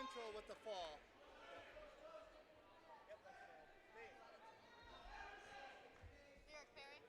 Central with the fall. Derek Perry.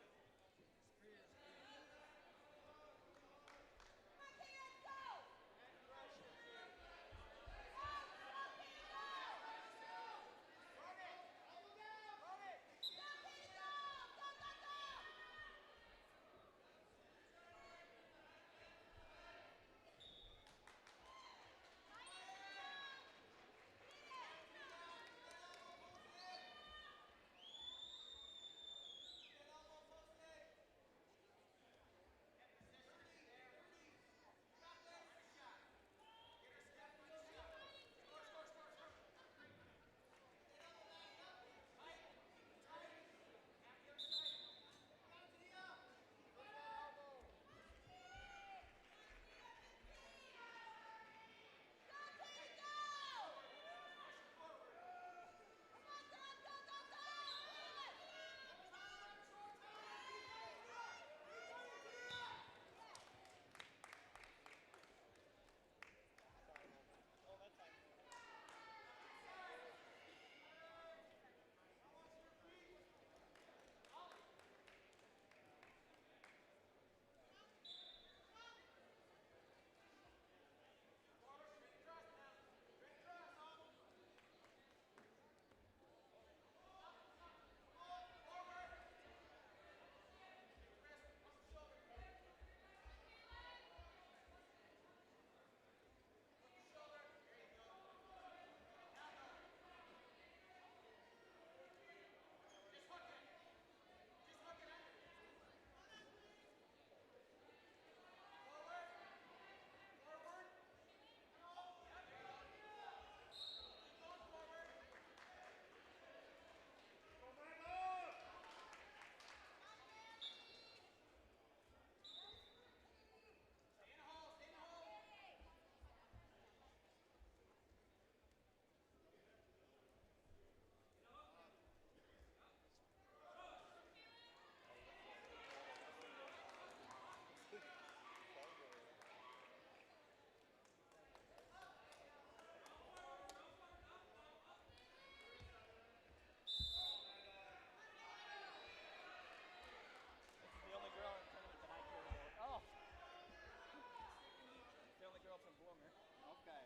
Okay.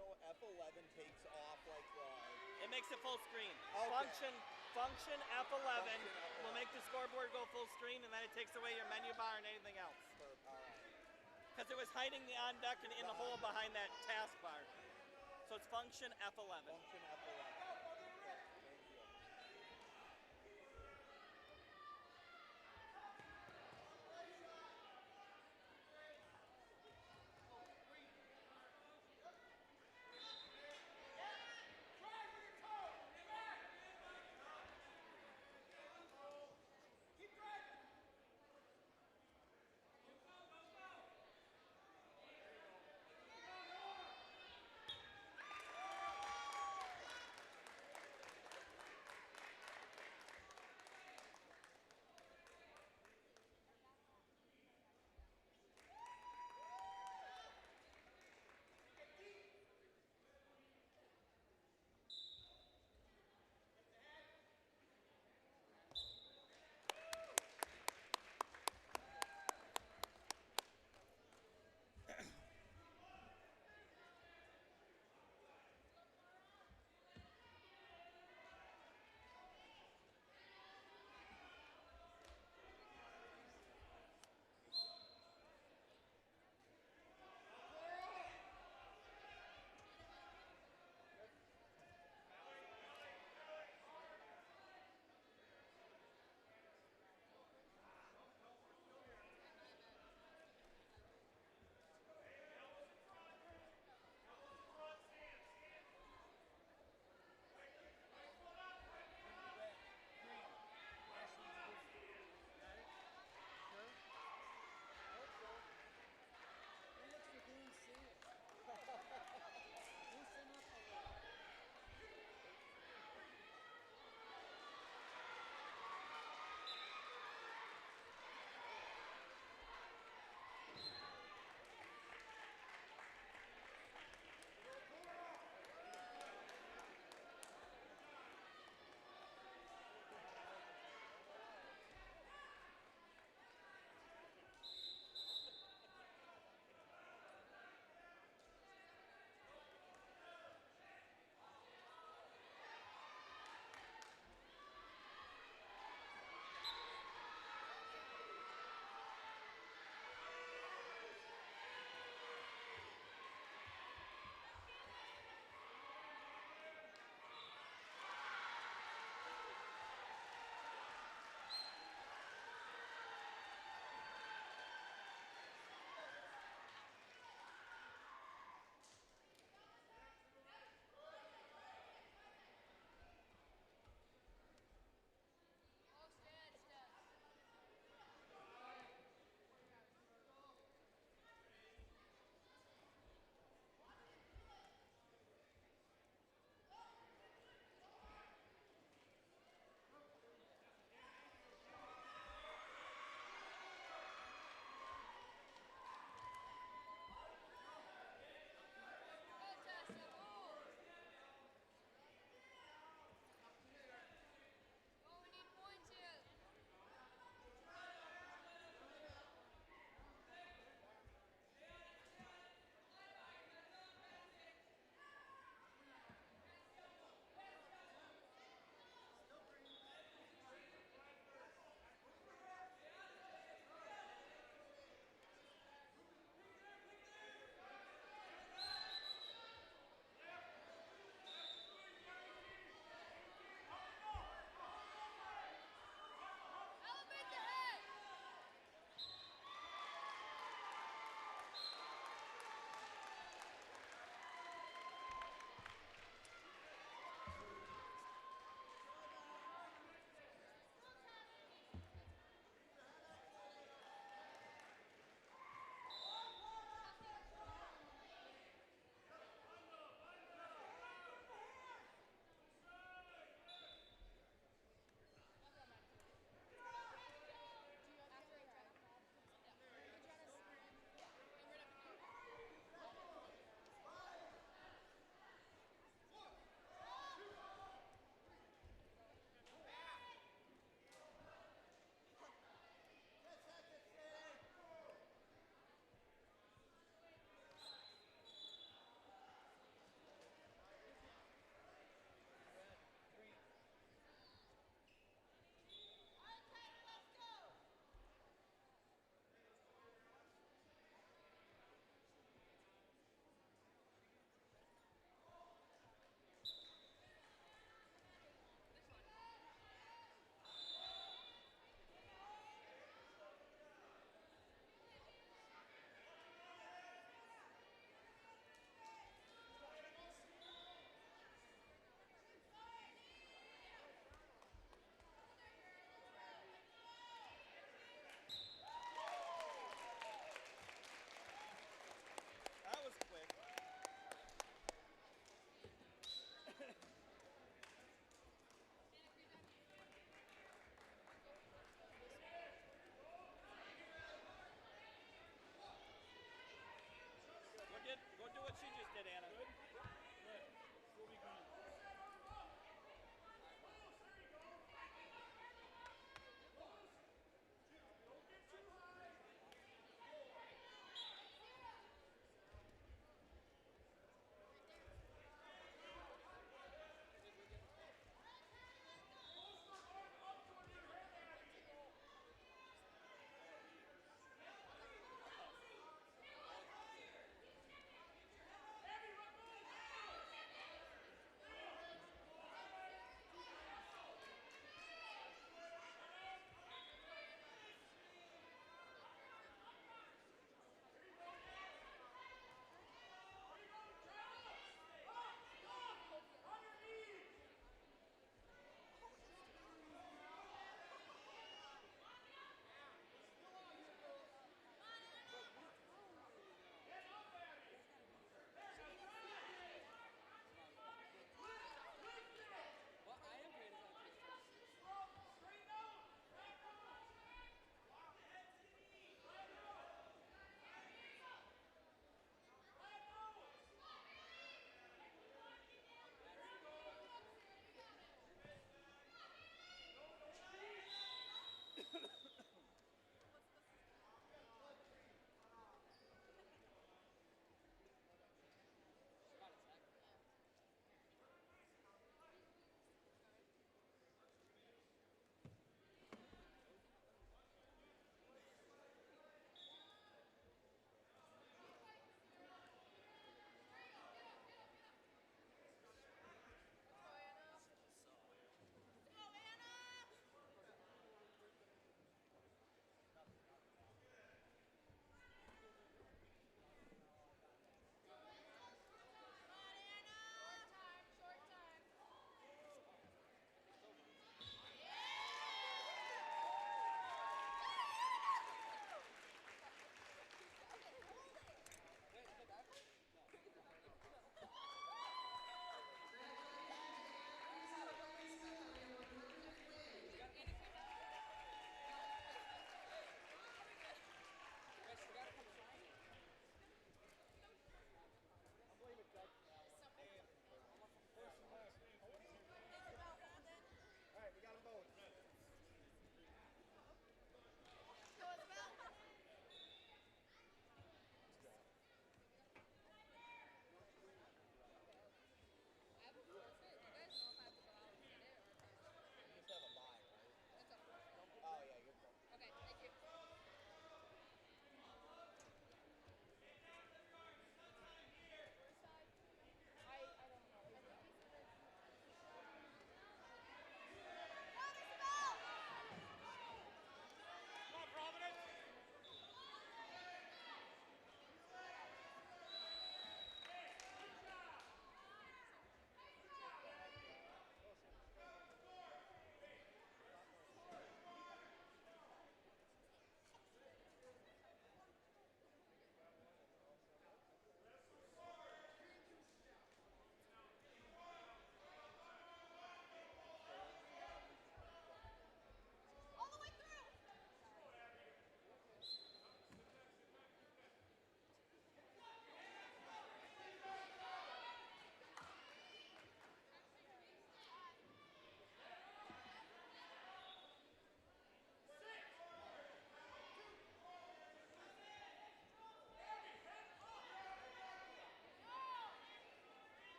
So F11 takes off like It makes it full screen. Okay. Function F11 Function will make the scoreboard go full screen, and then it takes away your menu bar and anything else. All right. Because it was hiding the on deck and in the hole behind that taskbar. So it's function F11. Function F11.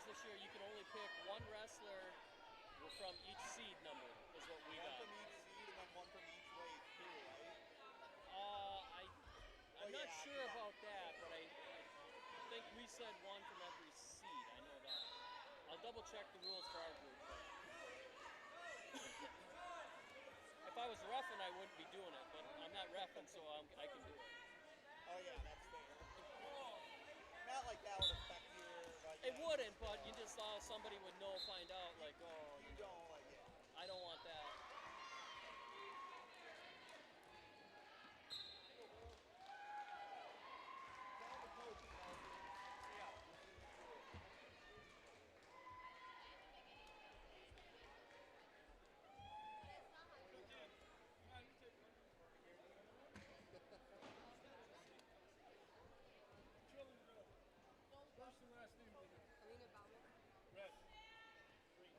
this year, you can only pick one wrestler from each seed number, is what we One got. from each seed and then one from each weight too, right? I'm not yeah, sure about that, but I think we said one from every seed. I know that. I'll double check the rules for our group. If I was reffing, I wouldn't be doing it, but I'm not reffing, so I can do it. Oh yeah, that's fair. Not like that would affect your. Like, It wouldn't, but you just thought somebody would know, find out, like, oh, You don't like it. I don't want that. Tell the coaches now. Yeah. Alina Bauman. Red. Green.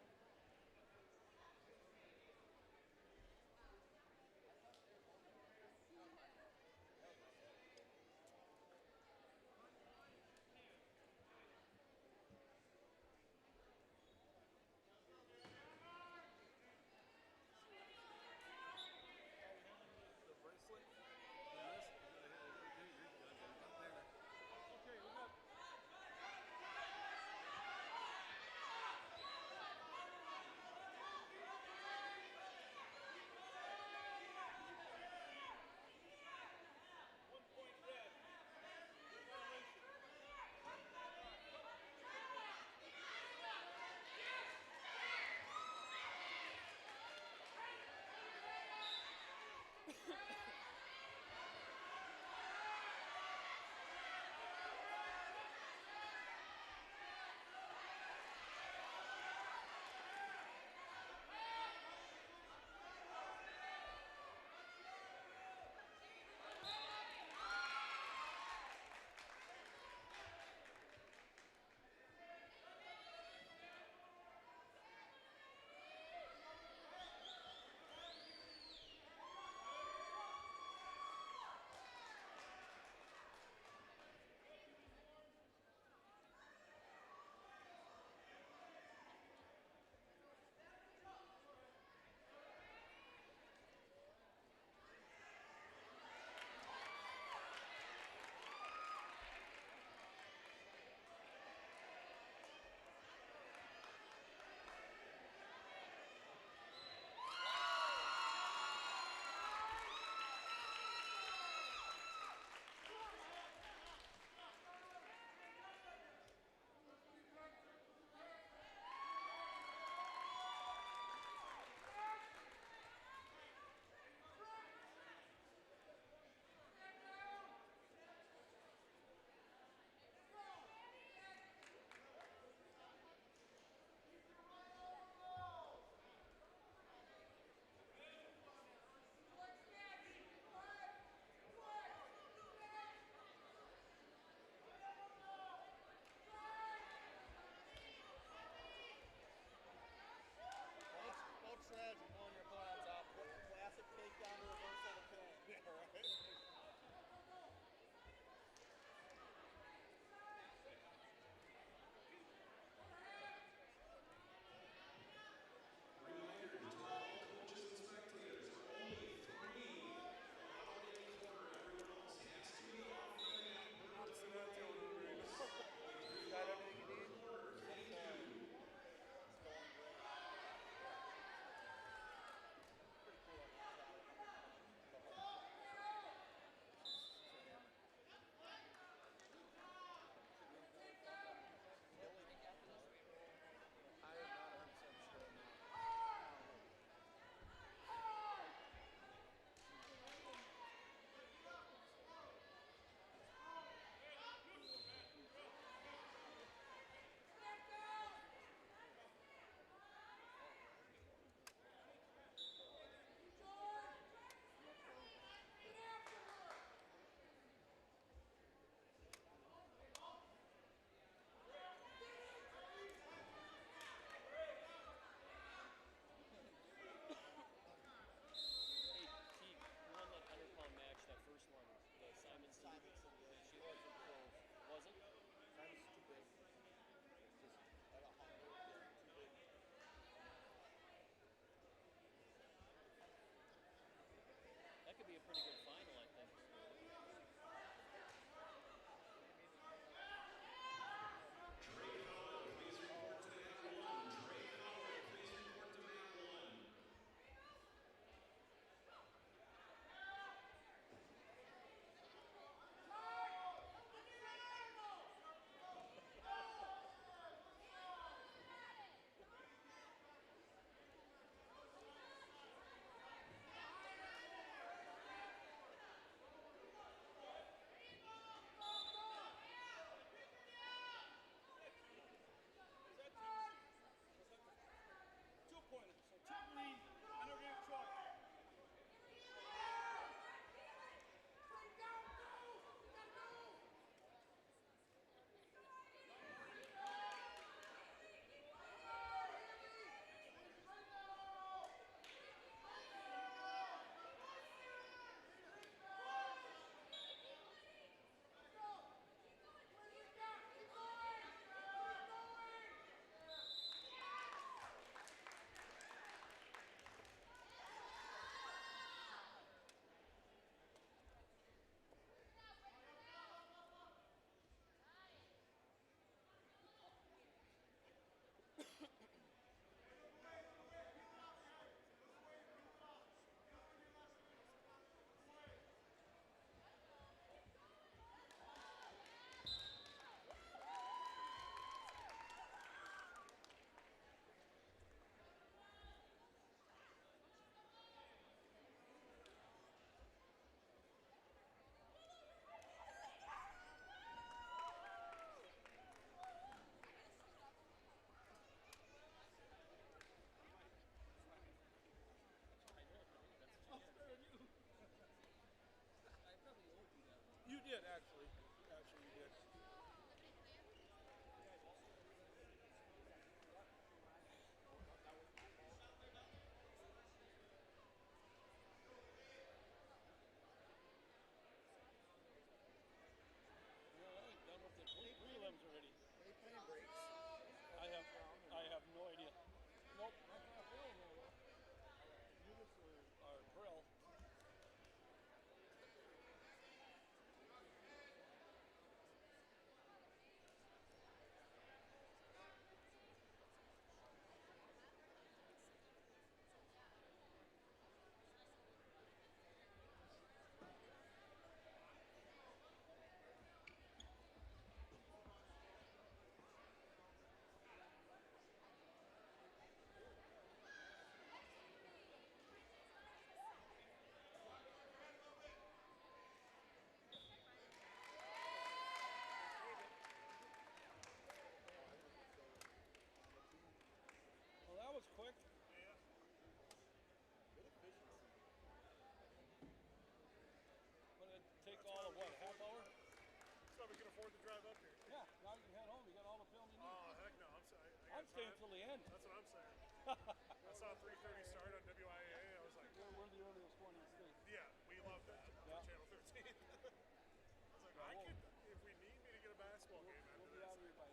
stay until the end. That's what I'm saying. I saw a 3:30 start on WIAA. I was like, We're the earliest one in the state. yeah, we love that. Yeah. Channel 13. I was like, I could, if we need me to get a basketball game after We'll be this. out of here by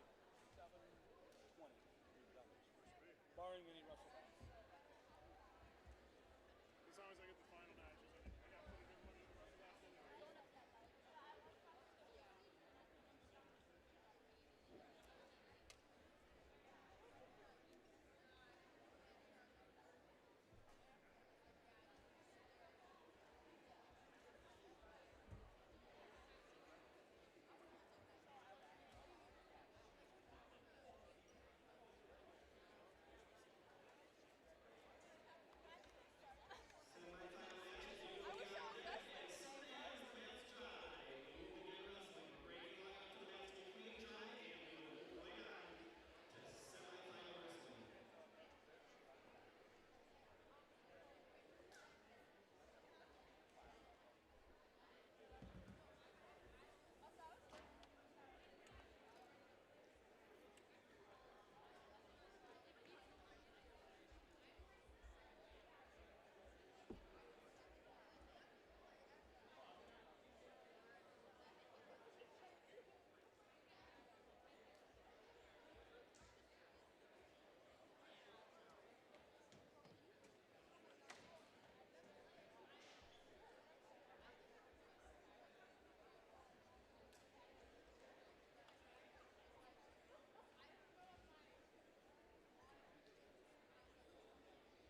7:20. We'll be done. Sweet. Barring any wrestle-backs. As long as I get the final matches, I got pretty good money in the rest of that anyway.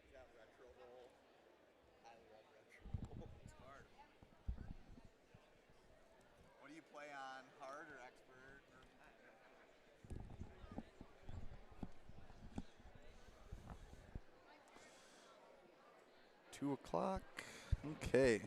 Is that retro roll? I love retro roll. It's hard. What do you play on? Hard or expert? Or... 2 o'clock. Okay.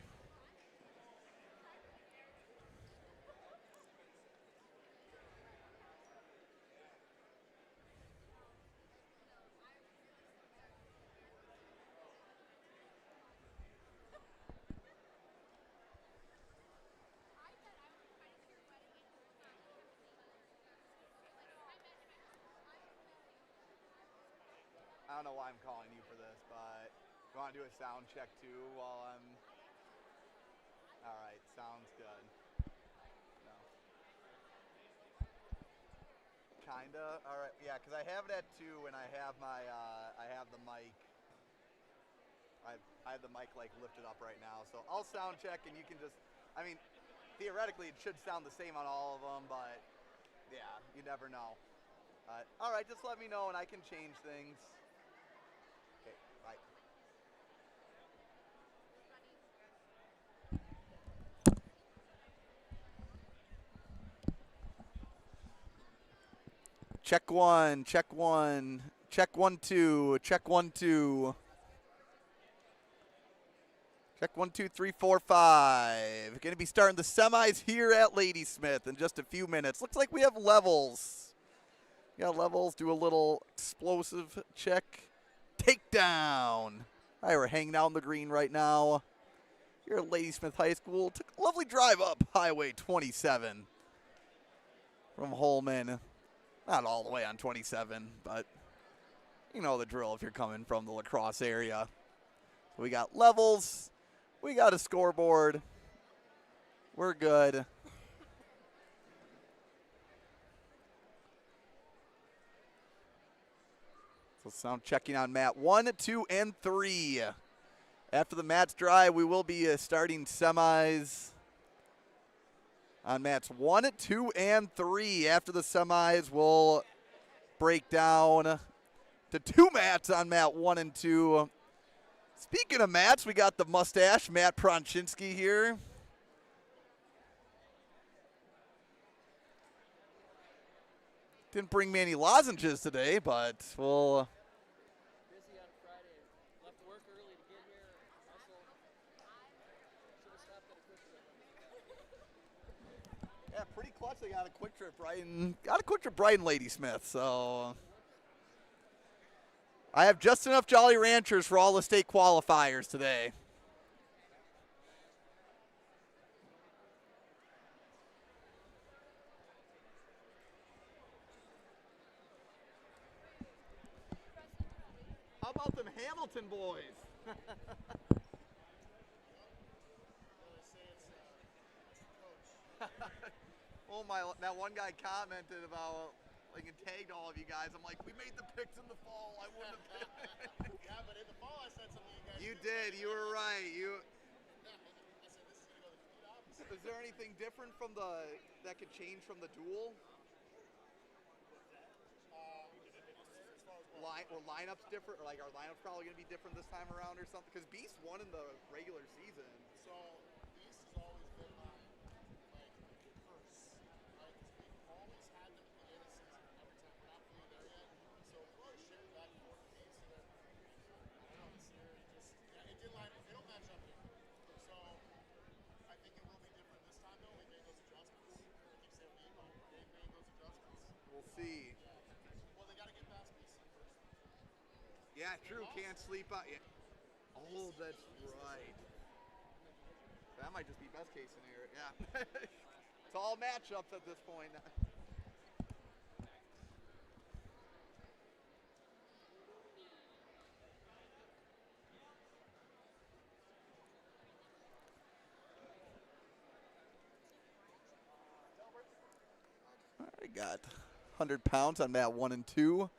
I don't know why I'm calling you for this, but you want to do a sound check too while I'm... All right, sounds good. No. Kinda. All right, yeah, because I have it at 2, and I have my I have the mic. I have the mic like lifted up right now, so I'll sound check, and you can just. I mean, theoretically, it should sound the same on all of them, but yeah, you never know. All right, just let me know, and I can change things. Okay, bye. Check 1, check 1, check 1, 2, check 1, 2. Check 1, 2, 3, 4, 5. Going to be starting the semis here at Ladysmith in just a few minutes. Looks like we have levels. Yeah, levels. Do a little explosive check. Takedown. All right, we're hanging out in the green right now. Here at Ladysmith High School. Took a lovely drive up Highway 27 from Holman. Not all the way on 27, but you know the drill if you're coming from the La Crosse area. So we got levels. We got a scoreboard. We're good. So sound checking on mat 1, 2, and 3. After the mats dry, we will be starting semis on mats 1, 2, and 3. After the semis, we'll break down to 2 mats on mat 1 and 2. Speaking of mats, we got the mustache, Matt Pronchinski here. Didn't bring me any lozenges today, but we'll... Busy on Friday. Left work early to get here. Also, should have stopped at a quick trip. Yeah, pretty clutch. They got a quick trip right in Ladysmith, so... I have just enough Jolly Ranchers for all the state qualifiers today. about them Hamilton boys? Oh my! That one guy commented about like and tagged all of you guys. I'm like, we made the picks in the fall. I wouldn't have been. Yeah, but in the fall I said something you guys. You did. You were right. You. I said this is gonna go the complete opposite. Is there anything different from the that could change from the duel? As far as what? Lineups different? Or like, our lineups probably going to be different this time around or something? Because Beast won in the regular season. So Beast has always been my curse, right? Because we've always had them at the end of the season. Every time we're not fully there yet, so we've always shared back and forth with Beast. And then I don't know, this year it didn't line up. They don't match up here. So I think it will be different this time though. We made those adjustments. I keep saying we, but they made those adjustments. We'll see. Well, they got to get past BC first. Yeah, true. Can't sleep out. Yeah. Oh, that's right. That might just be best case scenario. Yeah. It's all matchups at this point. I got 100 pounds on mat 1 and 2.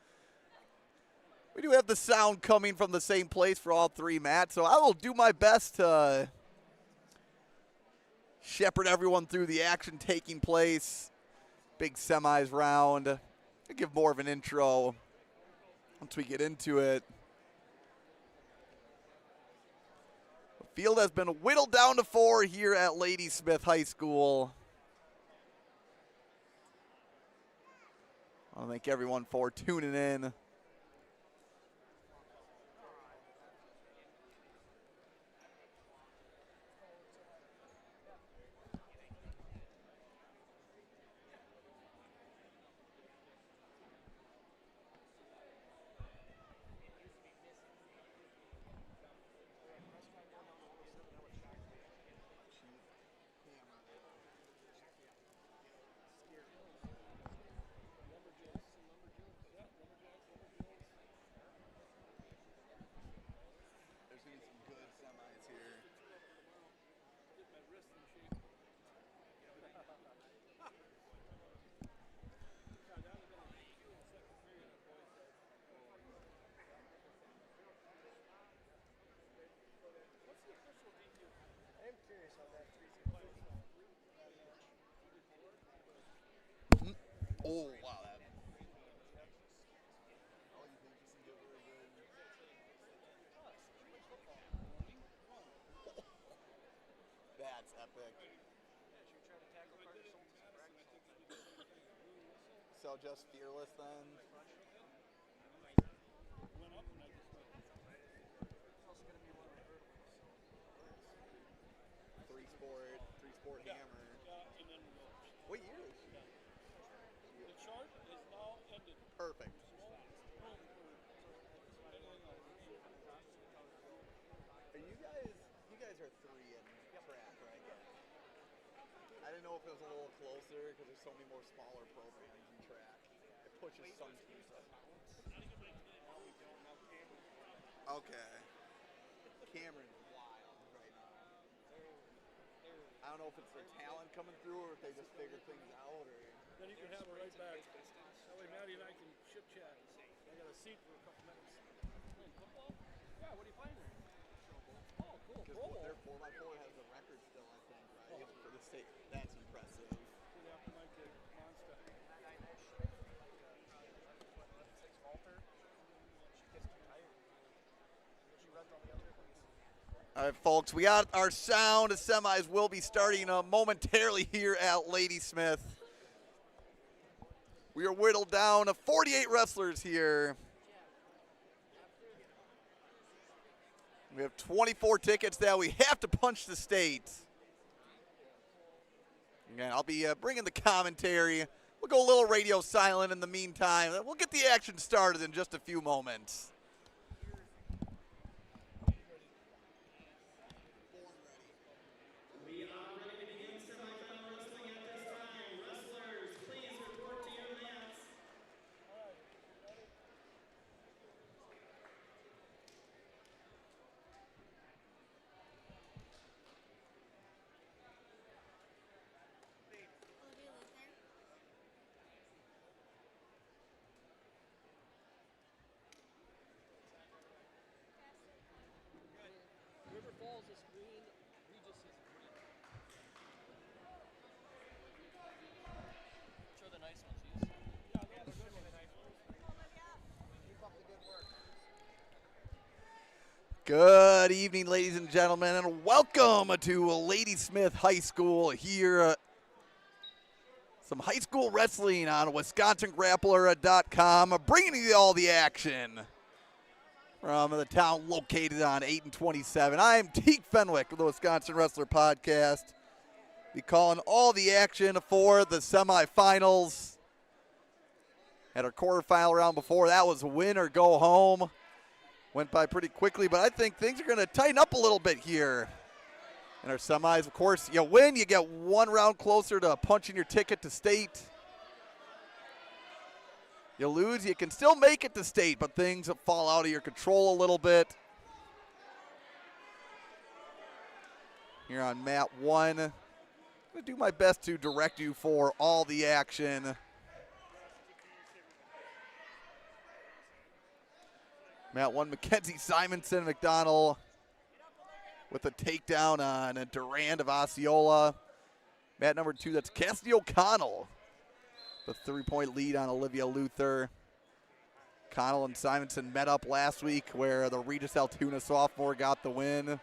We do have the sound coming from the same place for all 3 mats, so I will do my best to shepherd everyone through the action taking place. Big semis round. I'll give more of an intro once we get into it. The field has been whittled down to 4 here at Ladysmith High School. I want to thank everyone for tuning in. There's going to be some good semis here. Oh, wow. That's epic. So just fearless then? Three sport hammer. What year is she? The chart is now ended. Perfect. You guys are 3 in track, right? I didn't know if it was a little closer because there's so many more smaller programs in track. It pushes some teams up. Okay. Cameron's wild right now. I don't know if it's their talent coming through or if they just figured things out or. Then you can have her right back. That way Maddie and I can chit chat. I got a seat for a couple minutes. Playing football? Yeah, what do you find there? Oh, cool. Because their 4x4 has the record still, I think, right? For the state. That's impressive. After my kid, Monster. All right, folks, we got our sound. The semis will be starting momentarily here at Ladysmith. We are whittled down to 48 wrestlers here. We have 24 tickets that we have to punch the state. Again, I'll be bringing the commentary. We'll go a little radio silent in the meantime. We'll get the action started in just a few moments. We are ready to begin semifinal wrestling at this time. Wrestlers, please report to your mats. Good evening, ladies and gentlemen, and welcome to Ladysmith High School here. Some high school wrestling on WisconsinGrappler.com, bringing you all the action from the town located on 8 and 27. I am Teek Fenwick of the Wisconsin Wrestler Podcast. Be calling all the action for the semifinals. Had our quarterfinal round before. That was win or go home. Went by pretty quickly, but I think things are going to tighten up a little bit here in our semis. Of course, you win, you get one round closer to punching your ticket to state. You lose, you can still make it to state, but things fall out of your control a little bit. Here on mat 1, I'm going to do my best to direct you for all the action. Mat 1, Mackenzie Simonson, McDonald with a takedown on Durand of Osceola. Mat number 2, that's Cassidy O'Connell. The 3-point lead on Olivia Luther. Connell and Simonson met up last week where the Regis Altoona sophomore got the win.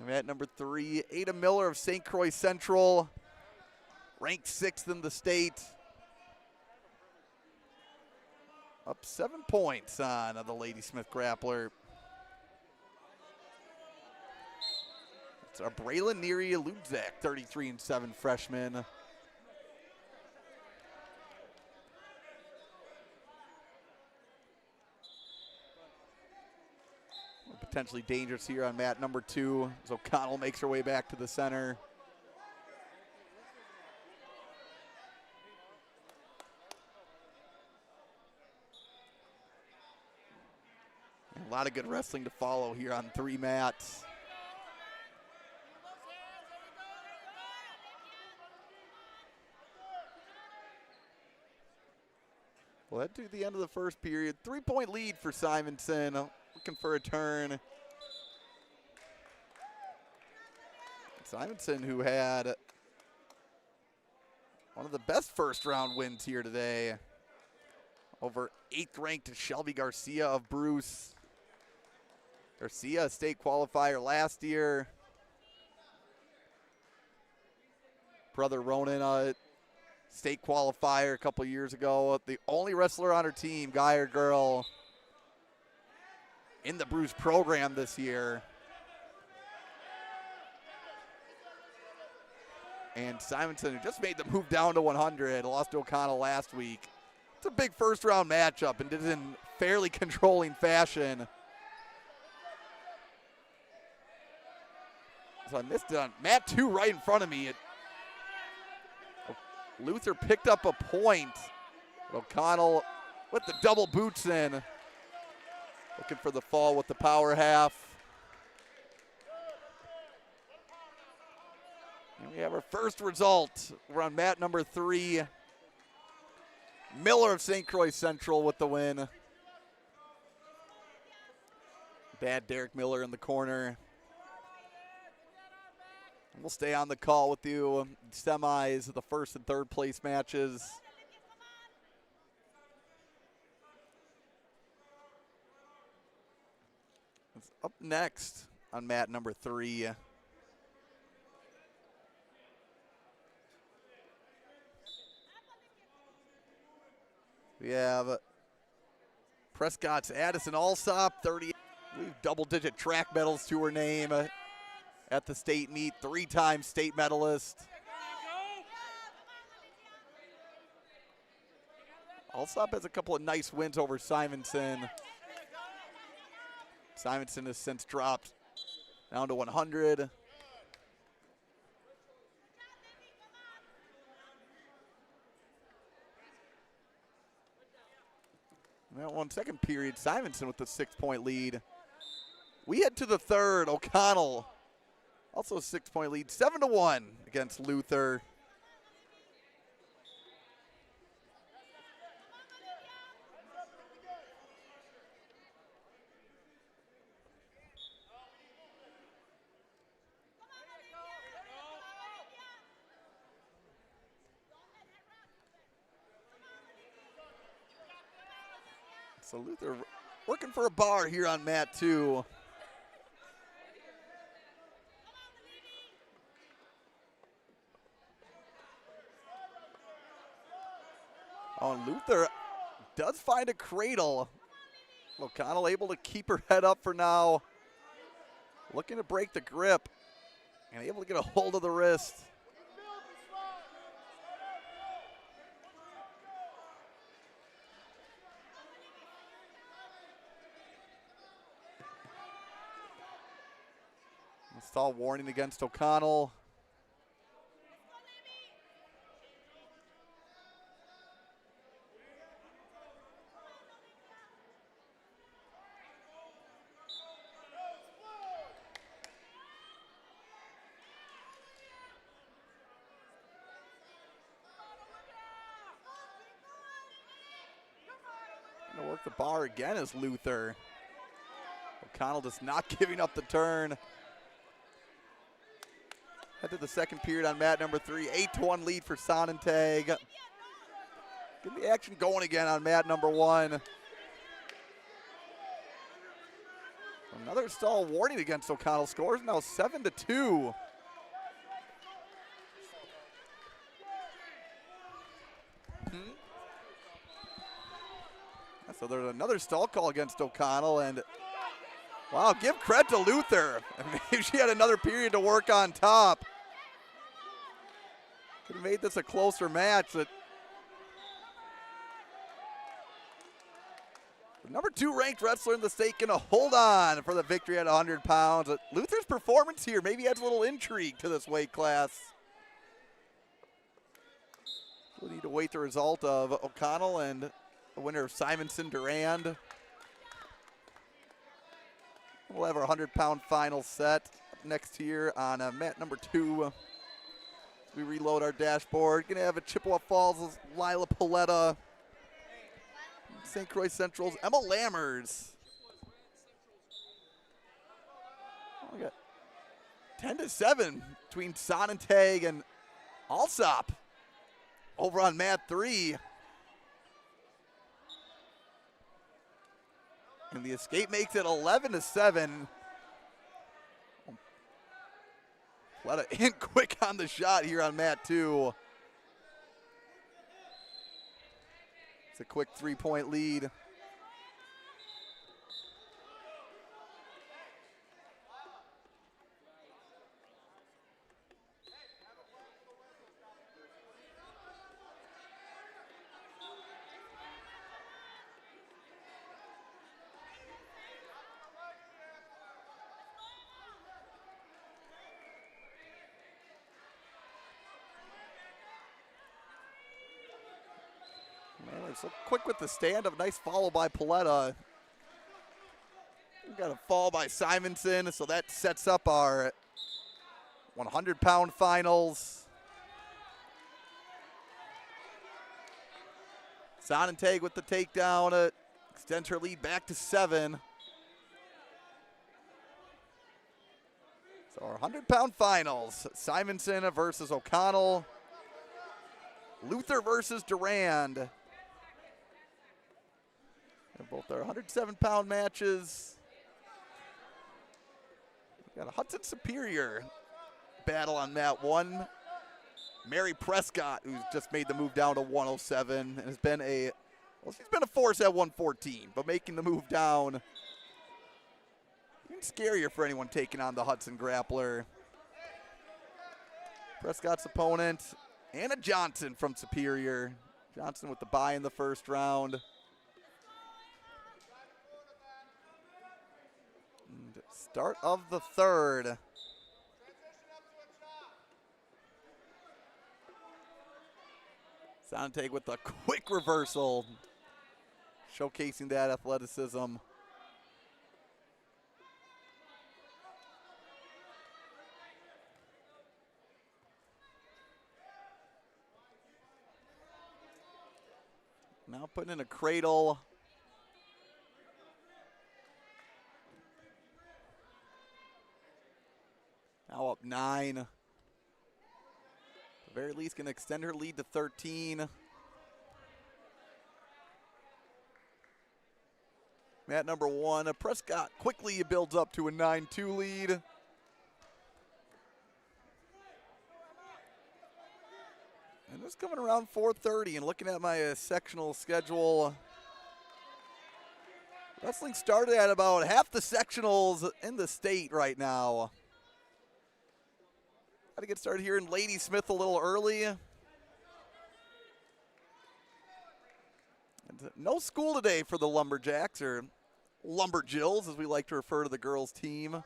Mat number 3, Ada Miller of St. Croix Central. Ranked 6th in the state. Up 7 points on the Ladysmith Grappler. It's our Braylon Neary Ludzak, 33-7 freshman. Potentially dangerous here on mat number 2 as O'Connell makes her way back to the center. A lot of good wrestling to follow here on 3 mats. Well, that to the end of the first period. 3-point lead for Simonson. Looking for a turn. Simonson, who had one of the best first-round wins here today over 8th-ranked Shelby Garcia of Bruce. Garcia, a state qualifier last year. Brother Ronan, a state qualifier a couple years ago. The only wrestler on her team, guy or girl, in the Bruce program this year. And Simonson, who just made the move down to 100, lost to O'Connell last week. It's a big first-round matchup and did it in fairly controlling fashion. So I missed it on mat 2 right in front of me. Luther picked up a point. O'Connell with the double boots in. Looking for the fall with the power half. And we have our first result. We're on mat number 3. Miller of St. Croix Central with the win. Bad Derek Miller in the corner. We'll stay on the call with you. Semis, the first and third place matches. It's up next on mat number 3. We have Prescott's Addison Alsop, 30. We've double-digit track medals to her name at the state meet, 3-time state medalist. Alsop has a couple of nice wins over Simonson. Simonson has since dropped down to 100. That 1 second period, Simonson with the 6-point lead. We head to the third. O'Connell, also a 6-point lead, 7-1 against Luther. So Luther working for a bar here on mat 2. Oh, and Luther does find a cradle. O'Connell able to keep her head up for now. Looking to break the grip and able to get a hold of the wrist. Stall warning against O'Connell. Gonna work the bar again as Luther. O'Connell just not giving up the turn. Head to the second period on mat number 3. 8-1 lead for Sonnentag. Get the action going again on mat number 1. Another stall warning against O'Connell. Scores now 7-2. So there's another stall call against O'Connell, and wow, give credit to Luther. Maybe she had another period to work on top. Could have made this a closer match. But the number 2 ranked wrestler in the state gonna hold on for the victory at 100 pounds. But Luther's performance here maybe adds a little intrigue to this weight class. We'll need to wait the result of O'Connell and the winner of Simonson Durand. We'll have our 100-pound final set up next here on mat number 2. We reload our dashboard. Gonna have a Chippewa Falls' Lila Paletta. St. Croix Central's Emma Lammers. Oh, we got 10-7 between Sonnentag and Alsop over on mat 3. And the escape makes it 11-7. Let it in quick on the shot here on mat 2. It's a quick 3-point lead. So quick with the stand-up, nice follow by Paletta. We've got a fall by Simonson, so that sets up our 100-pound finals. Sonnentag with the takedown, extends her lead back to 7. So our 100-pound finals, Simonson versus O'Connell, Luther versus Durand. Both our 107-pound matches. We've got a Hudson Superior battle on mat 1. Mary Prescott, who's just made the move down to 107 and has been she's been a force at 114, but making the move down even scarier for anyone taking on the Hudson Grappler. Prescott's opponent, Anna Johnson from Superior. Johnson with the bye in the first round. Start of the third. Sonnentag with a quick reversal, showcasing that athleticism. Now putting in a cradle. Now up 9. At the very least, going to extend her lead to 13. Mat number 1, Prescott quickly builds up to a 9-2 lead. And this coming around 4:30, and looking at my sectional schedule, wrestling started at about half the sectionals in the state right now. Got to get started here in Ladysmith a little early. And no school today for the Lumberjacks, or Lumberjills, as we like to refer to the girls' team.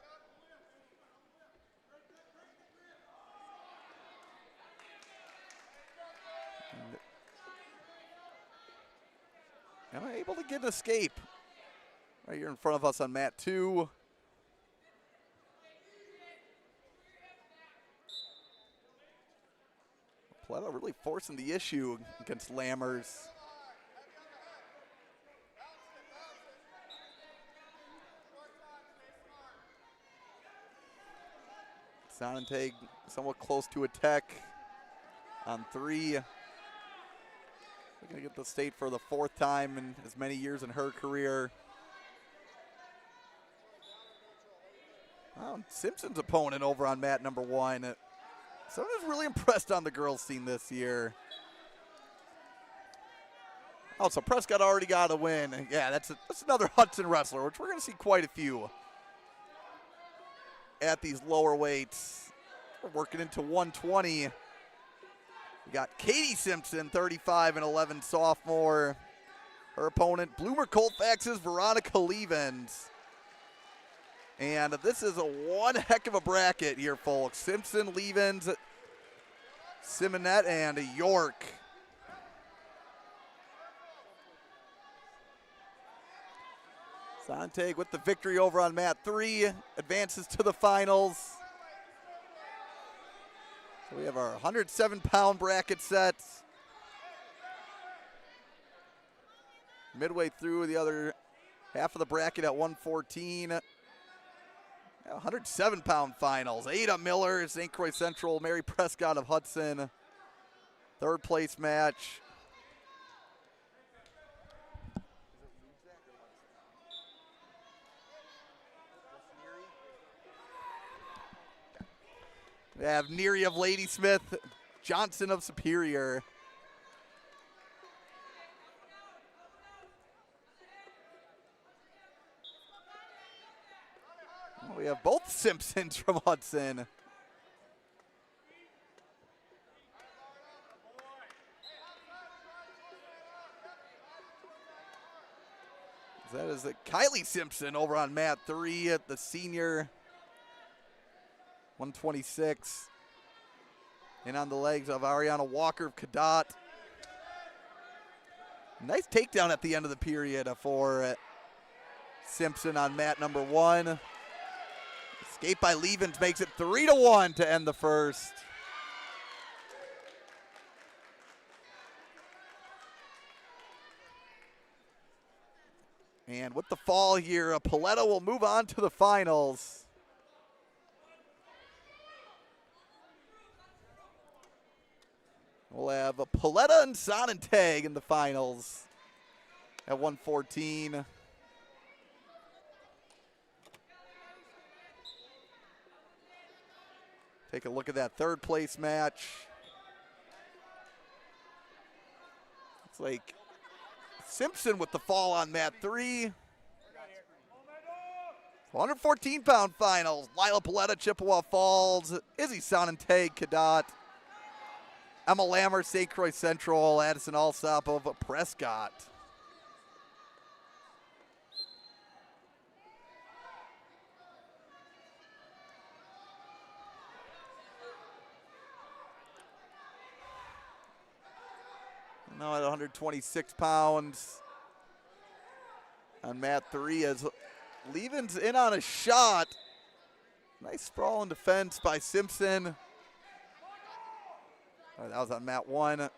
Am I able to get an escape? Right here in front of us on mat 2. Paletta really forcing the issue against Lammers. Sonnentag somewhat close to a tech on 3. We're going to get the state for the 4th time in as many years in her career. Well, Simpson's opponent over on mat number 1. Someone who's really impressed on the girls scene this year. Oh, so Prescott already got a win. Yeah, that's another Hudson wrestler, which we're going to see quite a few at these lower weights. We're working into 120. We got Katie Simpson, 35-11 sophomore. Her opponent, Bloomer Colfax's Veronica Levens. And this is one heck of a bracket here, folks. Simpson, Levens, Simonette, and York. Sonnentag with the victory over on mat 3, advances to the finals. So we have our 107-pound bracket set. Midway through the other half of the bracket at 114. 107-pound finals. Ada Miller, St. Croix Central, Mary Prescott of Hudson. 3rd place match. We have Neary of Ladysmith, Johnson of Superior. We have both Simpsons from Hudson. That is Kylie Simpson over on mat 3 at the senior. 126. And on the legs of Ariana Walker of Cadott. Nice takedown at the end of the period for Simpson on mat number 1. Escape by Levens makes it 3-1 to end the first. And with the fall here, Paletta will move on to the finals. We'll have Paletta and Sonnentag in the finals at 114. Take a look at that 3rd place match. It's like Simpson with the fall on mat 3. 114-pound finals. Lila Paletta, Chippewa Falls. Izzy Sonnentag, Cadott. Emma Lammer, St. Croix Central. Addison Alsop of Prescott. Now at 126 pounds on mat 3 as Levens in on a shot. Nice sprawl in defense by Simpson. Oh, that was on mat 1.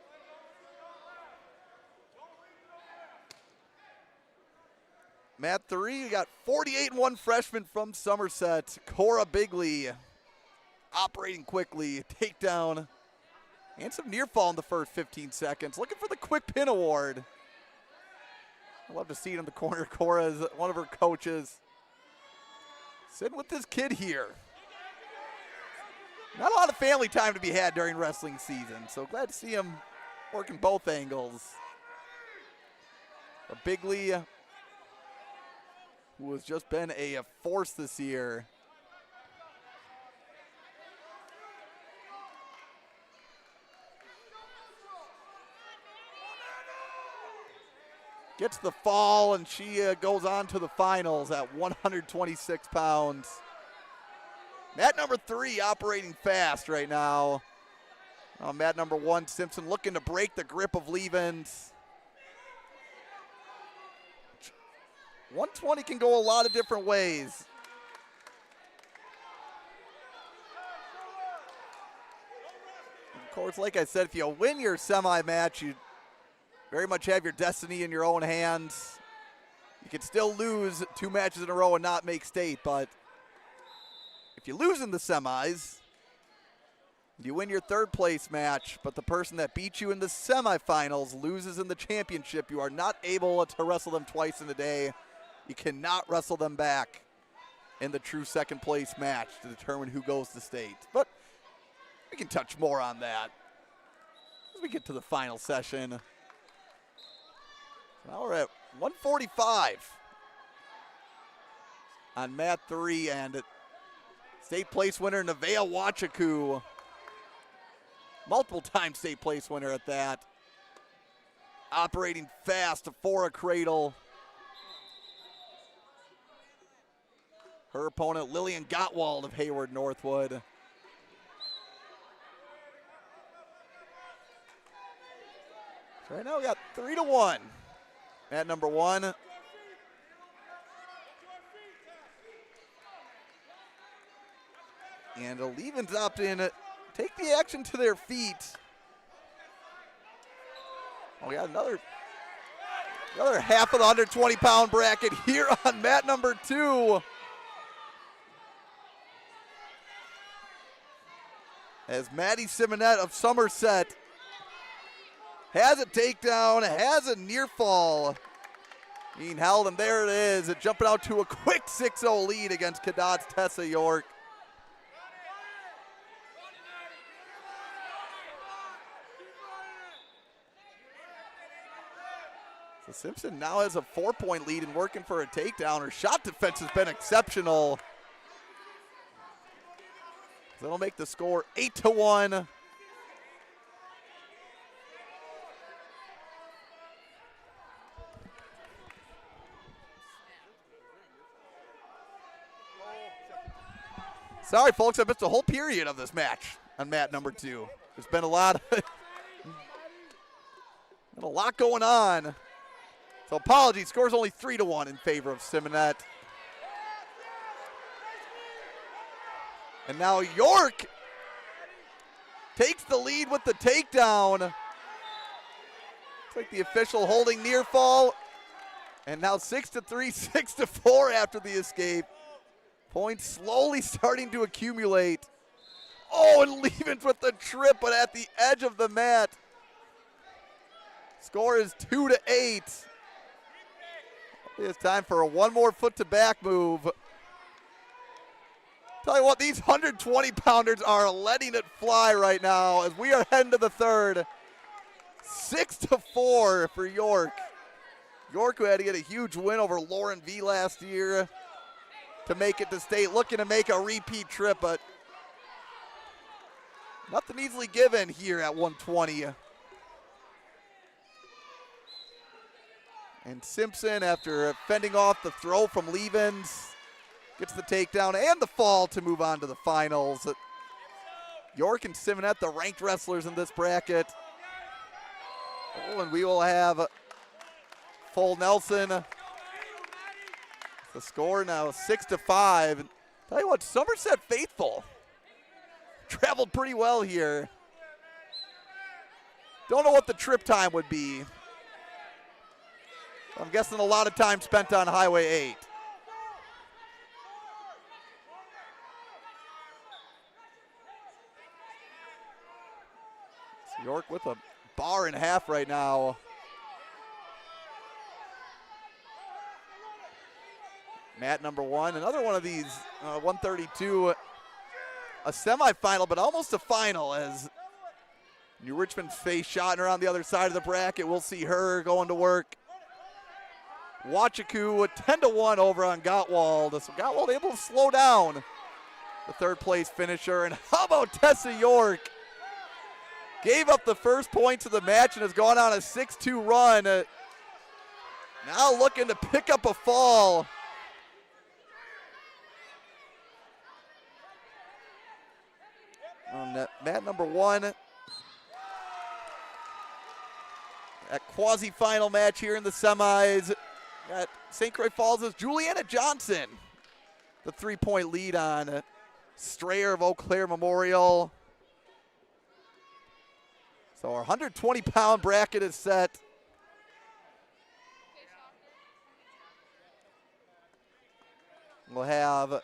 Mat 3, we got 48-1 freshman from Somerset, Cora Bigley, operating quickly, takedown. And some near fall in the first 15 seconds. Looking for the quick pin award. I love to see it in the corner. Cora is one of her coaches. Sitting with this kid here. Not a lot of family time to be had during wrestling season, so glad to see him working both angles. A Bigley, who has just been a force this year. Gets the fall, and she goes on to the finals at 126 pounds. Mat number 3 operating fast right now. Mat number 1, Simpson, looking to break the grip of Levens. 120 can go a lot of different ways. Of course, like I said, if you win your semi-match, you very much have your destiny in your own hands. You can still lose 2 matches in a row and not make state, but if you lose in the semis, you win your 3rd place match, but the person that beat you in the semifinals loses in the championship, you are not able to wrestle them twice in a day. You cannot wrestle them back in the true 2nd place match to determine who goes to state. But we can touch more on that as we get to the final session. Now we're at 145 on mat 3, and state place winner Nevaeh Wachaku, multiple time state place winner at that, operating fast for a cradle. Her opponent Lillian Gottwald of Hayward Northwood. So right now we got 3-1 at number 1. And the Levens opt in, take the action to their feet. Oh, we got another half of the 120-pound bracket here on mat number 2. As Maddie Simonette of Somerset has a takedown, has a near fall being held, and there it is, jumping out to a quick 6-0 lead against Cadot's Tessa York. So Simpson now has a 4-point lead and working for a takedown. Her shot defense has been exceptional. So that'll make the score 8-1. Sorry, folks, I missed a whole period of this match on mat number 2. There's been a lot going on. So apologies, score's only 3-1 in favor of Simonette. And now York takes the lead with the takedown. Looks like the official holding near fall. And now 6-3, 6-4 after the escape. Points slowly starting to accumulate. Oh, and Levens with the trip, but at the edge of the mat. Score is 2-8. It's time for a one more foot to back move. Tell you what, these 120-pounders are letting it fly right now as we are heading to the 3rd. 6-4 for York. York, who had to get a huge win over Lauren V last year to make it to state, looking to make a repeat trip, but nothing easily given here at 120. And Simpson, after fending off the throw from Levens, gets the takedown and the fall to move on to the finals. York and Simonette, the ranked wrestlers in this bracket. Oh, and we will have full Nelson. The score now 6-5. Tell you what, Somerset faithful traveled pretty well here. Don't know what the trip time would be. I'm guessing a lot of time spent on Highway 8. York with a bar and a half right now. mat number 1. Another one of these, 132, a semifinal, but almost a final as New Richmond face Schottner on the other side of the bracket. We'll see her going to work. Wachaku 10-1 over on Gottwald. So Gottwald able to slow down the third place finisher. And how about Tessa York? Gave up the first points of the match and has gone on a 6-2 run. Now looking to pick up a fall. On that mat number 1. That quasi-final match here in the semis. Got St. Croix Falls' Juliana Johnson. The 3-point lead on Strayer of Eau Claire Memorial. So our 120-pound bracket is set. We'll have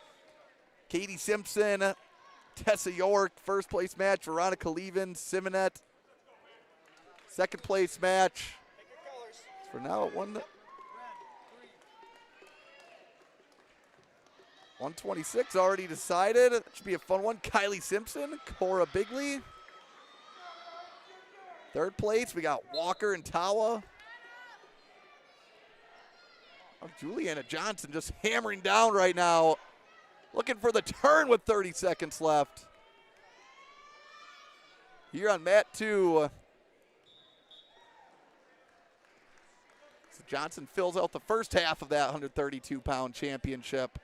Katie Simpson, Tessa York, first place match, Veronica Leven, Simonet. Second place match. For now at 126 already decided. That should be a fun one. Kylie Simpson, Cora Bigley. Third place, we got Walker and Tawa. Oh, Juliana Johnson just hammering down right now. Looking for the turn with 30 seconds left. Here on mat 2. So Johnson fills out the first half of that 132-pound championship.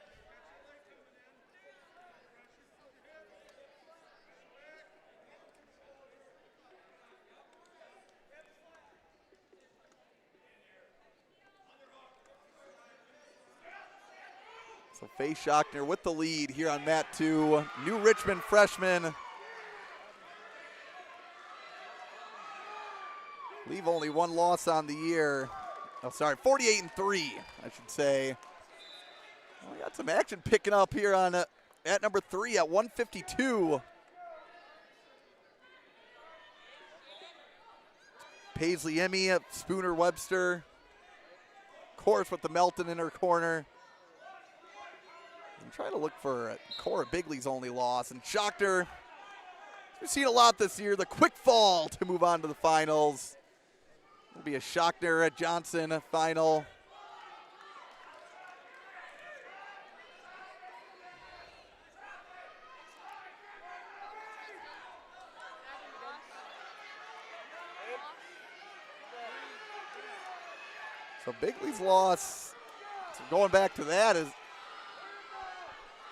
So Faye Schottner with the lead here on mat 2. New Richmond freshman. Leave only 1 loss on the year. Oh, sorry, 48-3, I should say. Well, we got some action picking up here on at number 3 at 152. Paisley Emmy, Spooner Webster. Of course, with the Melton in her corner. I'm trying to look for Cora Bigley's only loss. And Schottner, we've seen a lot this year. The quick fall to move on to the finals. It'll be a Schottner at Johnson final. So Bigley's loss, so going back to that, is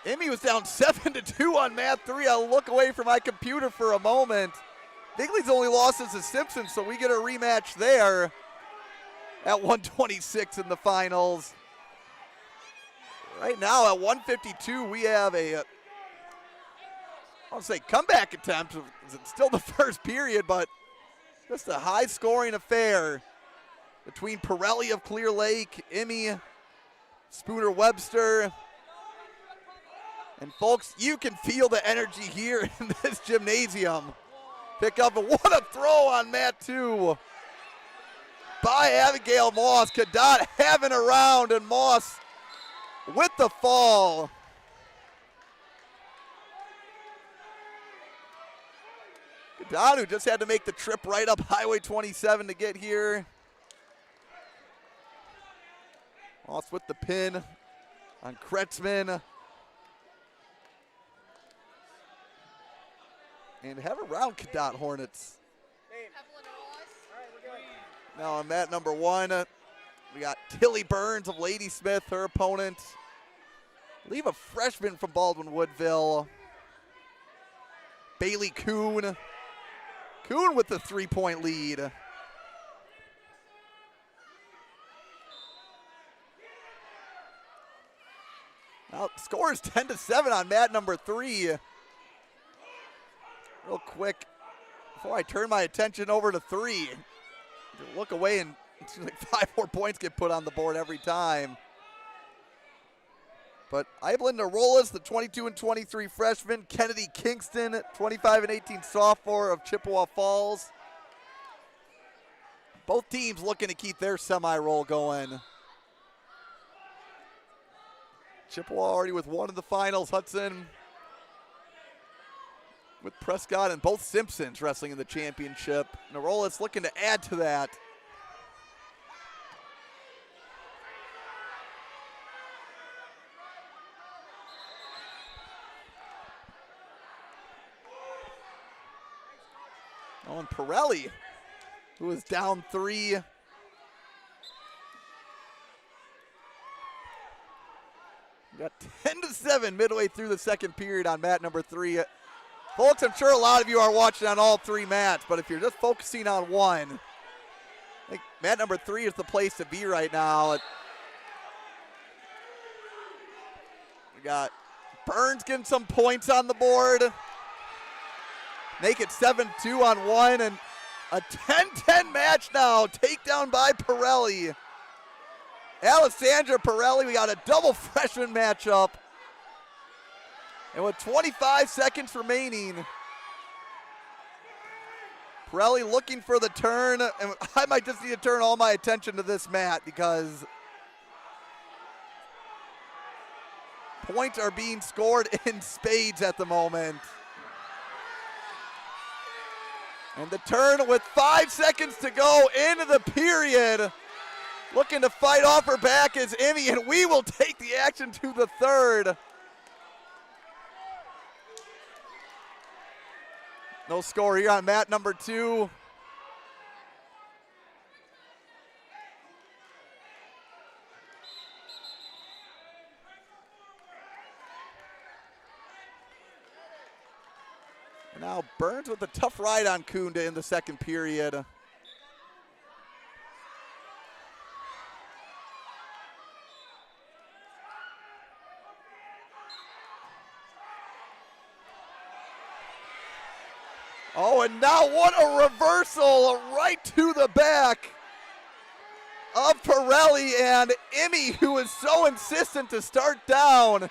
Emmy was down 7-2 on mat 3. I'll look away from my computer for a moment. Bigley's only loss is to Simpson, so we get a rematch there at 126 in the finals. Right now at 152, we have a, I'll say comeback attempt. It's still the first period, but just a high-scoring affair between Pirelli of Clear Lake, Emmy, Spooner Webster. And folks, you can feel the energy here in this gymnasium. Pick up, and what a throw on mat 2 by Abigail Moss. Cadott having a round, and Moss with the fall. Cadott, who just had to make the trip right up Highway 27 to get here. Moss with the pin on Kretzman. And have around Cadott Hornets. Now on mat number 1, we got Tilly Burns of Ladysmith, her opponent. Leave a freshman from Baldwin Woodville. Bailey Kuhn. Kuhn with the 3-point lead. Now the score is 10-7 on mat number 3. Real quick, before I turn my attention over to 3, look away and it seems like 5 more points get put on the board every time. But Eibelin Narolas, the 22-23 freshman. Kennedy Kingston, 25-18 sophomore of Chippewa Falls. Both teams looking to keep their semi-roll going. Chippewa already with one in the finals. Hudson with Prescott and both Simpsons wrestling in the championship. Narola's looking to add to that. Oh, and Pirelli, who is down 3. Got 10-7 midway through the second period on mat number 3. Folks, I'm sure a lot of you are watching on all 3 mats, but if you're just focusing on one, I think mat number 3 is the place to be right now. We got Burns getting some points on the board. Make it 7-2 on one, and a 10-10 match now. Takedown by Pirelli. Alessandra Pirelli, we got a double freshman matchup. And with 25 seconds remaining, Pirelli looking for the turn. And I might just need to turn all my attention to this mat because points are being scored in spades at the moment. And the turn with 5 seconds to go into the period. Looking to fight off her back is Emmy, and we will take the action to the third. No score here on mat number 2. And now Burns with a tough ride on Kunda in the second period. Oh, and now what a reversal right to the back of Pirelli and Emmy, who is so insistent to start down,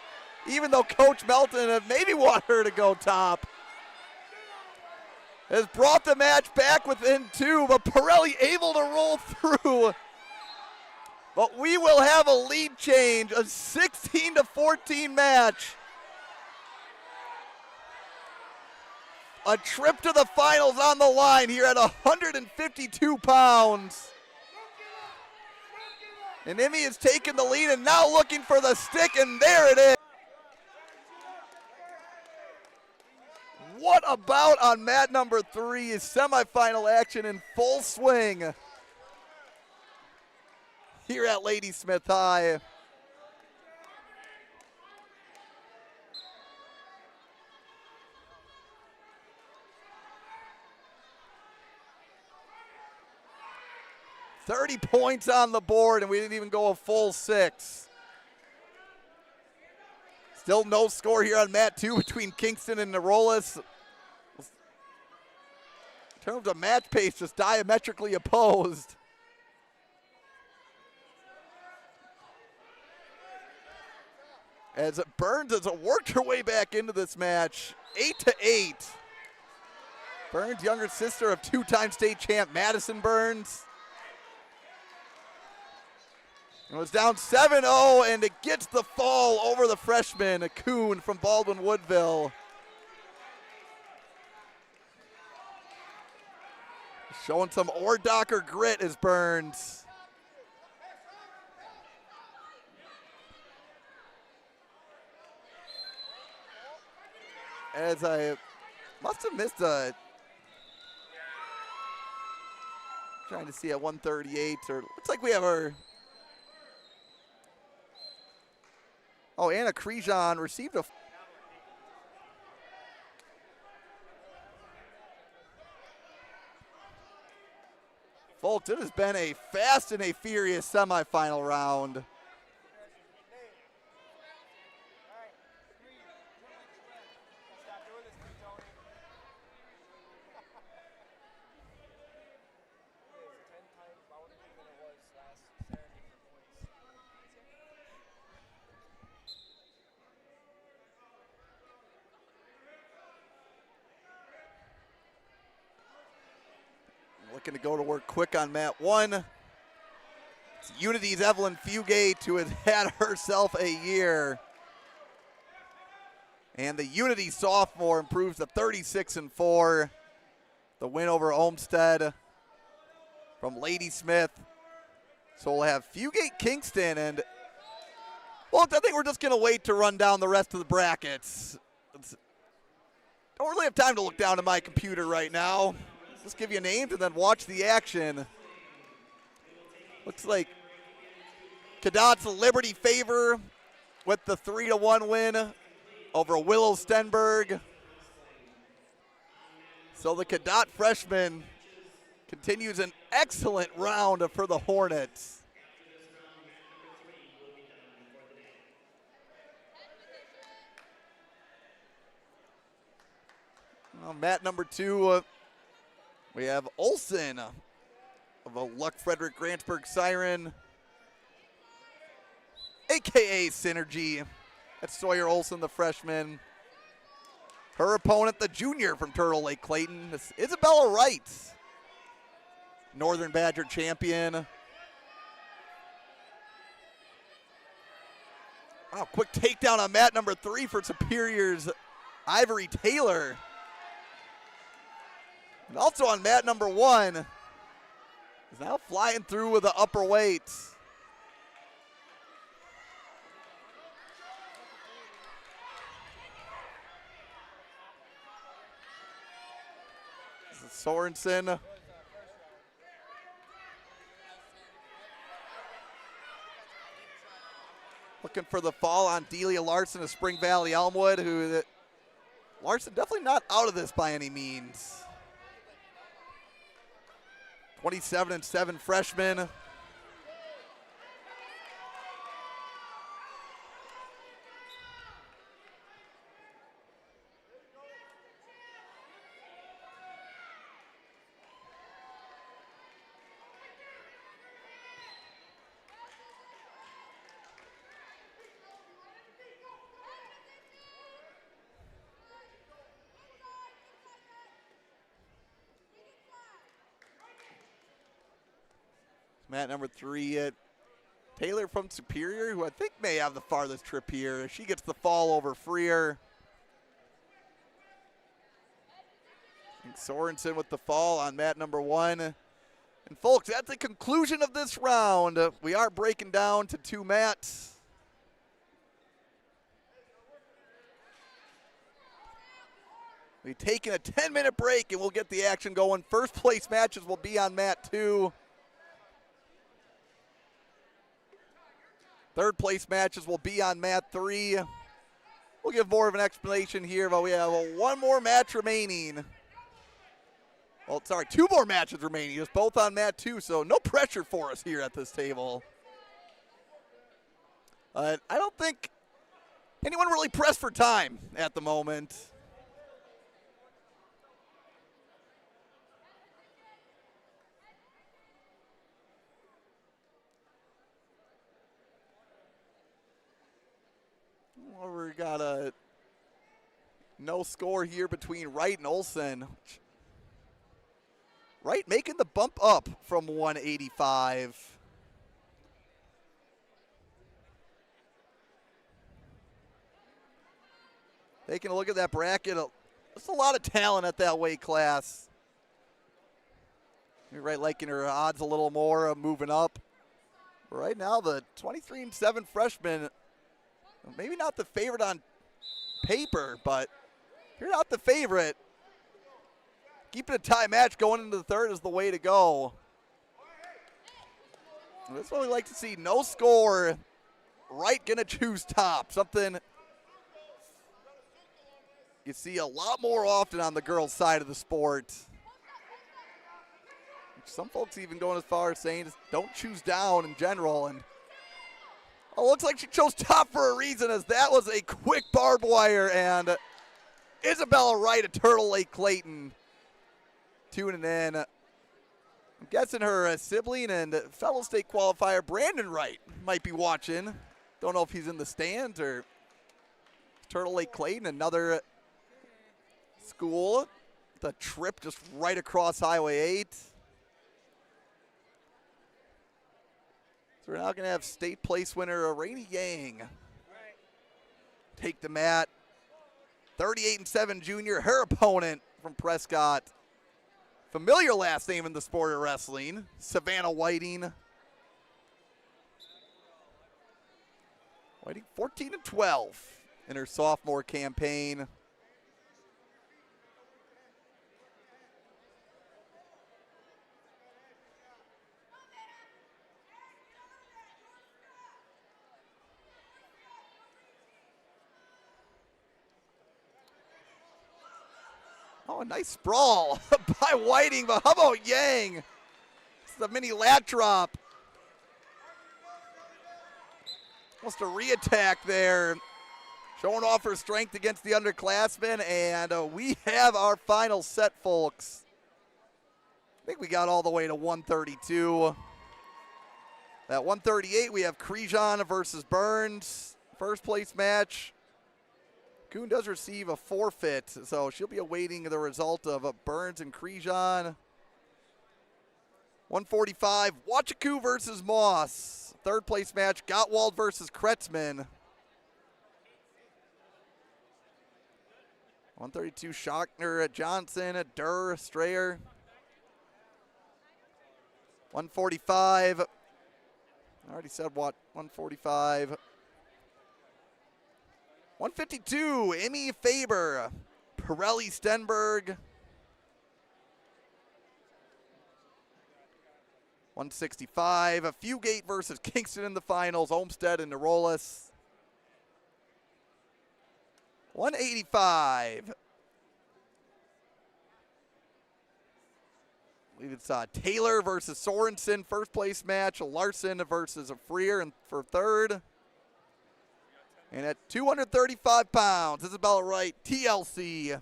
even though Coach Melton maybe want her to go top. Has brought the match back within 2, but Pirelli able to roll through. But we will have a lead change, a 16-14 match. A trip to the finals on the line here at 152 pounds. And Emmy is taking the lead and now looking for the stick, and there it is. What about on mat number 3 is semifinal action in full swing here at Ladysmith High. $30 points on the board, and we didn't even go a full 6. Still no score here on mat 2 between Kingston and Narolas. In terms of match pace, just diametrically opposed. As Burns has worked her way back into this match, 8-8. Burns, younger sister of 2-time state champ Madison Burns. It was down 7-0, and it gets the fall over the freshman, a Kuhn from Baldwin Woodville. Showing some Ordocker grit is Burns. As I must have missed a, trying to see at 138, or looks like we have our, oh, Anna Crejon received a, folks, it has been a fast and a furious semifinal round. Looking to go to work quick on mat 1. It's Unity's Evelyn Fugate, who has had herself a year. And the Unity sophomore improves to 36-4. The win over Olmsted from Ladysmith. So we'll have Fugate Kingston, and well, I think we're just going to wait to run down the rest of the brackets. Don't really have time to look down at my computer right now. Just give you names and then watch the action. Looks like Cadot's Liberty favor with the 3-1 win over Willow Stenberg. So the Cadot freshman continues an excellent round for the Hornets. On mat number 2, we have Olsen of a Luck Frederick Grantsburg Siren, AKA Synergy. That's Sawyer Olsen, the freshman. Her opponent, the junior from Turtle Lake Clayton, is Isabella Wright, Northern Badger champion. Wow, quick takedown on mat number 3 for Superior's Ivory Taylor. And also on mat number 1, is now flying through with the upper weights. This is Sorensen. Looking for the fall on Delia Larson of Spring Valley Elmwood, who Larson definitely not out of this by any means. 27-7 freshman. Mat number 3, Taylor from Superior, who I think may have the farthest trip here. She gets the fall over Freer. And Sorensen with the fall on mat number 1. And folks, at the conclusion of this round, we are breaking down to 2 mats. We've taken a 10-minute break and we'll get the action going. First place matches will be on mat 2. Third place matches will be on mat 3. We'll give more of an explanation here, but we have one more match remaining. Well, sorry, 2 more matches remaining, just both on mat 2, so no pressure for us here at this table. I don't think anyone really pressed for time at the moment. Well, we got a no score here between Wright and Olsen. Wright making the bump up from 185. Taking a look at that bracket, there's a lot of talent at that weight class. You're right, liking her odds a little more, moving up. But right now, the 23-7 freshman, maybe not the favorite on paper, but if you're not the favorite, keeping a tie match going into the third is the way to go. And that's what we like to see. No score. Wright gonna choose top. Something you see a lot more often on the girls' side of the sport. Some folks even going as far as saying just don't choose down in general. And oh, looks like she chose top for a reason, as that was a quick barbed wire. And Isabella Wright of Turtle Lake Clayton tuning in. I'm guessing her sibling and fellow state qualifier Brandon Wright might be watching. Don't know if he's in the stands or Turtle Lake Clayton, another school. The trip just right across Highway 8. So we're now going to have state place winner Rainey Yang take the mat. 38-7 junior, her opponent from Prescott. Familiar last name in the sport of wrestling, Savannah Whiting. Whiting 14-12 in her sophomore campaign. Oh, a nice sprawl by Whiting, but how about Yang? It's the mini lat drop. Almost a re-attack there. Showing off her strength against the underclassmen, and we have our final set, folks. I think we got all the way to 132. At 138, we have Crejon versus Burns. First place match. Kuhn does receive a forfeit, so she'll be awaiting the result of Burns and Crejon. 145, Wachaku versus Moss. Third place match, Gottwald versus Kretzman. 132, Schochner, Johnson, Durr, Strayer. 145, I already said what, 145. 152, Emmy Faber, Pirelli Stenberg. 165, Fugate versus Kingston in the finals, Olmsted and Nerollis. 185. I believe it's Taylor versus Sorensen, first place match. Larson versus Freer for third. And at 235 pounds, this is about right, TLC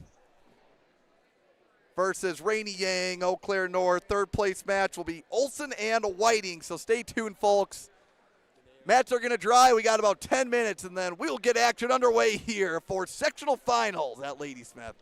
versus Rainey Yang, Eau Claire North. Third place match will be Olson and Whiting, so stay tuned, folks. Mats are going to dry. We got about 10 minutes, and then we'll get action underway here for sectional finals at Ladysmith.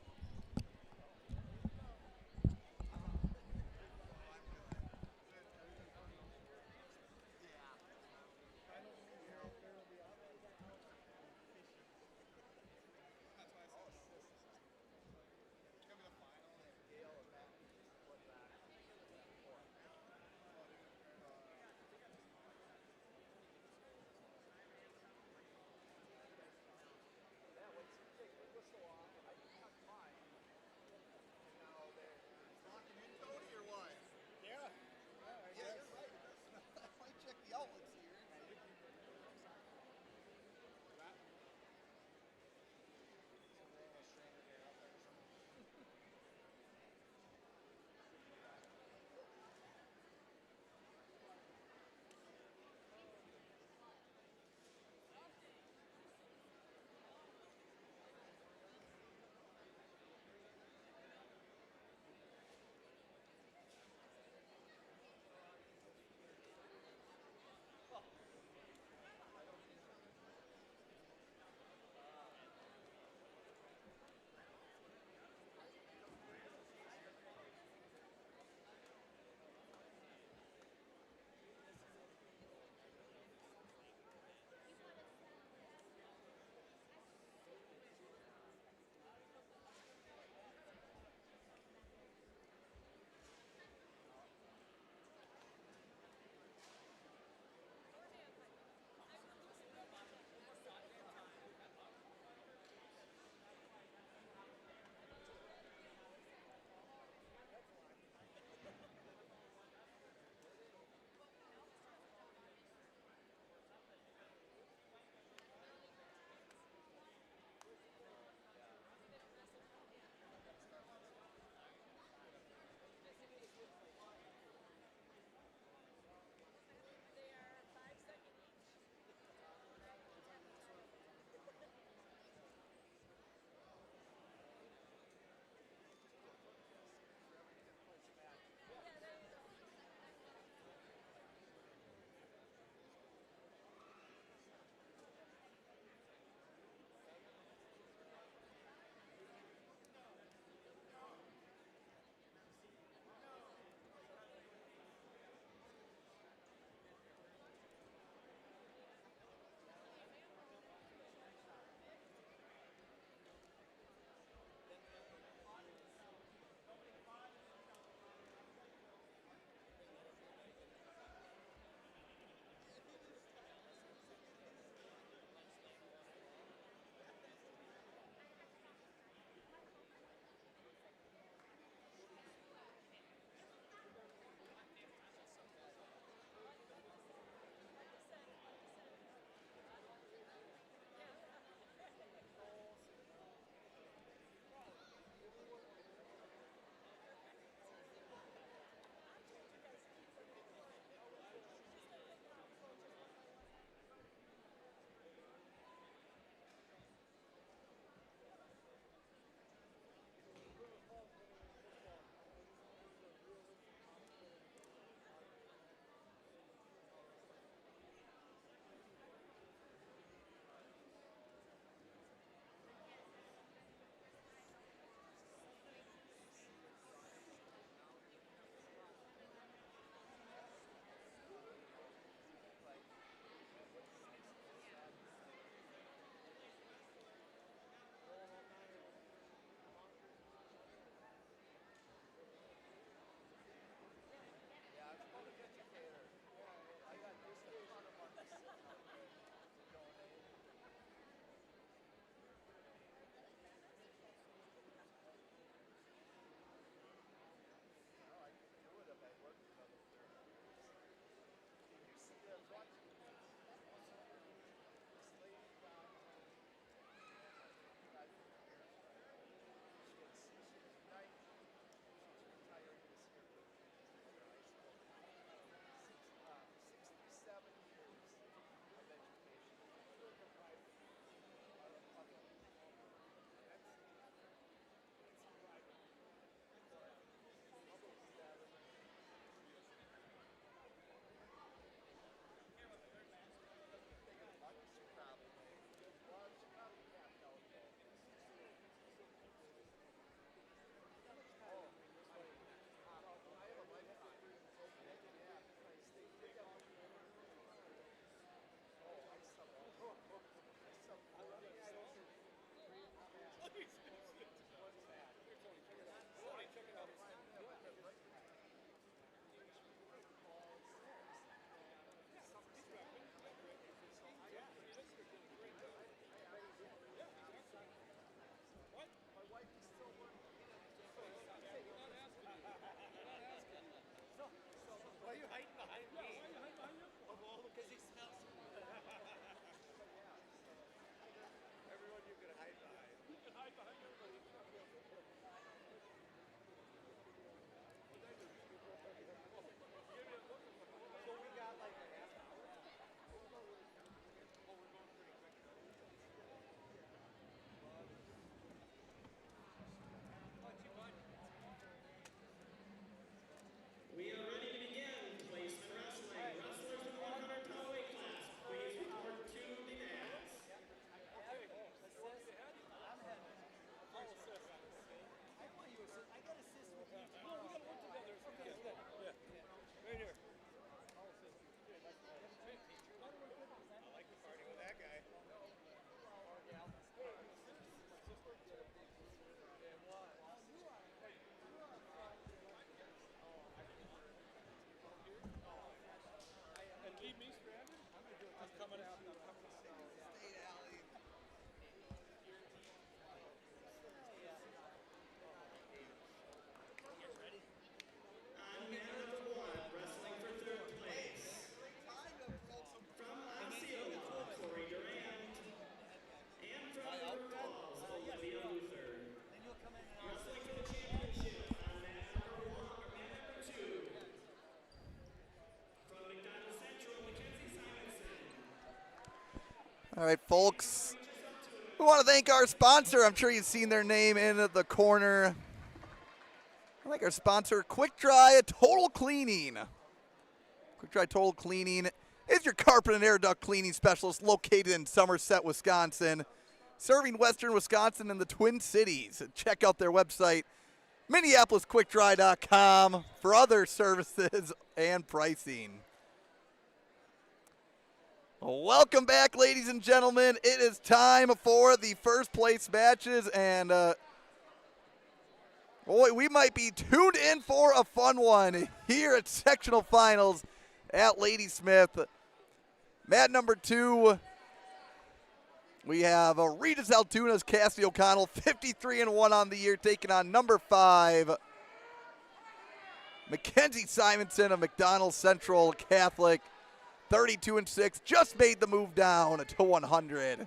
All right, folks. We want to thank our sponsor. I'm sure you've seen their name in the corner. I like our sponsor, Quick Dry Total Cleaning. Quick Dry Total Cleaning is your carpet and air duct cleaning specialist located in Somerset, Wisconsin, serving western Wisconsin and the Twin Cities. Check out their website, MinneapolisQuickDry.com, for other services and pricing. Welcome back, ladies and gentlemen. It is time for the first place matches, and boy, we might be tuned in for a fun one here at sectional finals at Ladysmith. Mat number 2, we have Regis Altoona's Cassie O'Connell, 53-1 on the year, taking on number 5, Mackenzie Simonson of McDonald Central Catholic, 32-6, just made the move down to 100.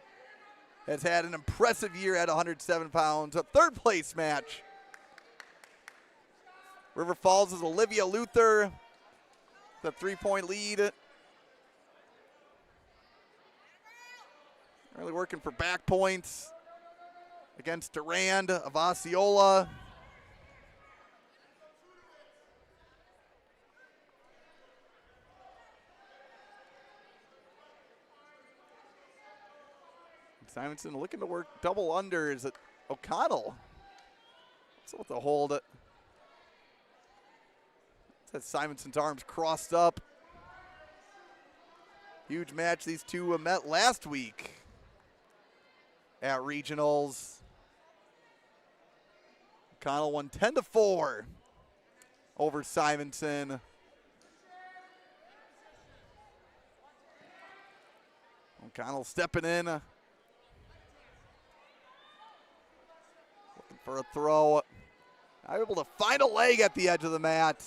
Has had an impressive year at 107 pounds. A third place match. River Falls is Olivia Luther, the 3-point lead. Really working for back points against Durand of Osceola. Simonson looking to work double unders at O'Connell. So with the hold, says Simonson's arms crossed up. Huge match. These two met last week at regionals. O'Connell won 10-4 over Simonson. O'Connell stepping in. Looking for a throw. Not able to find a leg at the edge of the mat.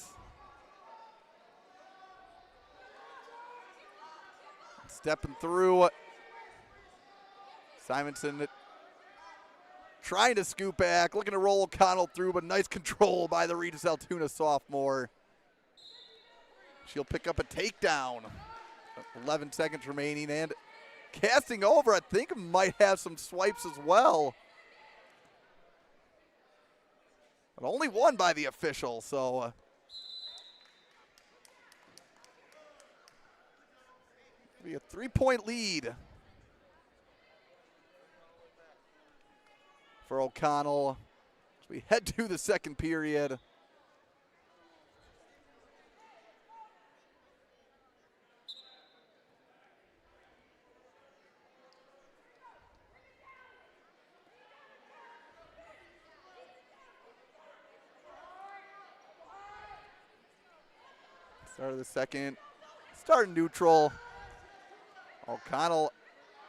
Stepping through. Simonson trying to scoop back, looking to roll O'Connell through, but nice control by the Regis Altoona sophomore. She'll pick up a takedown. 11 seconds remaining, and casting over, I think might have some swipes as well. But only one by the official, so be a 3-point lead for O'Connell as we head to the second period. Start of the second. Start neutral. O'Connell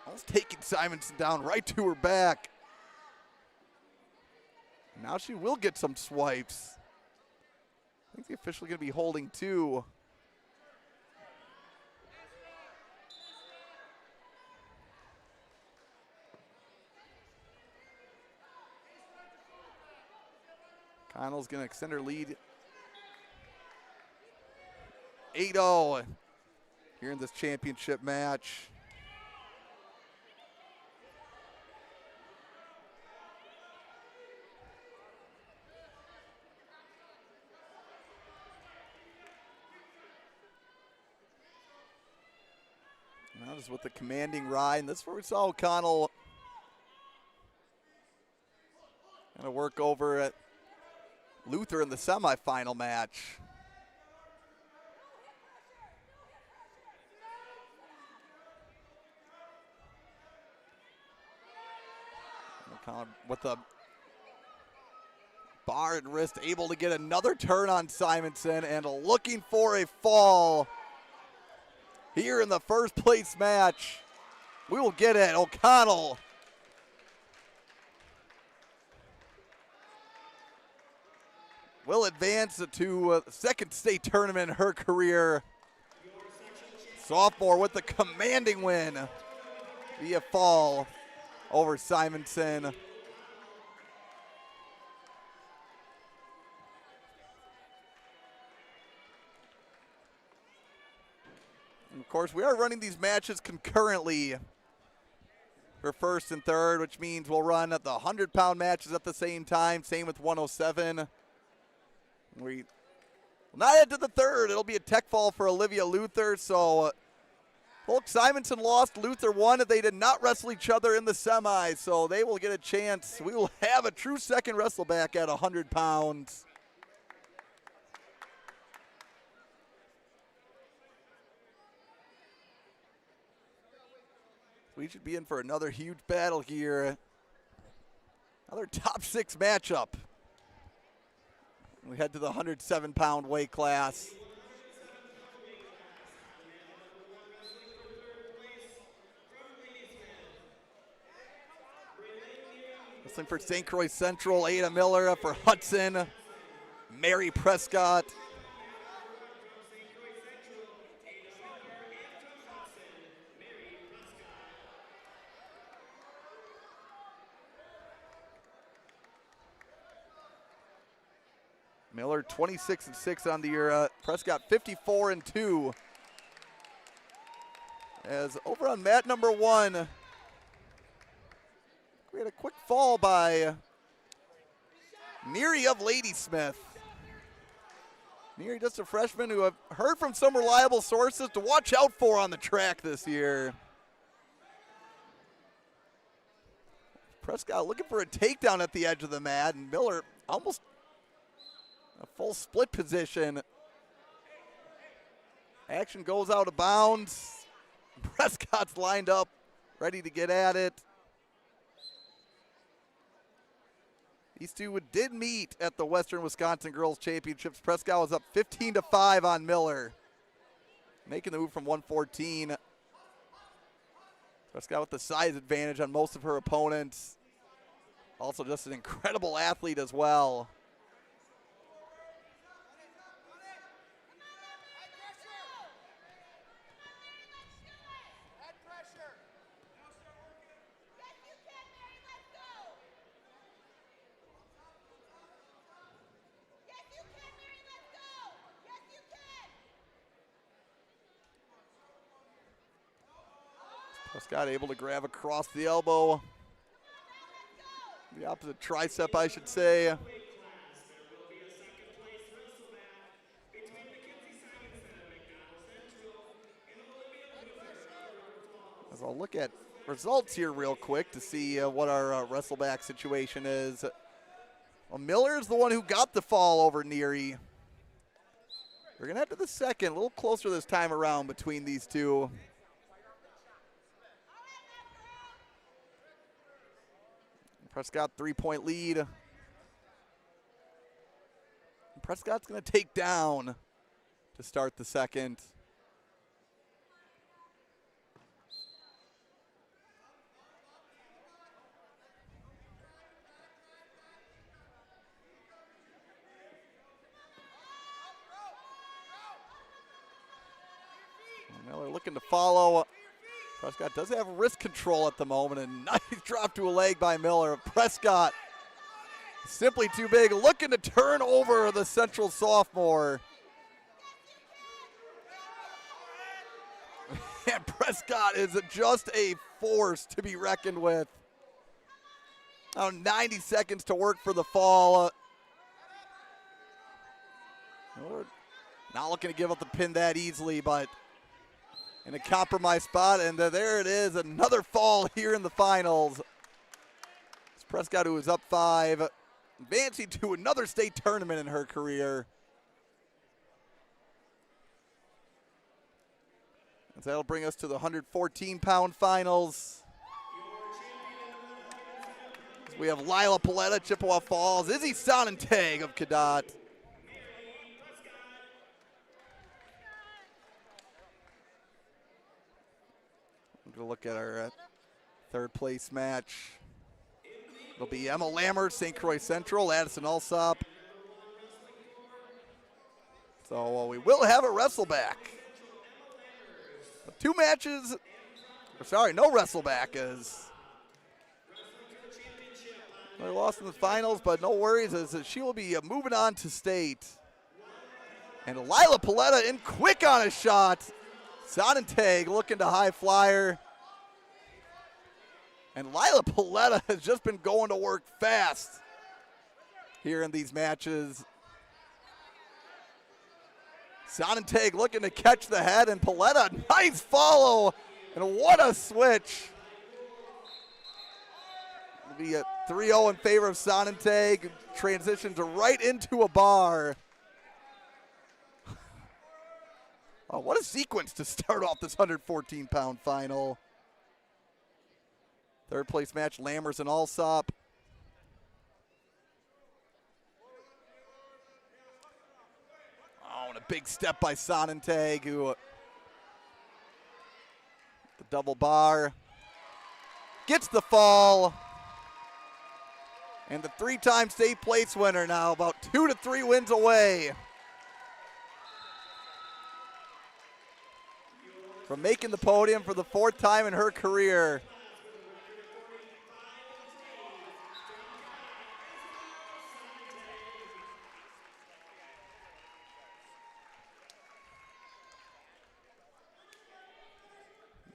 almost taking Simonson down right to her back. Now she will get some swipes. I think the official going to be holding 2. O'Connell's going to extend her lead. 8-0 here in this championship match. Now just with the commanding ride, and that's where we saw O'Connell kind of work over at Luther in the semifinal match. O'Connell with a bar and wrist, able to get another turn on Simonson, and looking for a fall here in the first place match. We will get it. O'Connell will advance to second state tournament in her career. Sophomore with the commanding win via fall over Simonson. And of course, we are running these matches concurrently for first and third, which means we'll run at the 100-pound matches at the same time. Same with 107. We will not head to the third. It'll be a tech fall for Olivia Luther. So Polk Simonson lost. Luther won. They did not wrestle each other in the semis, so they will get a chance. We will have a true second wrestle-back at 100 pounds. We should be in for another huge battle here. Another top 6 matchup. We head to the 107-pound weight class. Wrestling for St. Croix Central, Ada Miller. For Hudson, Mary Prescott. Miller 26-6 on the year. Prescott 54-2. As over on mat number 1, we had a quick fall by Neary of Ladysmith. Neary, just a freshman who I've heard from some reliable sources to watch out for on the track this year. Prescott looking for a takedown at the edge of the mat, and Miller almost a full split position. Action goes out of bounds. Prescott's lined up, ready to get at it. These two did meet at the Western Wisconsin Girls Championships. Prescott was up 15-5 on Miller, making the move from 114. Prescott with the size advantage on most of her opponents. Also just an incredible athlete as well. Prescott able to grab across the elbow. The opposite tricep, I should say. As I'll look at results here real quick to see what our wrestle-back situation is. Well, Miller is the one who got the fall over Neary. We're going to head to the second, a little closer this time around between these two. Prescott 3-point lead. Prescott's going to take down to start the second. Miller looking to follow. Prescott does have wrist control at the moment, and nice drop to a leg by Miller. Prescott simply too big, looking to turn over the Central sophomore. And Prescott is just a force to be reckoned with. Now 90 seconds to work for the fall. Miller not looking to give up the pin that easily, but in a compromised spot, and there it is, another fall here in the finals. It's Prescott, who is up 5, advancing to another state tournament in her career. And that'll bring us to the 114-pound finals. We have Lila Paletta, Chippewa Falls, Izzy Sonnentag of Cadott. We'll look at our third place match. It'll be Emma Lammert, St. Croix Central, Addison Alsop. So we will have a wrestle-back. 2 matches, no wrestle-back, as they lost in the finals, but no worries, as she will be moving on to state. And Lila Paletta in quick on a shot. Sonnentag looking to high flyer. And Lila Paletta has just been going to work fast here in these matches. Sonnentag looking to catch the head, and Paletta, nice follow, and what a switch. It'll be a 3-0 in favor of Sonnentag, transitions right into a bar. Oh, what a sequence to start off this 114-pound final. Third place match, Lammers and Alsop. Oh, and a big step by Sonnentag, who the double bar gets the fall. And the 3-time state place winner now about 2 to 3 wins away from making the podium for the 4th time in her career.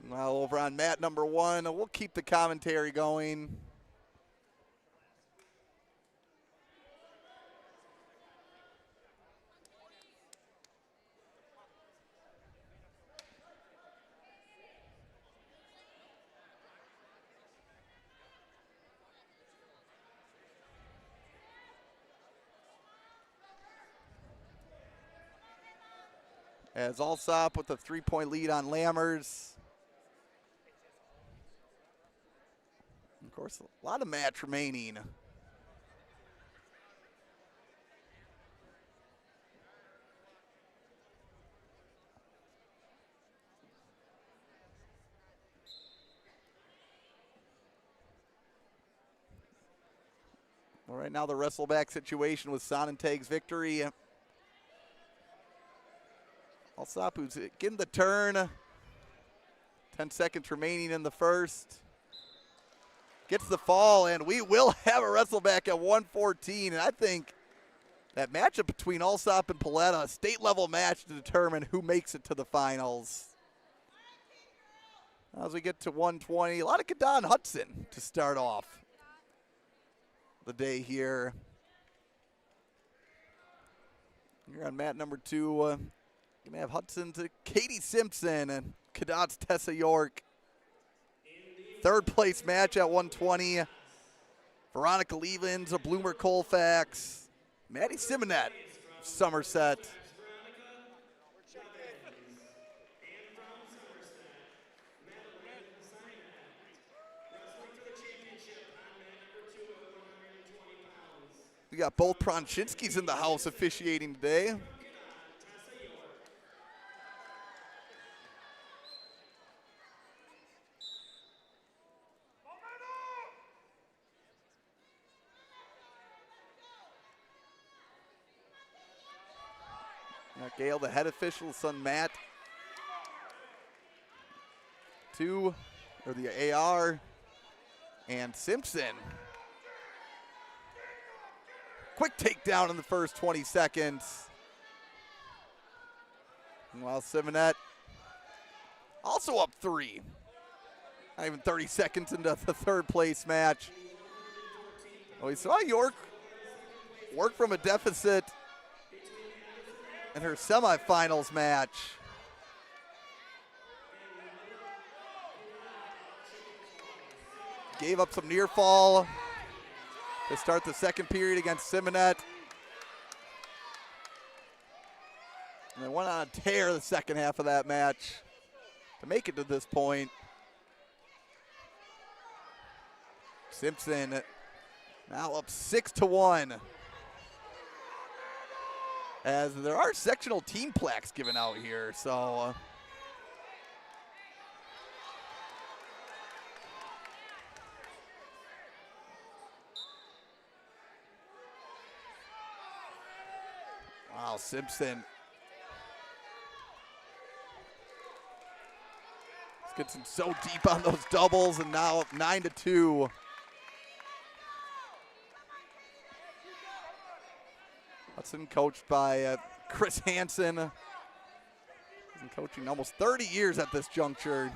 Now over on mat number 1, we'll keep the commentary going. As Alsop with a 3-point lead on Lammers. Of course, a lot of match remaining. Well, right now the wrestle-back situation with Sonnentag's victory. Alsop who's getting the turn. 10 seconds remaining in the first. Gets the fall, and we will have a wrestle-back at 114. And I think that matchup between Alsop and Paletta, a state-level match to determine who makes it to the finals. As we get to 120, a lot of Kadon Hudson to start off the day here. Here on mat number 2. Gonna have Hudson to Katie Simpson and Cadot's Tessa York. Third place match at 120. Veronica Leavens of Bloomer Colfax. Maddie Simonet, Somerset. We got both Pronchinskis in the house officiating today. Gail, the head official, son Matt. The AR, and Simpson. Quick takedown in the first 20 seconds. While Simonet also up 3. Not even 30 seconds into the third place match. Oh, we saw York work from a deficit in her semifinals match. Gave up some near fall to start the second period against Simonet. And they went on a tear the second half of that match to make it to this point. Simpson now up 6-1. As there are sectional team plaques given out here, so wow, Simpson gets him so deep on those doubles, and now up 9-2. Hudson coached by Chris Hansen. He's been coaching almost 30 years at this juncture.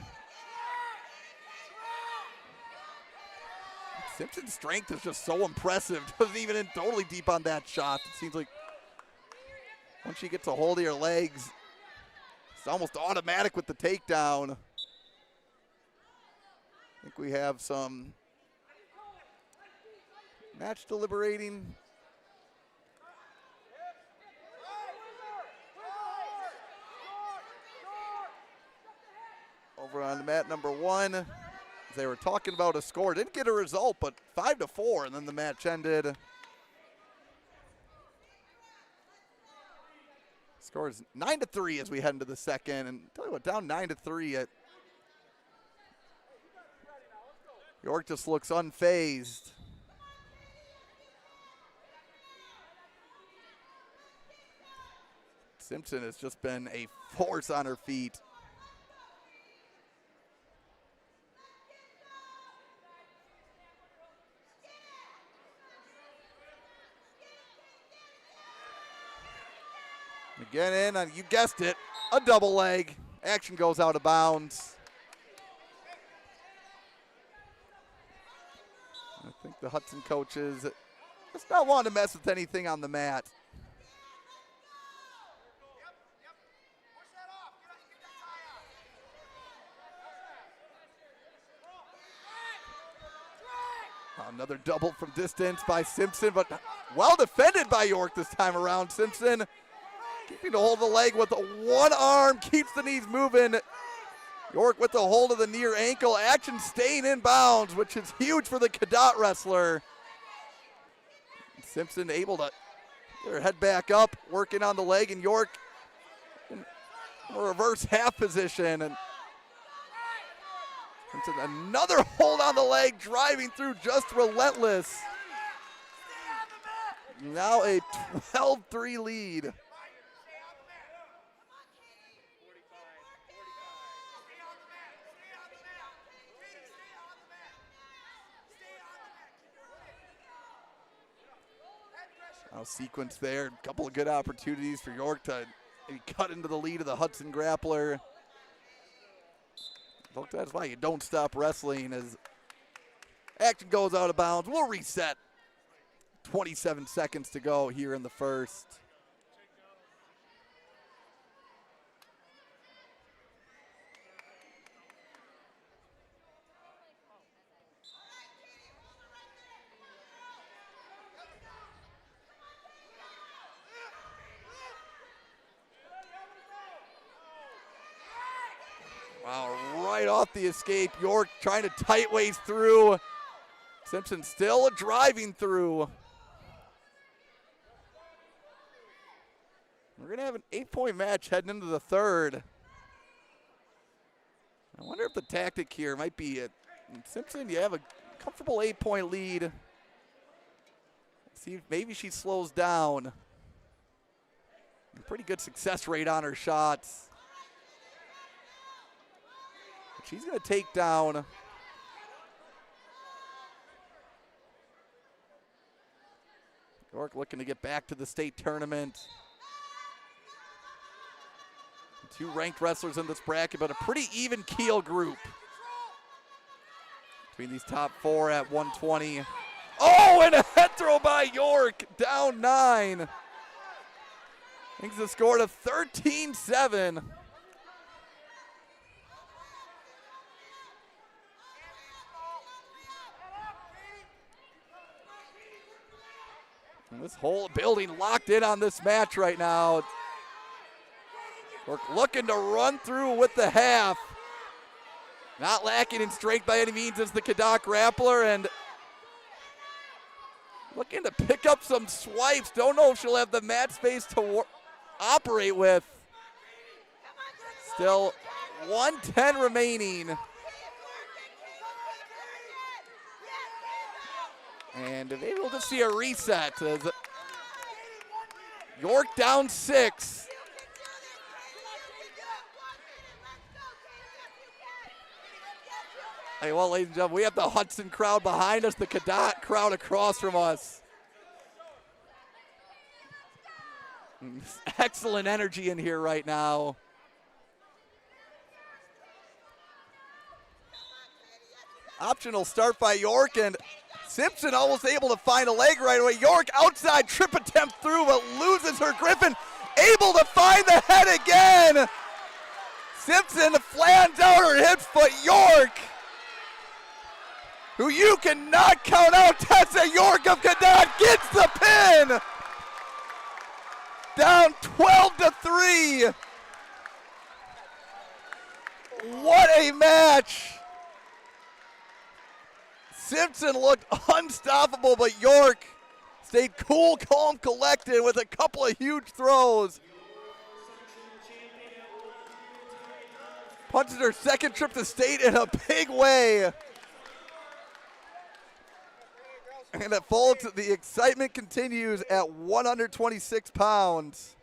Simpson's strength is just so impressive. Doesn't even in totally deep on that shot. It seems like once she gets a hold of your legs, it's almost automatic with the takedown. I think we have some match deliberating. Over on mat number 1. They were talking about a score. Didn't get a result, but 5-4, and then the match ended. Score is 9-3 as we head into the second. And tell you what, down 9-3. York just looks unfazed. Simpson has just been a force on her feet. Again in on, you guessed it, a double leg. Action goes out of bounds. I think the Hudson coaches just not wanting to mess with anything on the mat. Another double from distance by Simpson, but well defended by York this time around. Simpson keeping a hold of the leg with one arm, keeps the knees moving. York with the hold of the near ankle. Action staying in bounds, which is huge for the Cadott wrestler. Simpson able to get her head back up, working on the leg, and York in a reverse half position. And Simpson another hold on the leg, driving through, just relentless. Now a 12-3 lead. Now sequence there, a couple of good opportunities for York to maybe cut into the lead of the Hudson Grappler. Folks, that's why you don't stop wrestling as action goes out of bounds. We'll reset. 27 seconds to go here in the first. Wow, right off the escape. York trying to tight waist through. Simpson still driving through. We're going to have an 8-point match heading into the third. I wonder if the tactic here might be it. Simpson, you have a comfortable 8-point lead. See if maybe she slows down. Pretty good success rate on her shots. She's going to take down York, looking to get back to the state tournament. Two ranked wrestlers in this bracket, but a pretty even keel group between these top 4 at 120. Oh, and a head throw by York, down 9. Brings the score to 13-7. And this whole building locked in on this match right now. York looking to run through with the half. Not lacking in strength by any means as the Cadott Grappler, and looking to pick up some swipes. Don't know if she'll have the mat space to operate with. Still 1:10 remaining. And maybe we'll just see a reset as York down 6. Hey, well, ladies and gentlemen, we have the Hudson crowd behind us, the Cadott crowd across from us. Excellent energy in here right now. Optional start by York, and Simpson almost able to find a leg right away. York outside trip attempt through, but loses her. Griffin able to find the head again. Simpson flans out her hips, but York, who you cannot count out, Tessa York of Cadott, gets the pin. Down 12-3. What a match. Simpson looked unstoppable, but York stayed cool, calm, collected with a couple of huge throws. Punches her second trip to state in a big way. And folks, the excitement continues at 126 pounds.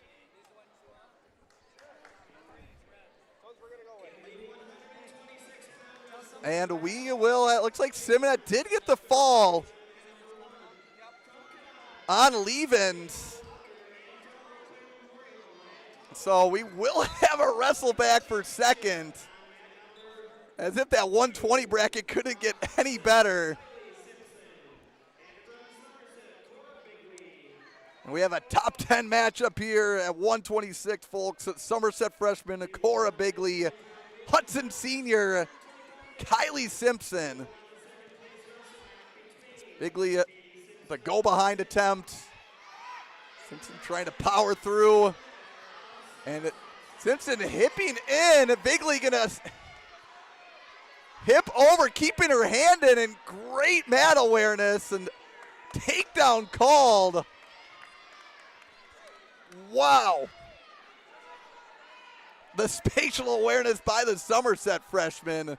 And we will, it looks like Simonette did get the fall on Levens. So we will have a wrestle back for second. As if that 120 bracket couldn't get any better. And we have a top 10 matchup here at 126, folks. Somerset freshman Cora Bigley, Hudson senior Kylie Simpson. Bigley, the go behind attempt. Simpson trying to power through. And Simpson hipping in. Bigley gonna hip over, keeping her hand in, and great mat awareness and takedown called. Wow. The spatial awareness by the Somerset freshman.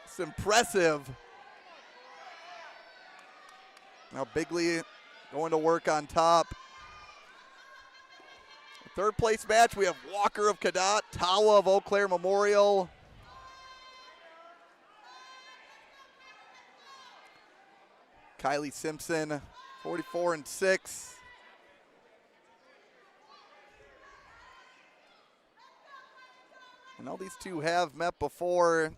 It's impressive. Now Bigley going to work on top. Third place match, we have Walker of Cadott, Tawa of Eau Claire Memorial. Kylie Simpson, 44-6. And all these two have met before.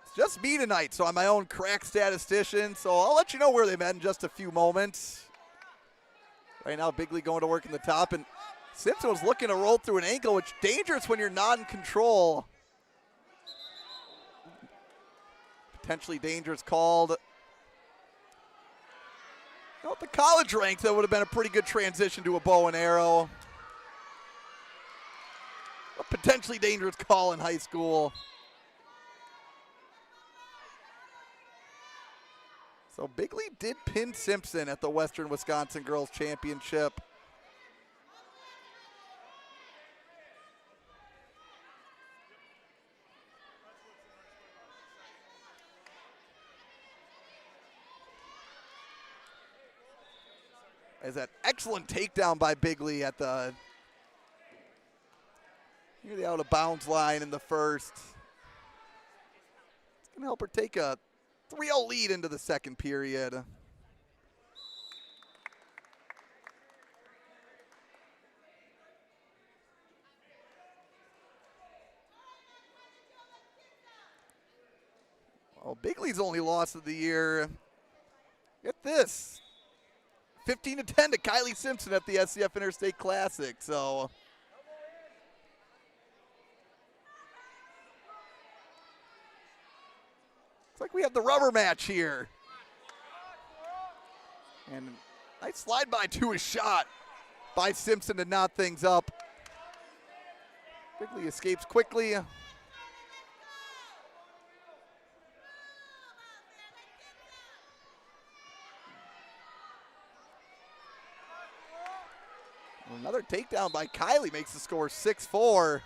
It's just me tonight, so I'm my own crack statistician. So I'll let you know where they met in just a few moments. Right now, Bigley going to work in the top, and Simpson was looking to roll through an ankle, which is dangerous when you're not in control. Potentially dangerous called. You know, at the college ranks, that would have been a pretty good transition to a bow and arrow. A potentially dangerous call in high school. So Bigley did pin Simpson at the Western Wisconsin Girls Championship. As that excellent takedown by Bigley at the near the out of bounds line in the first. It's going to help her take a 3-0 lead into the second period. Well, Bigley's only loss of the year. Get this. 15-10 to Kylie Simpson at the SCF Interstate Classic. So looks like we have the rubber match here. And nice slide by to a shot by Simpson to knot things up. Bigley escapes quickly. Another takedown by Kylie makes the score 6-4.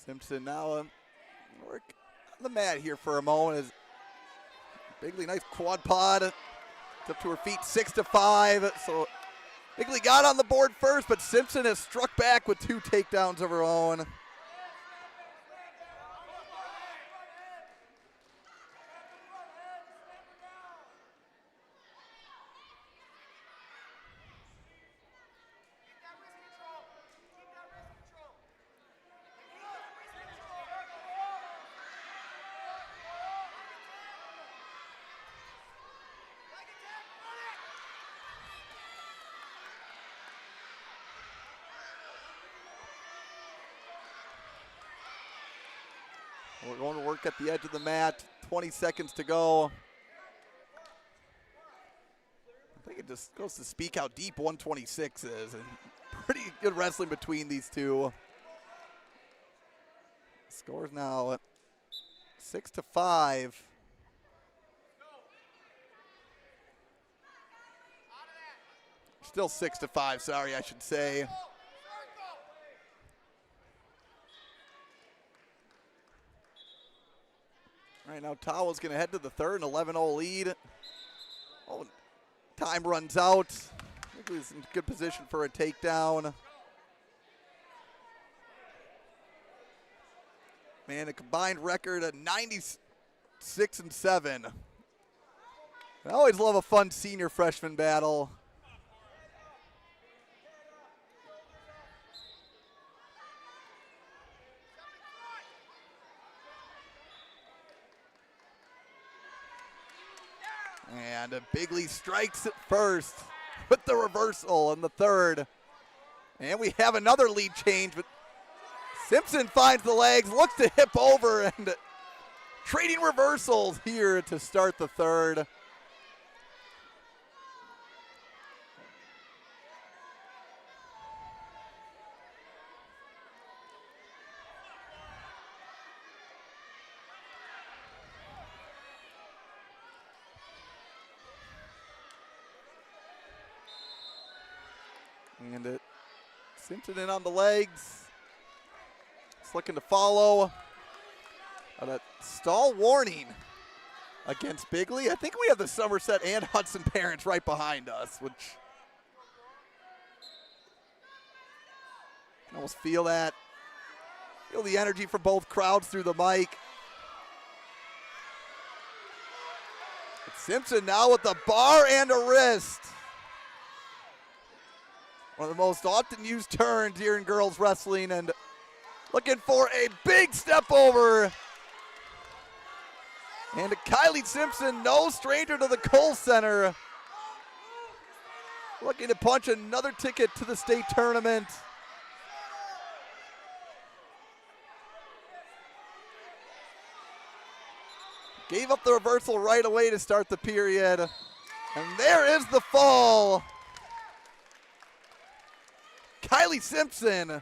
Simpson now work on the mat here for a moment. As Bigley, nice quad pod. It's up to her feet, 6-5. So Bigley got on the board first, but Simpson has struck back with 2 takedowns of her own. We're going to work at the edge of the mat. 20 seconds to go. I think it just goes to speak how deep 126 is. And pretty good wrestling between these two. Scores now 6-5. Still 6-5, sorry, I should say. All right, now Tawa's going to head to the third, an 11-0 lead. Oh, time runs out. I think he's in good position for a takedown. Man, a combined record of 96-7. I always love a fun senior freshman battle. And Bigley strikes it first with the reversal in the third. And we have another lead change, but Simpson finds the legs, looks to hip over, and trading reversals here to start the third. And Simpson in on the legs. It's looking to follow. A stall warning against Bigley. I think we have the Somerset and Hudson parents right behind us, which I can almost feel that. Feel the energy from both crowds through the mic. But Simpson now with the bar and a wrist. One of the most often used turns here in girls wrestling, and looking for a big step over. And Kylie Simpson, no stranger to the Kohl Center, looking to punch another ticket to the state tournament. Gave up the reversal right away to start the period. And there is the fall. Kylie Simpson.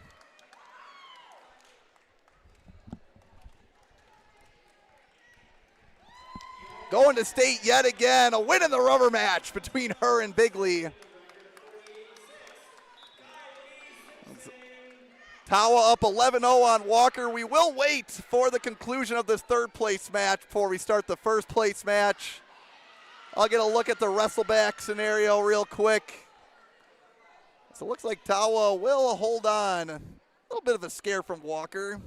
Going to state yet again. A win in the rubber match between her and Bigley. Tawa up 11-0 on Walker. We will wait for the conclusion of this third place match before we start the first place match. I'll get a look at the wrestle-back scenario real quick. So it looks like Tawa will hold on. A little bit of a scare from Walker.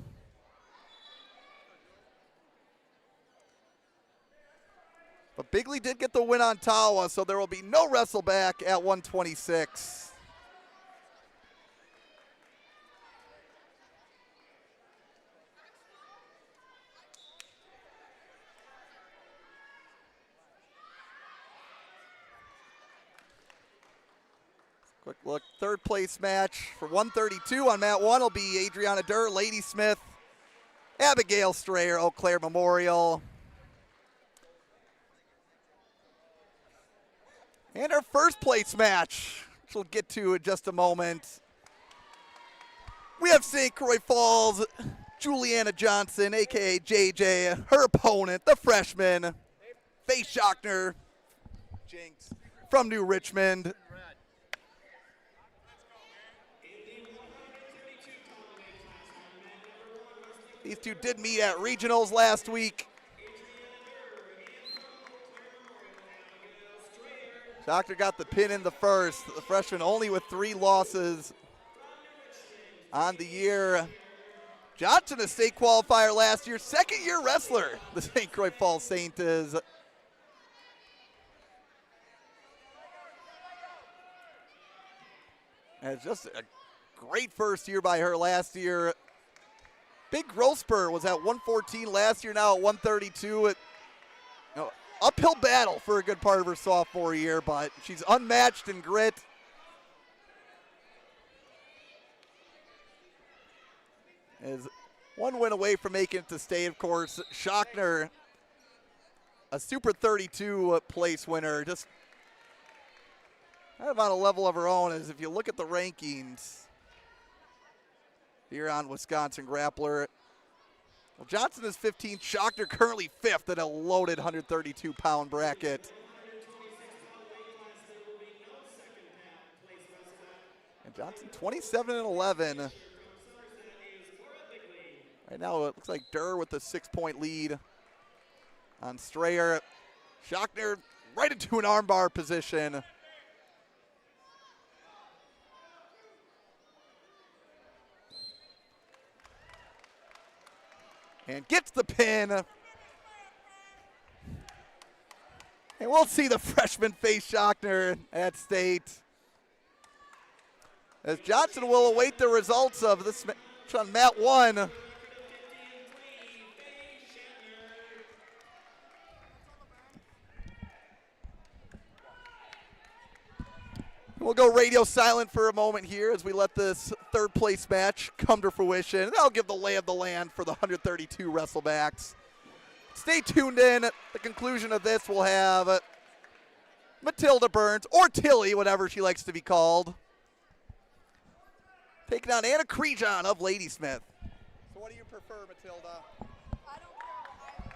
But Bigley did get the win on Tawa, so there will be no wrestle-back at 126. Quick look, third place match for 132 on mat 1 will be Adriana Durr, Ladysmith, Abigail Strayer, Eau Claire Memorial. And our first place match, which we'll get to in just a moment. We have St. Croix Falls, Juliana Johnson, a.k.a. JJ, her opponent, the freshman, Faith Schochner, Jinx, from New Richmond. These two did meet at regionals last week. Schockner got the pin in the first. The freshman only with 3 losses on the year. Johnson, a state qualifier last year, second-year wrestler. The St. Croix Falls Saint is. And just a great first year by her last year. Big growth spurt, was at 114 last year, now at 132. Uphill battle for a good part of her sophomore year, but she's unmatched in grit. Is one win away from making it to state, of course. Schockner, a Super 32 place winner, just kind of on a level of her own. As if you look at the rankings here on Wisconsin Grappler, well, Johnson is 15th, Schockner currently 5th in a loaded 132-pound bracket. And Johnson 27-11. Right now it looks like Durr with a 6-point lead on Strayer. Schockner right into an armbar position. And gets the pin. And we'll see the freshman face Schockner at state, as Johnson will await the results of this match on mat 1. We'll go radio silent for a moment here as we let this third place match come to fruition. And that'll give the lay of the land for the 132 wrestlebacks. Stay tuned in. At the conclusion of this, we'll have Matilda Burns, or Tilly, whatever she likes to be called, taking on Anna Crejon of Ladysmith. So what do you prefer, Matilda? I don't care.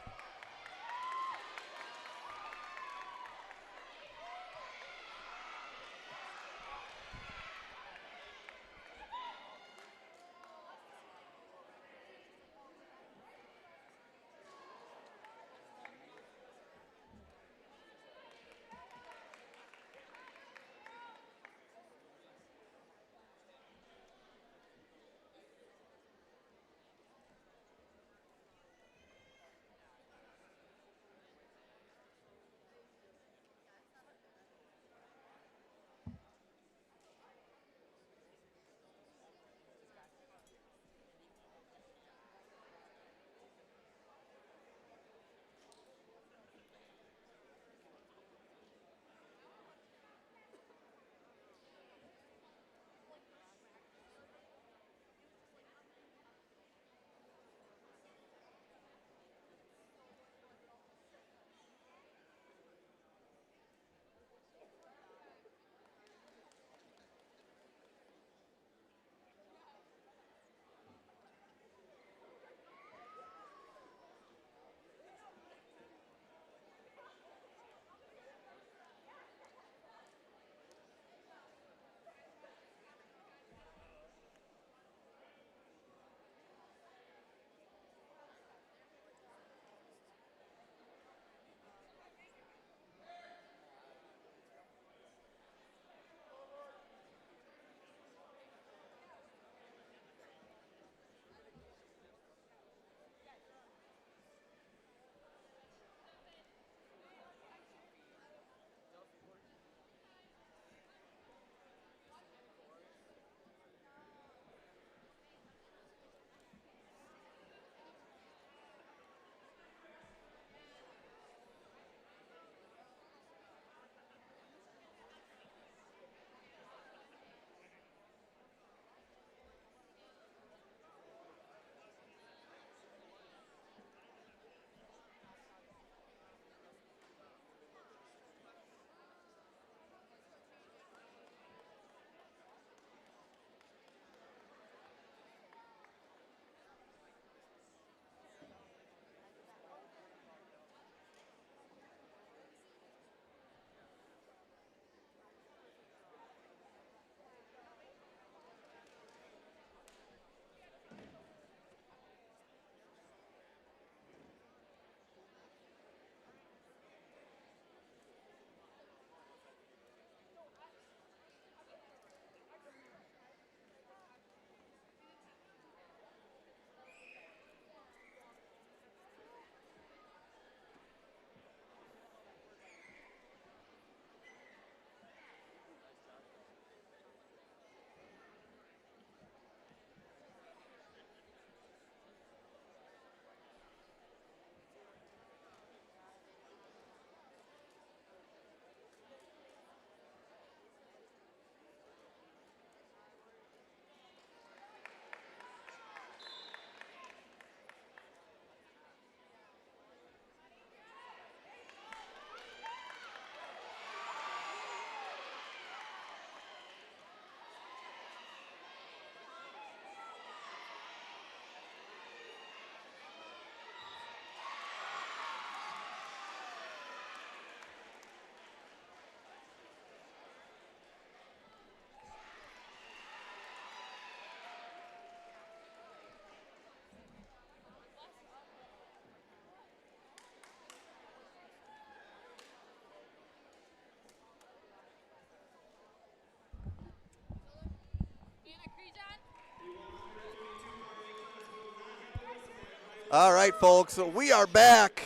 All right, folks, so we are back.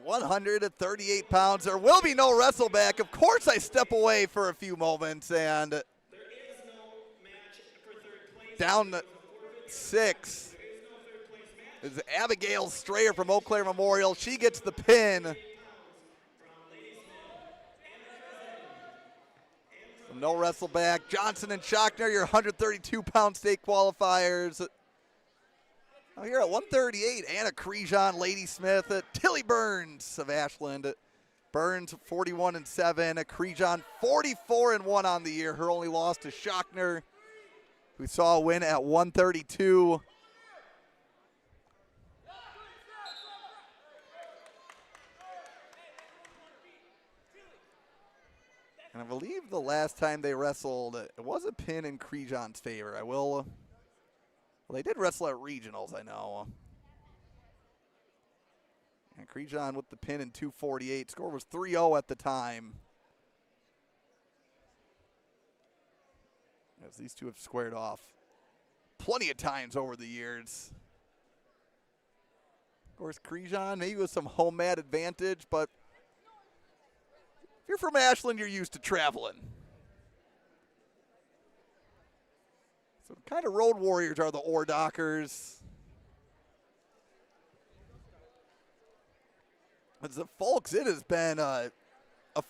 138 pounds. There will be no wrestle back. Of course, I step away for a few moments, and down to 6 is Abigail Strayer from Eau Claire Memorial. She gets the pin. So no wrestle back. Johnson and Schochner, your 132-pound state qualifiers. Now here at 138, Anna Crejon, Ladysmith, Tilly Burns of Ashland. Burns 41-7, Crejon 44-1 on the year. Her only loss to Schochner, who saw a win at 132. And I believe the last time they wrestled, it was a pin in Crejon's favor. Well, they did wrestle at regionals, I know. And Crejon with the pin in 248. Score was 3-0 at the time. As these two have squared off plenty of times over the years. Of course, Crejon maybe with some home mat advantage, but if you're from Ashland, you're used to traveling. So the kind of road warriors are the Ordockers. Folks, it has been a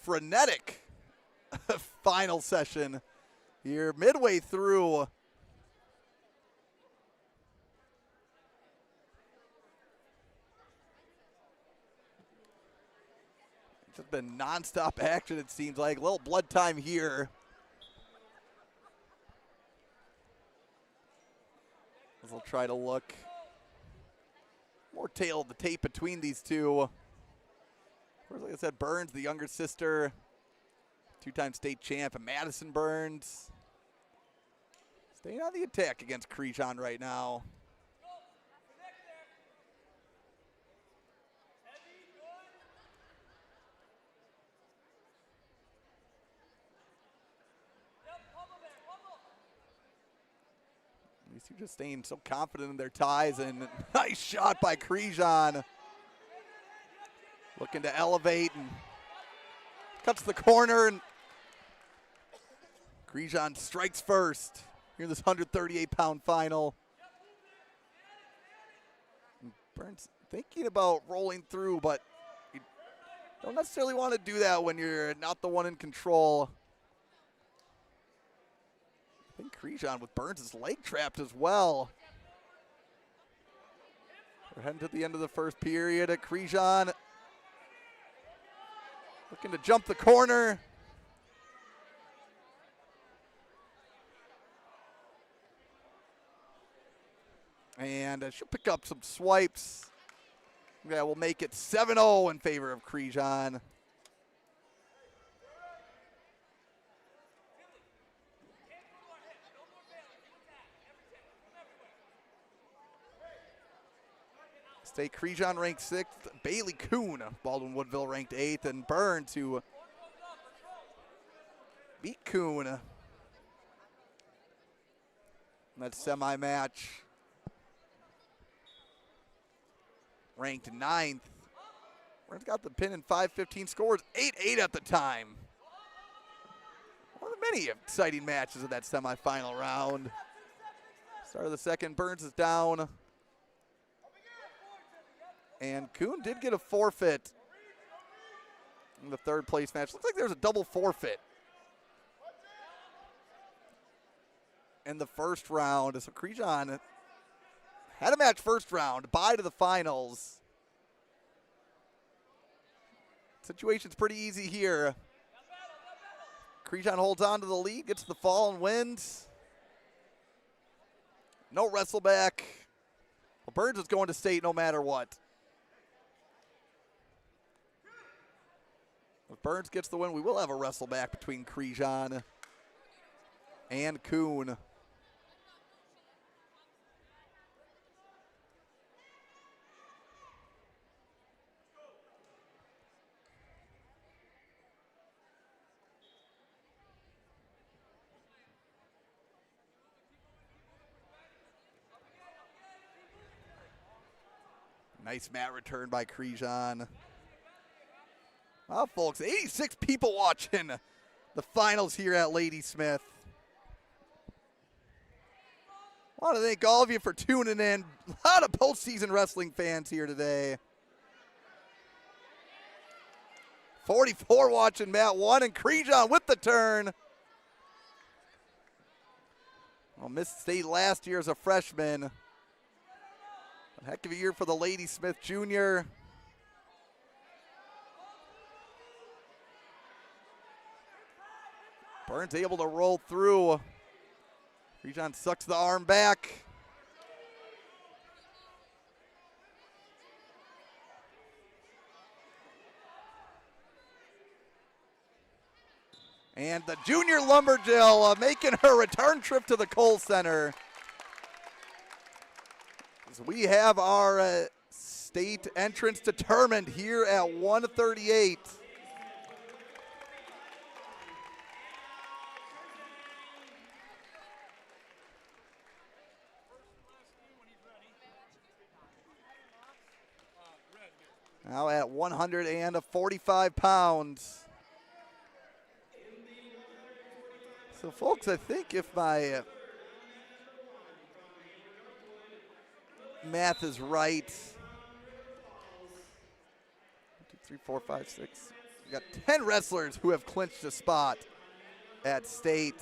frenetic final session here, midway through. It's just been nonstop action, it seems like. A little blood time here. As we'll try to look more tail of the tape between these two. Of course, like I said, Burns, the younger sister, two-time state champ, and Madison Burns staying on the attack against Crejon right now. These two just staying so confident in their ties, and nice shot by Crejon. Looking to elevate and cuts the corner, and Crejon strikes first here in this 138-pound final. And Burns thinking about rolling through, but you don't necessarily want to do that when you're not the one in control. I think Crejon with Burns' leg trapped as well. We're heading to the end of the first period at Crejon. Looking to jump the corner. And she'll pick up some swipes. That will make it 7-0 in favor of Crejon. State Crejon ranked 6th. Bailey Kuhn, Baldwin Woodville ranked 8th. And Burns, who beat Kuhn in that semi-match, ranked 9th. Burns got the pin in 5:15, scores 8-8 at the time. One of the many exciting matches of that semifinal round. Start of the second, Burns is down. And Kuhn did get a forfeit in the third place match. Looks like there's a double forfeit in the first round. So Crejon had a match first round, bye to the finals. Situation's pretty easy here. Crejon holds on to the lead, gets the fall and wins. No wrestle back. Well, Burns is going to state no matter what. If Burns gets the win, we will have a wrestle back between Crejon and Kuhn. Nice mat return by Krijan. Well, folks, 86 people watching the finals here at Ladysmith. I want to thank all of you for tuning in. A lot of postseason wrestling fans here today. 44 watching mat 1, and Krijan with the turn. Well, missed state last year as a freshman. A heck of a year for the Ladysmith junior. Burns able to roll through. Krijan sucks the arm back. And the junior Lumberjill making her return trip to the Kohl Center. As we have our state entrance determined here at 138. Now at 145 pounds. So, folks, I think if my math is right, 1, 2, 3, 4, 5, 6. We got 10 wrestlers who have clinched a spot at state.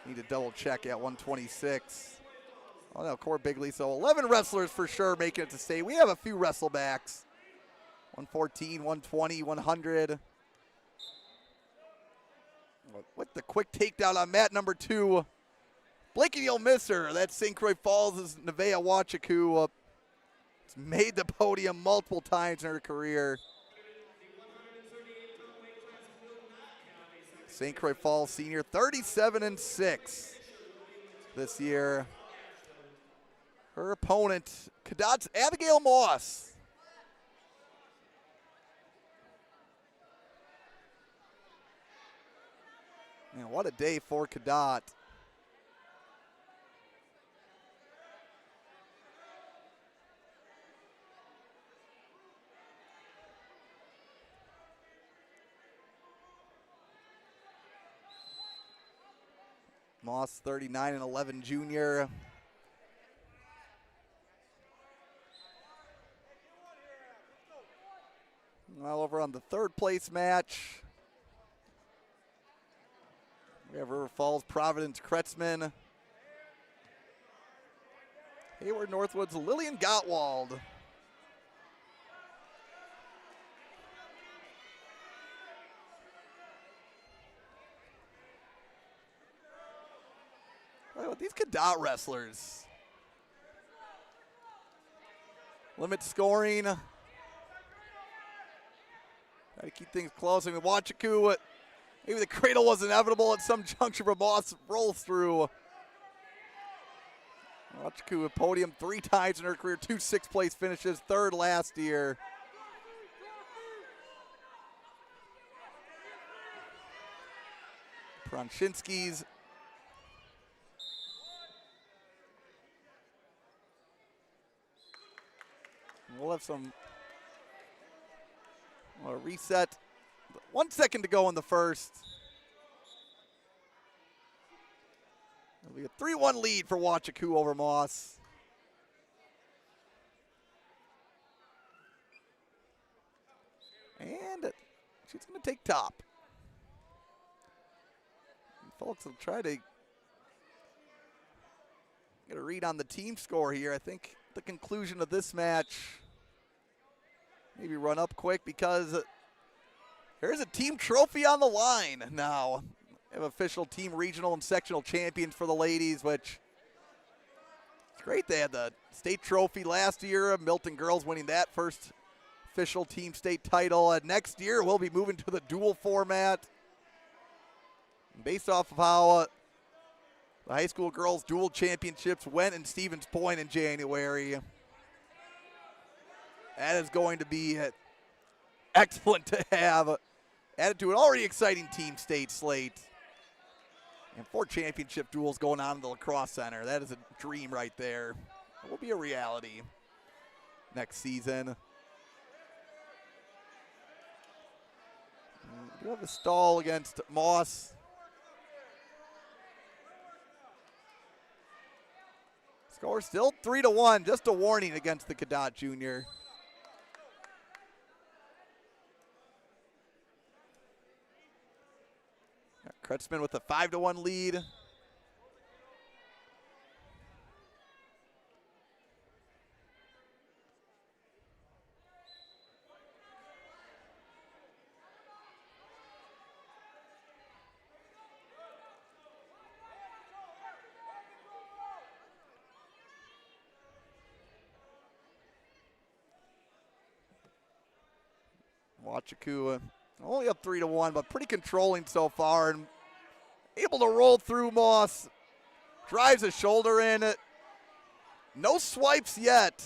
Need to double check at 126. Oh no, Core Bigley. So 11 wrestlers for sure making it to state. We have a few wrestlebacks. 114, 120, 100. With the quick takedown on mat number 2. Blinking, you'll miss her. That's St. Croix Falls' Nevaeh Wachaku. Has made the podium multiple times in her career. St. Croix Falls senior, 37-6 this year. Her opponent, Cadot's Abigail Moss. Man, what a day for Cadot. Moss, 39-11 junior. Well, over on the third place match, we have River Falls, Providence, Kretzman. Hayward Northwood's Lillian Gottwald. Well, these Cadot wrestlers. Limit scoring. Try to keep things close. I mean, Wachaku, maybe the cradle was inevitable at some juncture, but Moss rolls through. Wachaku at podium 3 times in her career, 2 6th-place finishes, 3rd last year. Pronshinsky's. We'll have some reset. 1 second to go in the first. It'll be a 3-1 lead for Wachaku over Moss. And she's going to take top. And folks will try to get a read on the team score here. I think the conclusion of this match, maybe run up quick because there's a team trophy on the line now. We have official team regional and sectional champions for the ladies, which is great. They had the state trophy last year, Milton girls winning that first official team state title. And next year we'll be moving to the dual format. Based off of how the high school girls dual championships went in Stevens Point in January, that is going to be excellent to have added to an already exciting team state slate. And 4 championship duels going on in the lacrosse center. That is a dream right there. It will be a reality. next season. We do have a stall against Moss. Score still 3-1, just a warning against the Cadott Junior. Kretzman with a 5-1 lead. Wachaku only up 3-1, but pretty controlling so far and able to roll through Moss. Drives a shoulder in. No swipes yet.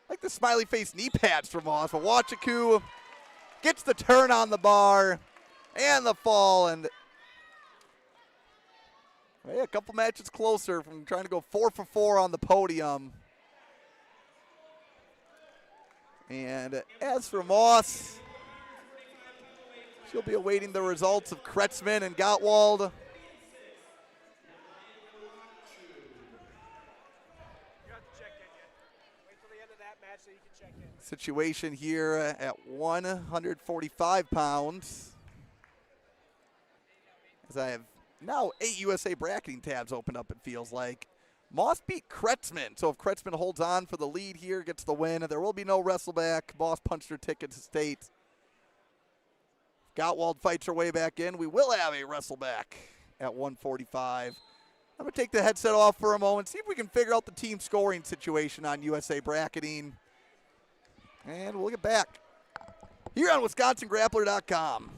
Like the smiley face knee pads from Moss, but Wachaku gets the turn on the bar and the fall, and hey, a couple matches closer from trying to go 4 for 4 on the podium. And as for Moss, she'll be awaiting the results of Kretzman and Gottwald. You don't have to check in yet. Wait till the end of that match so you can check in. Situation here at 145 pounds. As I have now 8 USA bracketing tabs opened up, it feels like. Moss beat Kretzman, so if Kretzman holds on for the lead here, gets the win, there will be no wrestle-back. Moss punched her ticket to state. Gottwald fights her way back in. We will have a wrestle-back at 145. I'm going to take the headset off for a moment, see if we can figure out the team scoring situation on USA bracketing. And we'll get back here on WisconsinGrappler.com.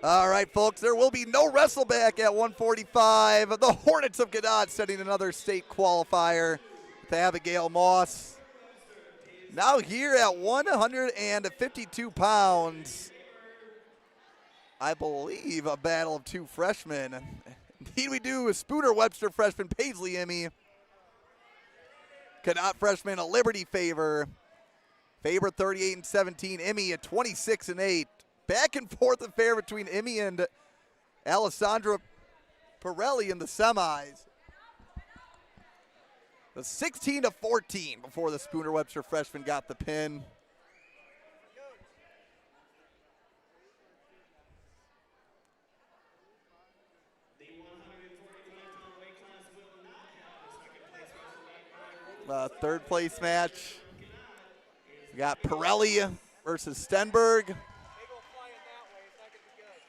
All right, folks, there will be no wrestle-back at 145. The Hornets of Cadott setting another state qualifier with Abigail Moss. Now here at 152 pounds, I believe a battle of two freshmen. Indeed we do, Spooner Webster freshman, Paisley Emmy Cadott freshman, a Liberty favor. Faber 38-17. Emmy at 26-8. Back and forth affair between Emmy and Alessandra Pirelli in the semis. The 16-14 before the Spooner Webster freshman got the pin. The 145-pound weight class will not have the second place wrestle-back rider. Third place match. We got Pirelli versus Stenberg. They go flying that way. It's not going to be good.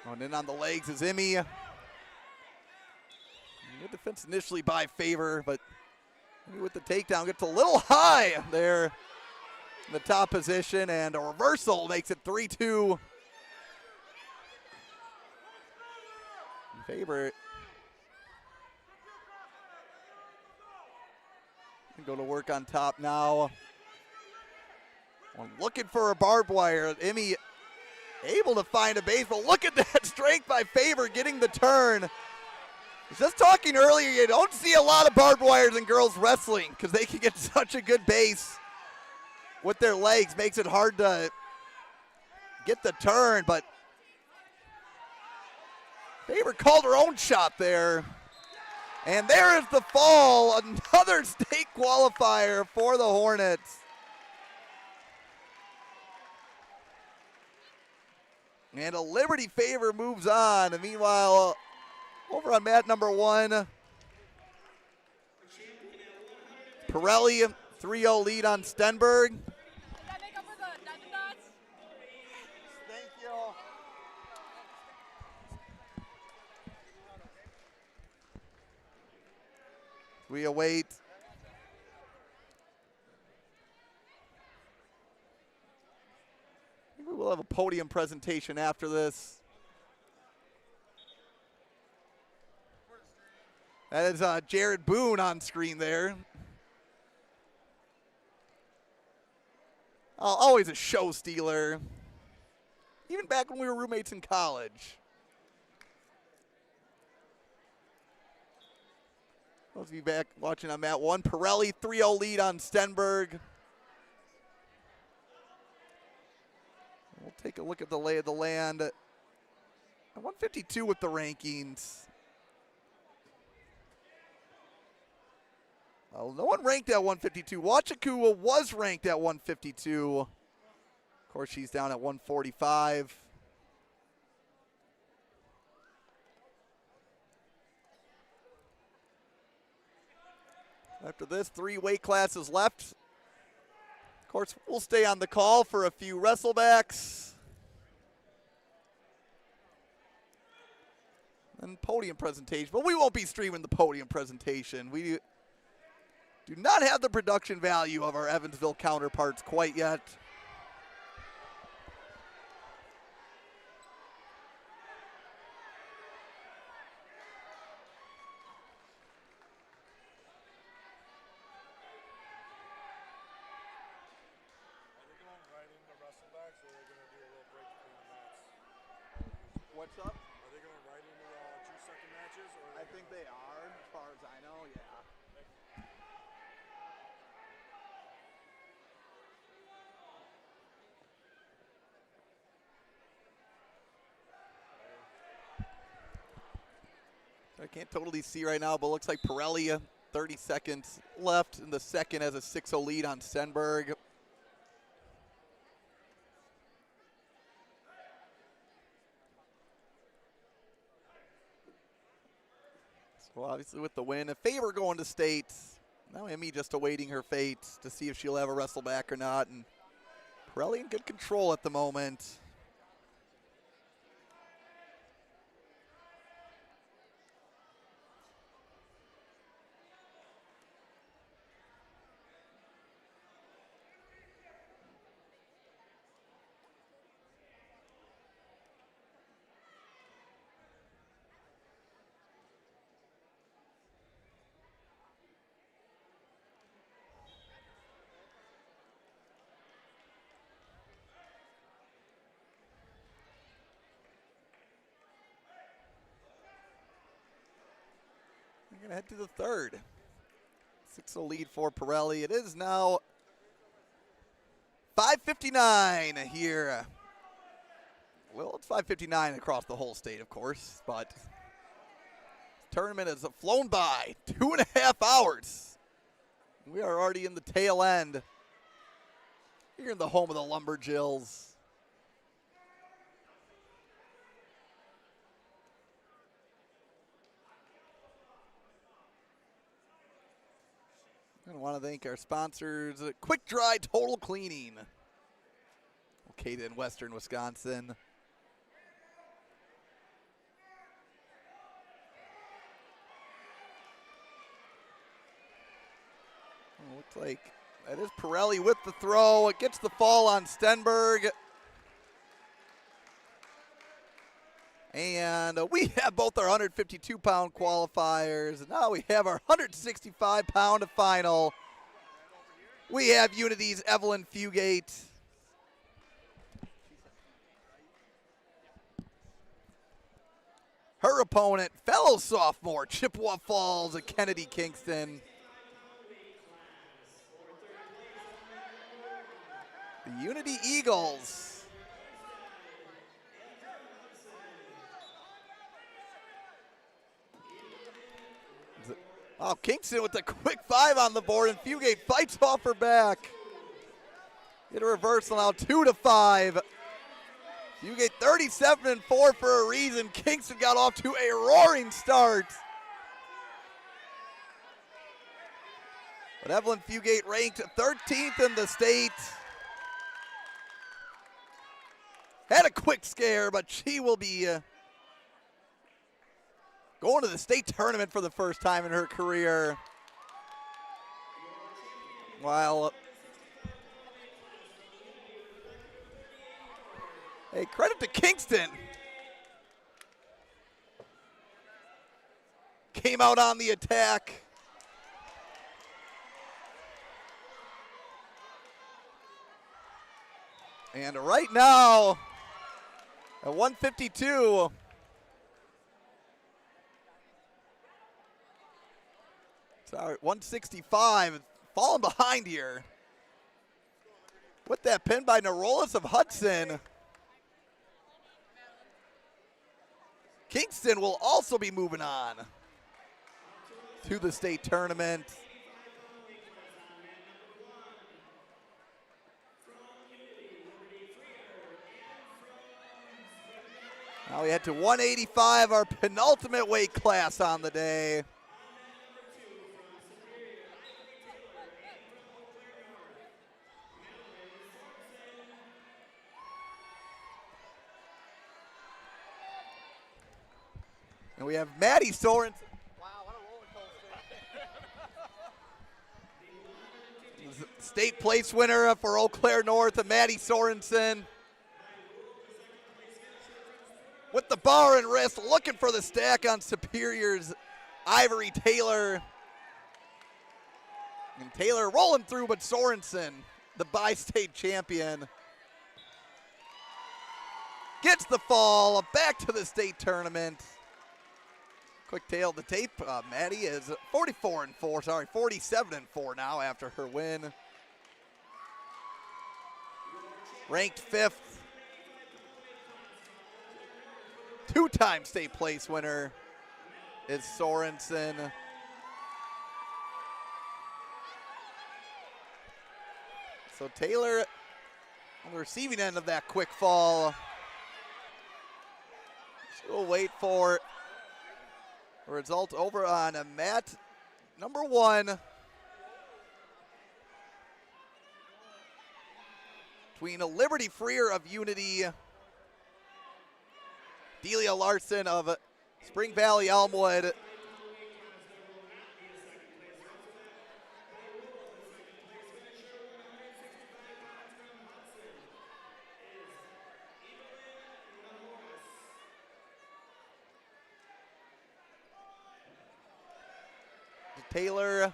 Going in on the legs is Emmy. Good defense initially by Faber, but Emmy with the takedown gets a little high there in the top position, and a reversal makes it 3-2. Faber can go to work on top now. Looking for a barbed wire. Emmy able to find a base, but look at that strength by Faber getting the turn. I was just talking earlier, you don't see a lot of barbed wires in girls wrestling because they can get such a good base with their legs. Makes it hard to get the turn, but Faber called her own shot there. And there is the fall, another state qualifier for the Hornets. And a Liberty favor moves on. And meanwhile, over on mat number 1, Pirelli, 3-0 lead on Stenberg. Did that make up for the Diamond Dots? Thank you. We await I think we will have a podium presentation after this. That is Jared Boone on screen there. Always a show stealer. Even back when we were roommates in college. Let's be back watching on mat 1. Pirelli, 3-0 lead on Stenberg. We'll take a look at the lay of the land. 152 with the rankings. Well, no one ranked at 152. Wachakua was ranked at 152. Of course, she's down at 145. After this, 3 weight classes left. Of course, we'll stay on the call for a few wrestlebacks. And podium presentation. But we won't be streaming the podium presentation. We do not have the production value of our Evansville counterparts quite yet. What's up? Are they going right into 2-second matches? Or I think they are, as far as I know, yeah. I can't totally see right now, but it looks like Pirelli, 30 seconds left in the second, has a 6-0 lead on Stenberg. So obviously with the win, a favor going to state. Now Emmy just awaiting her fate to see if she'll have a wrestle back or not. And Pirelli in good control at the moment. going to head to the third. 6-0 lead for Pirelli. It is now 5:59 here. Well, it's 5:59 across the whole state, of course, but tournament has flown by 2.5 hours. We are already in the tail end. Here in the home of the Lumberjills. I want to thank our sponsors, Quick Dry Total Cleaning, located in western Wisconsin. Looks like that is Pirelli with the throw. It gets the fall on Stenberg. And we have both our 152-pound qualifiers. And now we have our 165-pound final. We have Unity's Evelyn Fugate. Her opponent, fellow sophomore, Chippewa Falls and Kennedy Kingston. The Unity Eagles. Oh, Kingston with the quick 5 on the board, and Fugate fights off her back. Get a reversal now, 2-5. Fugate 37-4 for a reason. Kingston got off to a roaring start. But Evelyn Fugate ranked 13th in the state. Had a quick scare, but she will be going to the state tournament for the first time in her career. While, hey, credit to Kingston. Came out on the attack. And right now, at 152, sorry, 165, falling behind here. With that pin by Narolis of Hudson. Kingston will also be moving on to the state tournament. Now we head to 185, our penultimate weight class on the day. And we have Maddie Sorensen. Wow, what a roller coaster. State place winner for Eau Claire North, Maddie Sorensen. With the bar and wrist, looking for the stack on Superior's Ivory Taylor. And Taylor rolling through, but Sorensen, the bi-state champion, gets the fall, back to the state tournament. Quick tail the tape, Maddie is 47-4 now after her win. Ranked 5th. Two-time state place winner is Sorensen. So Taylor on the receiving end of that quick fall. She'll wait for a result over on a mat number 1. Between a Liberty Freer of Unity, Delia Larson of Spring Valley Elmwood. Taylor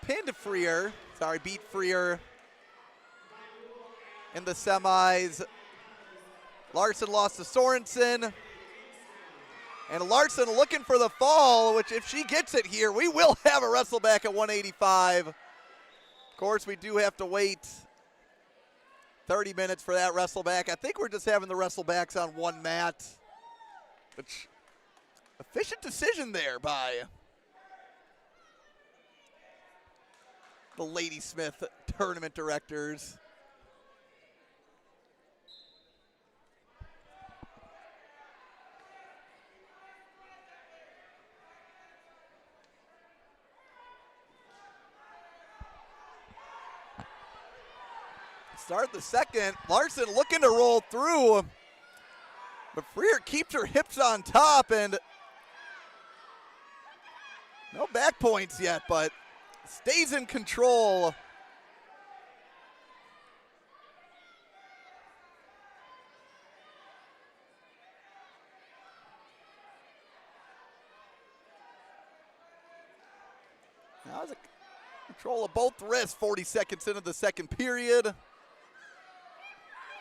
pinned Freer, beat Freer in the semis. Larson lost to Sorensen. And Larson looking for the fall, which if she gets it here, we will have a wrestle back at 185. Of course, we do have to wait 30 minutes for that wrestle back. I think we're just having the wrestle backs on one mat. Which, efficient decision there by the Ladysmith tournament directors. Start the second. Larson looking to roll through, but Freer keeps her hips on top, and no back points yet, but stays in control. Now it's a control of both wrists, 40 seconds into the second period.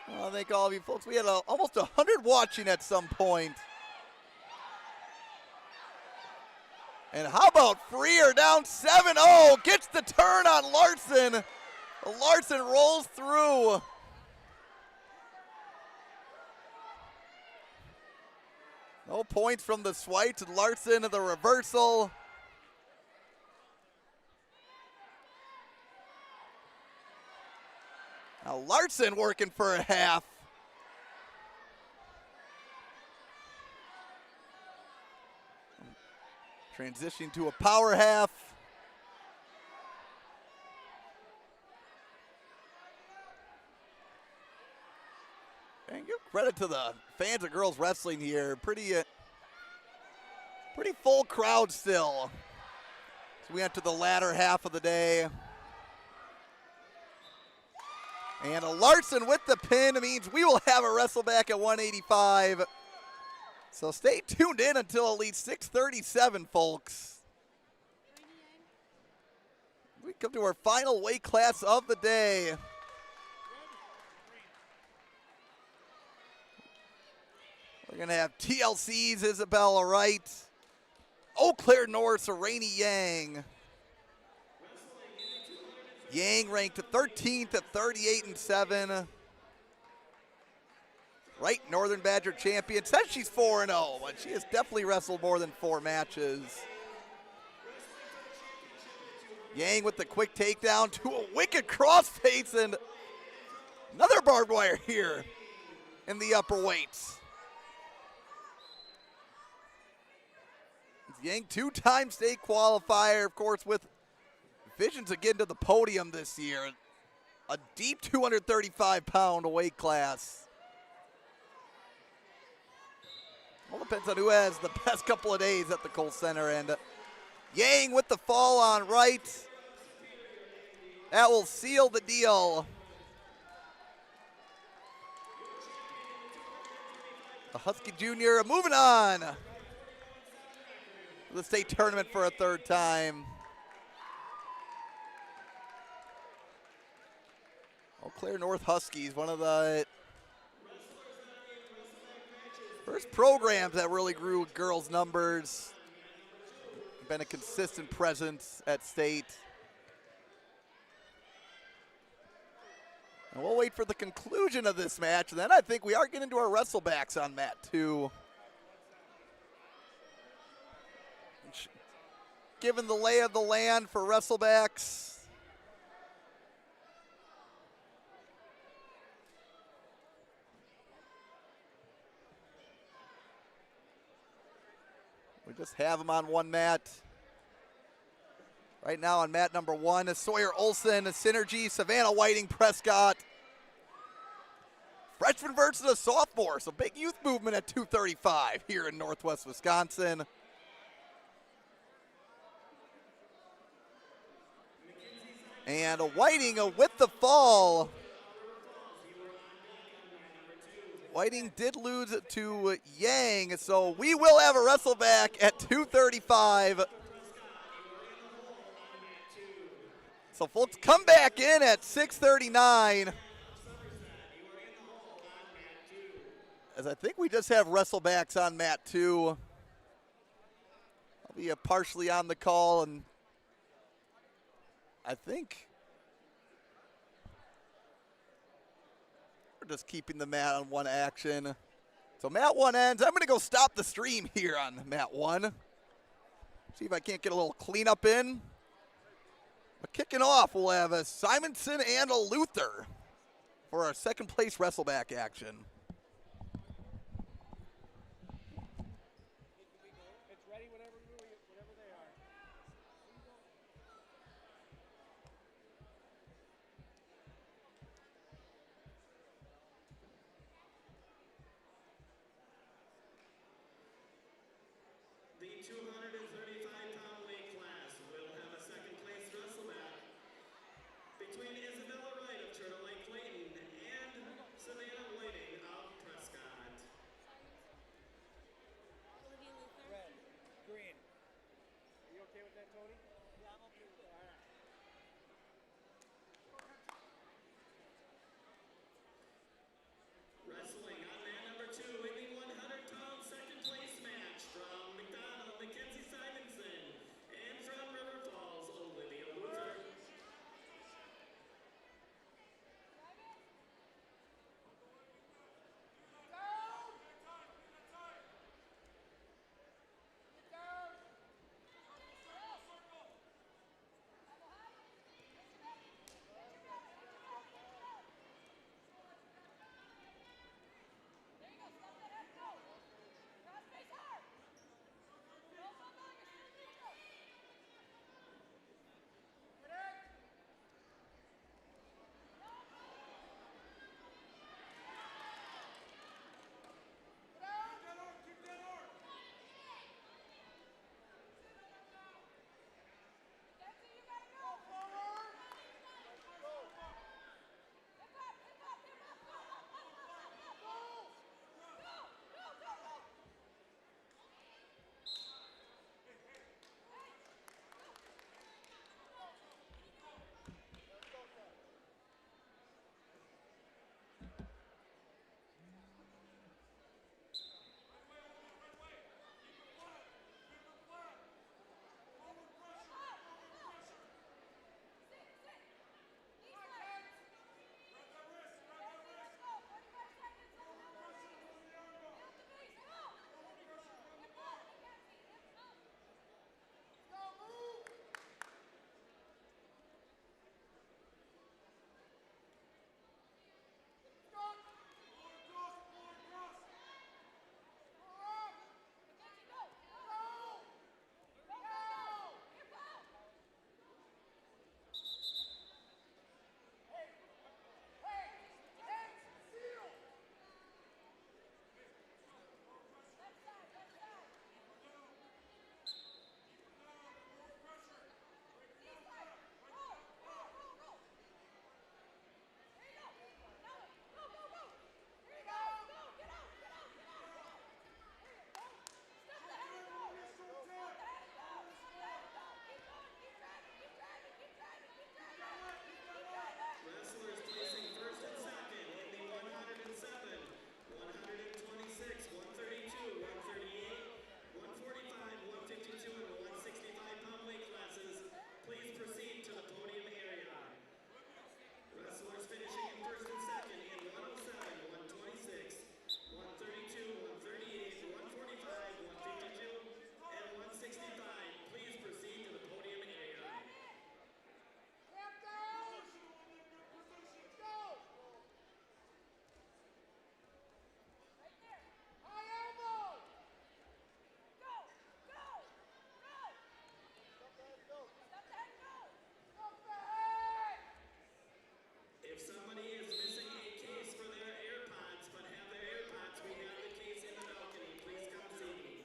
Well, thank all of you folks. We had almost 100 watching at some point. And how about Freer down 7-0, gets the turn on Larson. Larson rolls through. No points from the swipe, and Larson to the reversal. Now Larson working for a half. Transitioning to a power half. And give credit to the fans of girls wrestling here. Pretty full crowd still. So we enter the latter half of the day. And a Larson with the pin means we will have a wrestle back at 185. So stay tuned in until at least 6:37, folks. We come to our final weight class of the day. We're going to have TLC's Isabella Wright, Eau Claire North's Rainey Yang. Yang ranked 13th at 38-7. Wright, Northern Badger champion. Says she's 4-0, but she has definitely wrestled more than 4 matches. Yang with the quick takedown to a wicked crossface, and another barbed wire here in the upper weights. Yang, 2-time state qualifier, of course, with visions again to the podium this year. A deep 235-pound weight class. All depends on who has the best couple of days at the Kohl Center. And Yang with the fall on Wright. That will seal the deal. The Husky Jr. moving on to the state tournament for a 3rd time. Eau Claire North Huskies, one of the first programs that really grew girls' numbers. Been a consistent presence at state. And we'll wait for the conclusion of this match, and then I think we are getting into our wrestlebacks on mat 2. Given the lay of the land for wrestlebacks. We just have them on one mat. Right now on mat number 1 is Sawyer Olson, Synergy, Savannah Whiting, Prescott. Freshman versus a sophomore, so big youth movement at 235 here in Northwest Wisconsin. And a Whiting with the fall. Whiting did lose to Yang, so we will have a wrestle back at 235. So folks, come back in at 6:39. As I think we just have wrestlebacks on mat 2. I'll be partially on the call, and I think we're just keeping the mat on one action. So mat 1 ends. I'm going to go stop the stream here on mat 1. See if I can't get a little cleanup in. But kicking off, we'll have a Simonson and a Luther for our second place wrestle-back action. It's ready whenever they are. The 235-pound weight class will have a second place wrestle-back between Isabella Wright of Turtle Lake Clayton and Savannah Whiting of Prescott. Red, green. Are you okay with that, Tony? Yeah, I'm okay with that. All right. Wrestling on mat number 2 in the 100-pound second place match from McDonald, Mackenzie Simonson, and from River Falls, Olivia Luther. Wrestlers placing first and second in the 107, 126, 132, 138, 145, 152, and 165-pound weight classes, please proceed to the podium area. Wrestlers finishing in first and second in 107, 126, 132, 138, 145, 152, and 165, please proceed to the podium area. If somebody is missing a case for their AirPods but have their AirPods, we have the case in the balcony. Please come see me.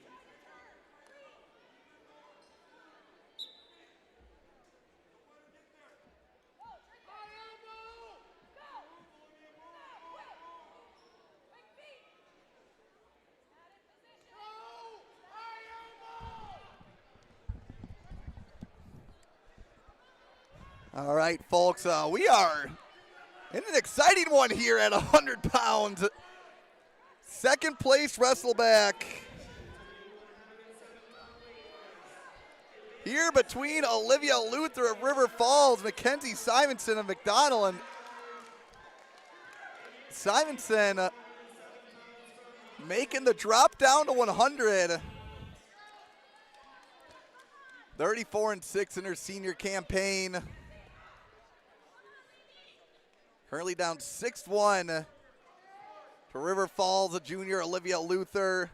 All right, folks, we are in an exciting one here at 100 pounds. Second place wrestle-back. here between Olivia Luther of River Falls, Mackenzie Simonson of McDonald, and Simonson making the drop down to 100. 34-6 in her senior campaign. Currently down 6-1 to River Falls, a junior Olivia Luther.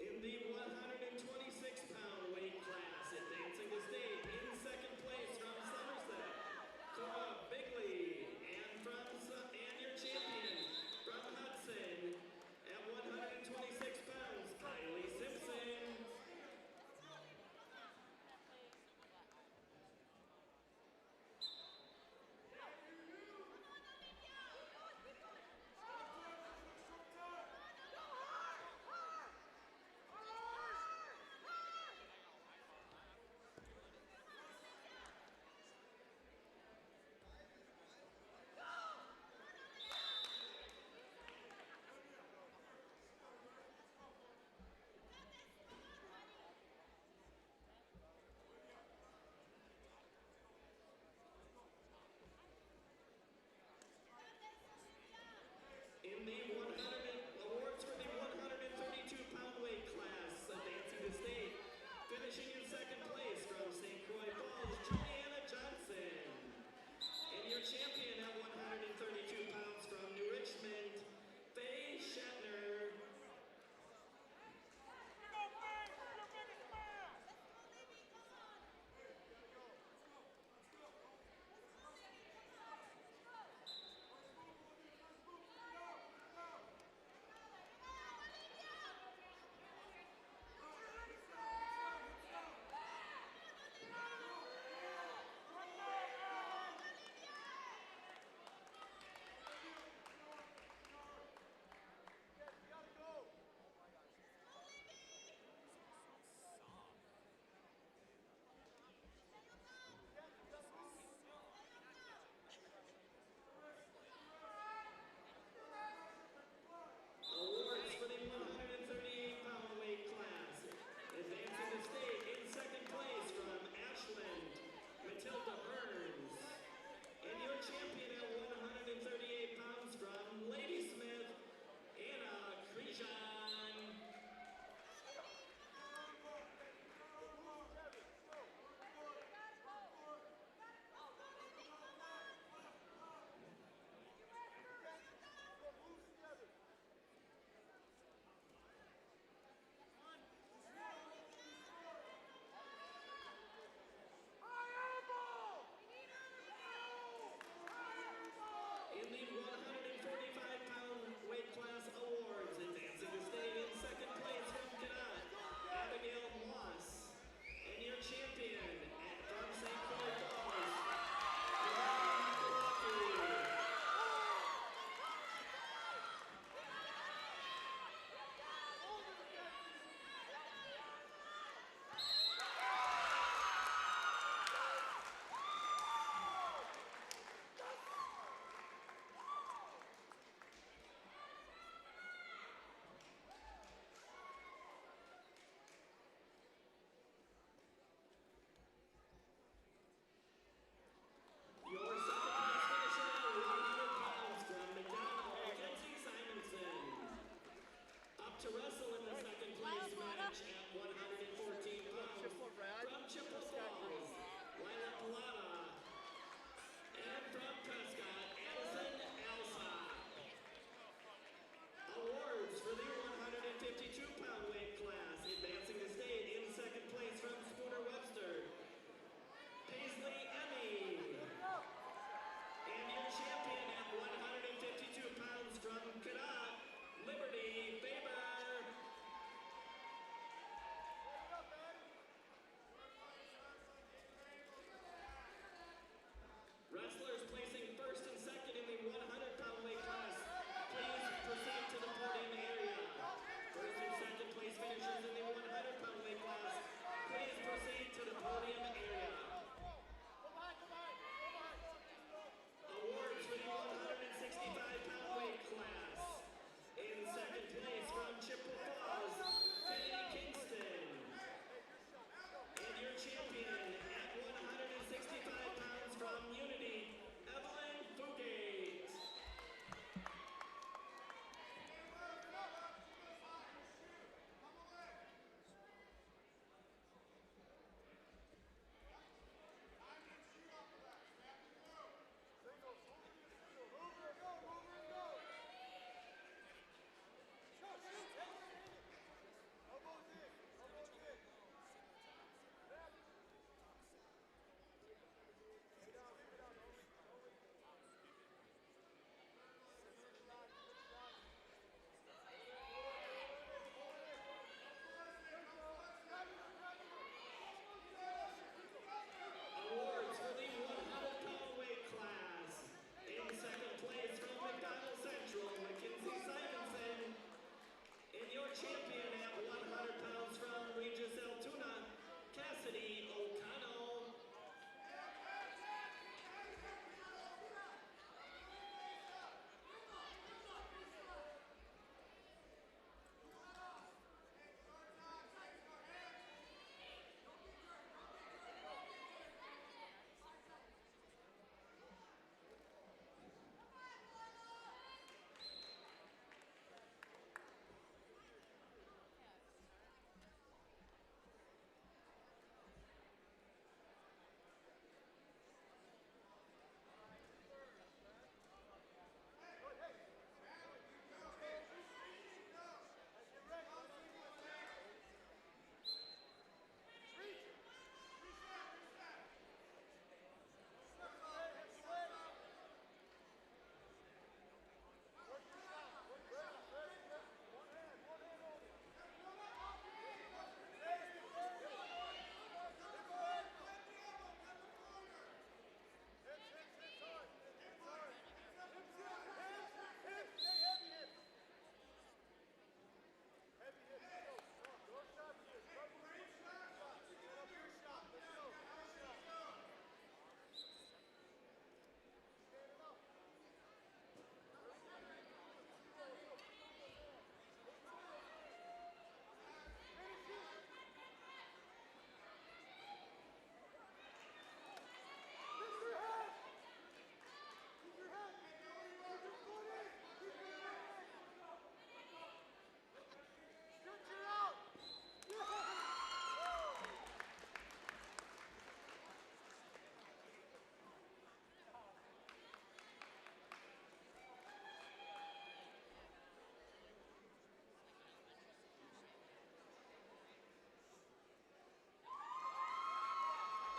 In the 126-pound weight class, advancing to state in second place from Somerset, Cora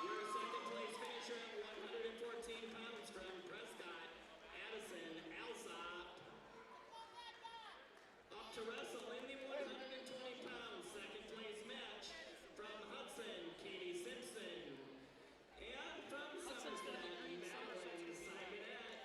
Your second place finisher at 114 pounds from Prescott, Addison Alsop. Up to wrestle in the 120 pounds, second place match from Hudson, Katie Simpson. And from Somerset, Madeline Simonette.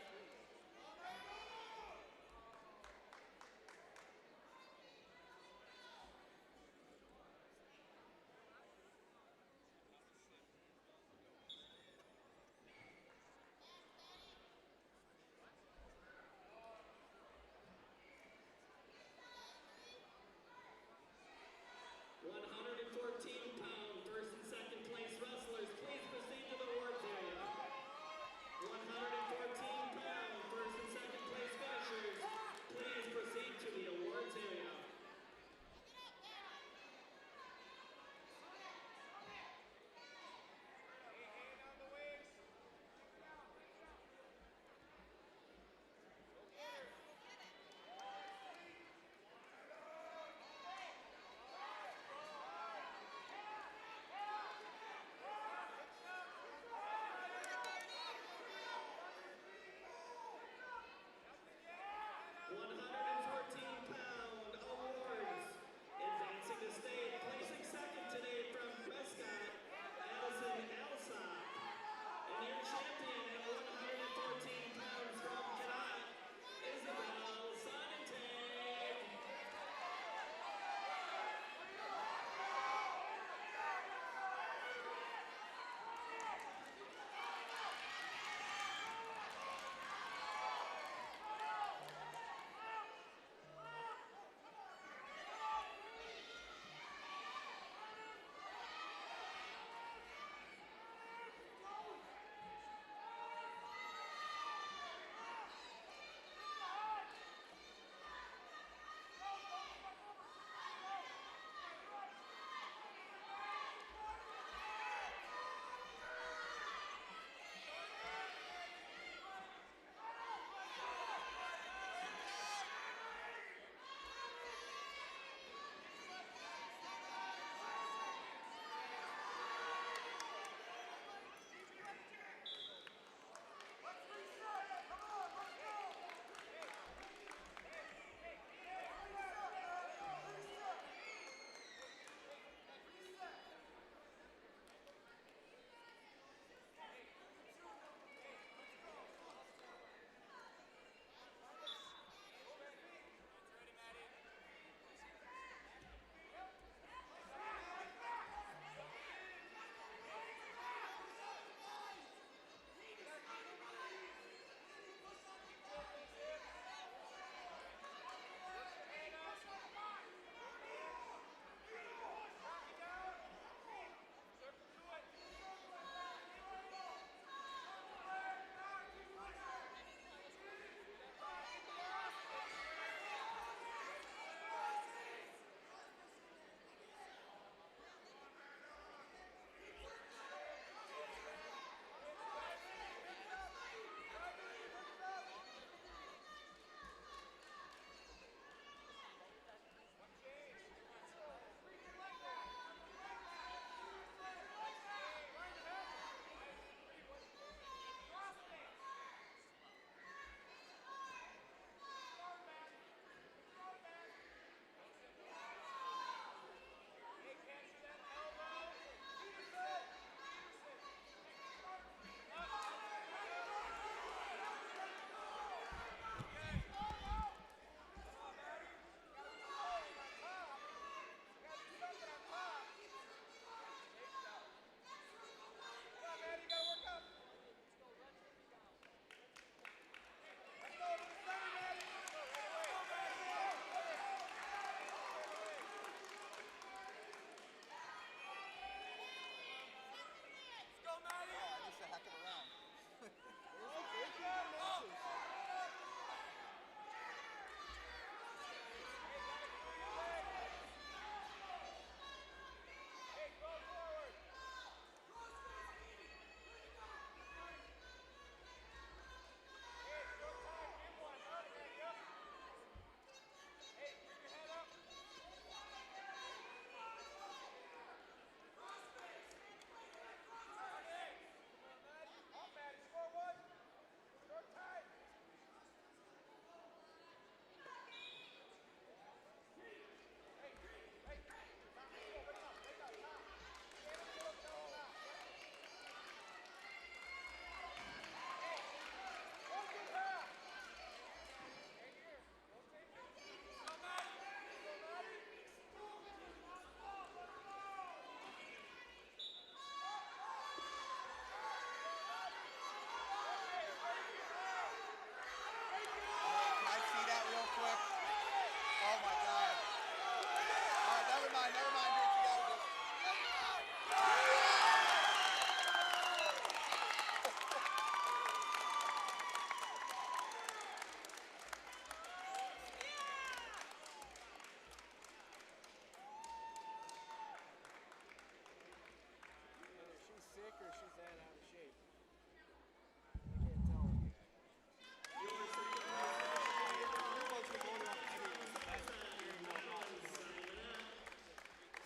her she's that out of shape. I can't tell.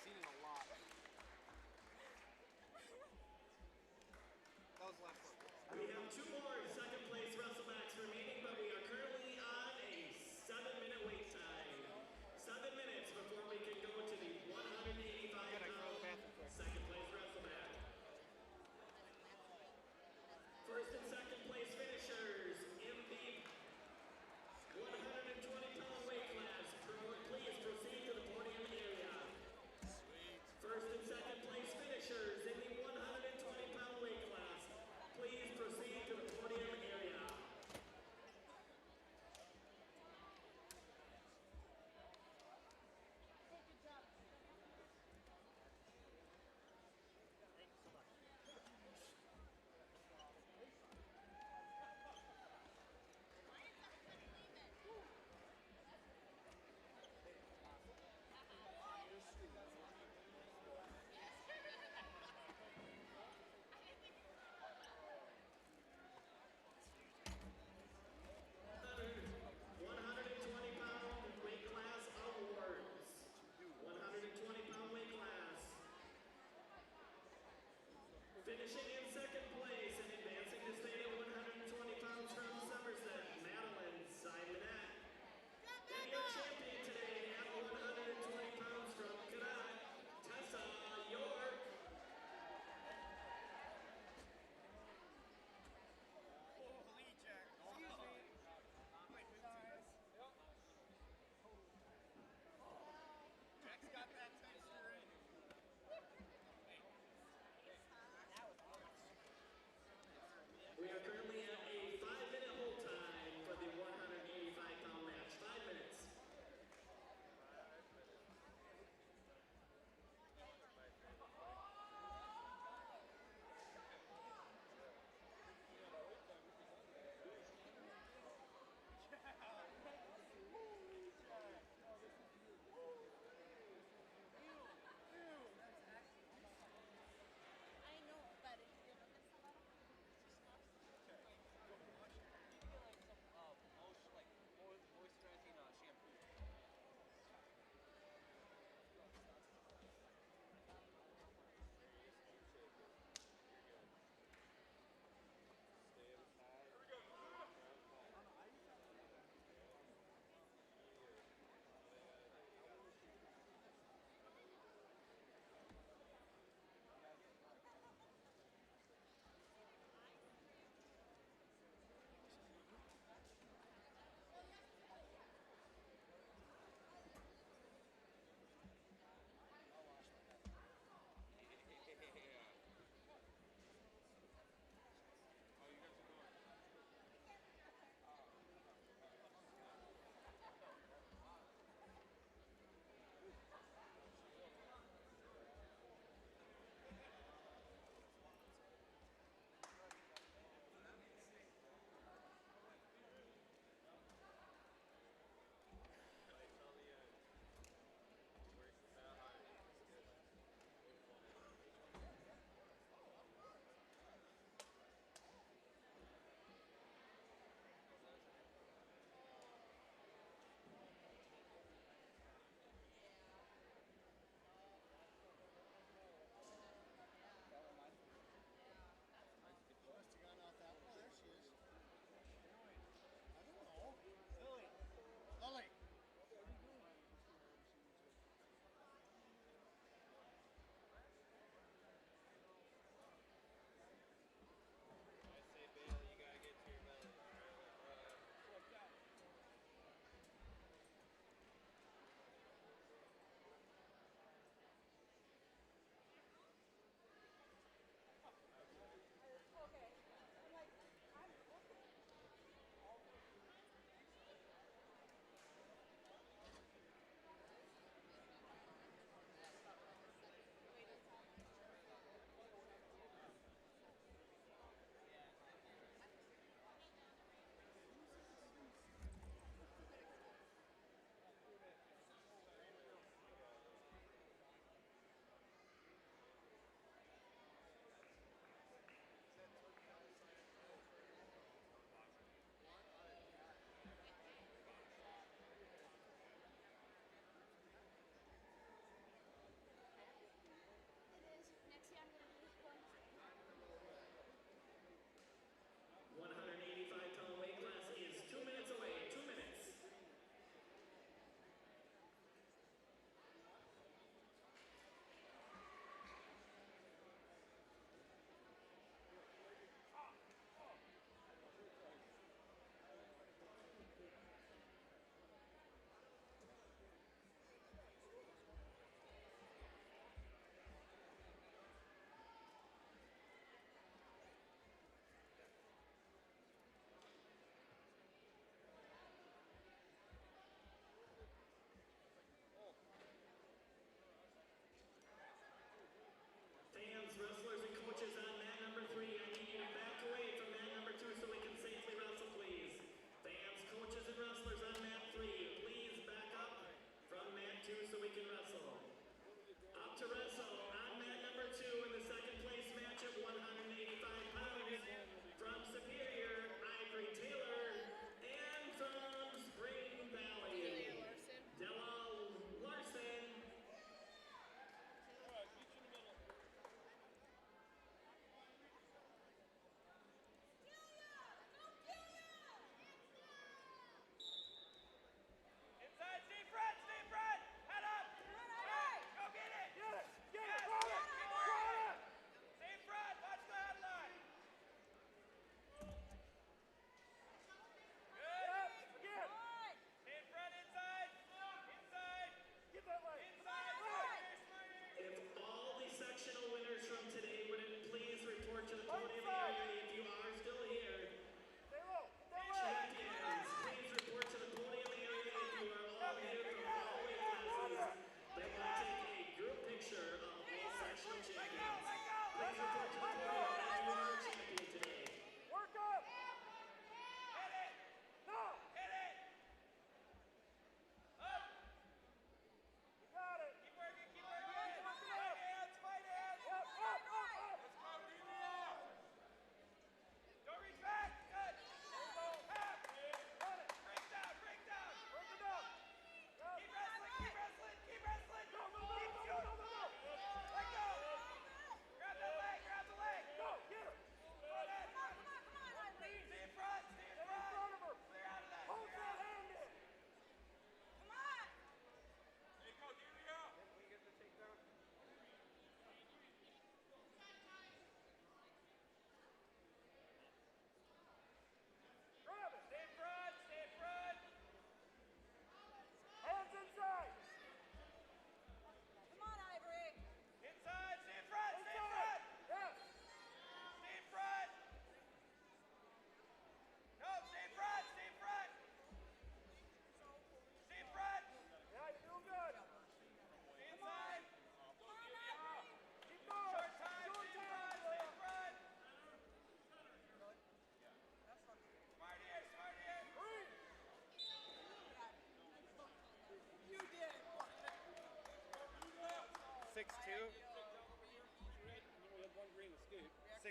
Seen it a lot. That was the last one. We have 2 more second place wrestle-backs remaining, but we are currently on a 7-minute wait time. 7 minutes before we can go to the 185-pound second place wrestle-back.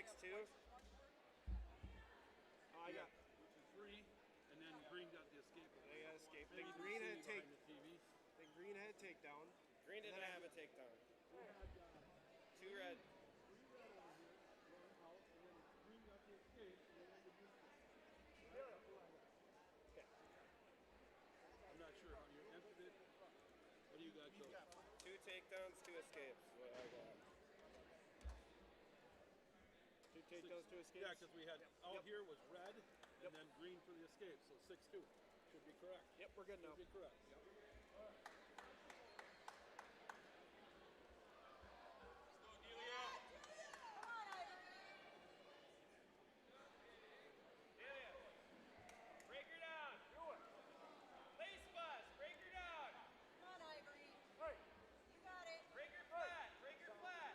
6-2. I got 3, and then Green got the escape. They got escape. Maybe Then you Green can had see take. behind the TV. Then Green had takedown. Green And didn't then I- have a takedown. We had 2 red. 3 red over here, 1 out, and then Green got the escape, and then I did this. Right? That's what I got. Okay. I'm not sure how you entered it. What do you got, Joe? 2 takedowns, 2 escapes. What I got. 2 takedowns, 2 escapes. Yeah, because we had out Yep. here was red, Yep. and then Green for the escape, so 6-2. Should be correct. Yep, we're good now. Should be correct. Yep. Come on, Ivory. Break her down. Do it. Lace bus. Break her down. Come on, Ivory. You got it. Break her flat. Break her flat.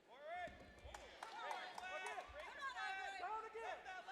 Forward. Break her flat. Break her flat. Down again. Left out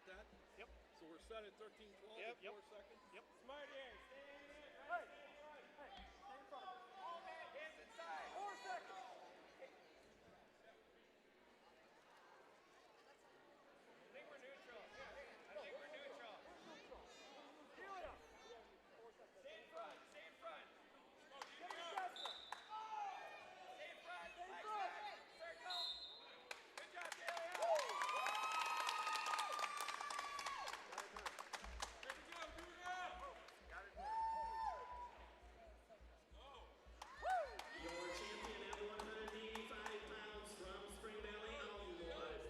got that? Yep. So we're set at 13-12 Yep. with 4 seconds? Yep. Smart here. I think we're neutral. I think we're neutral. Stay in front. Stay in front. Stay in front. Legs back. Circle. Good job, Dalia. There we go. Do it up. Your champion at 185 pounds from Spring Valley, Elmwood,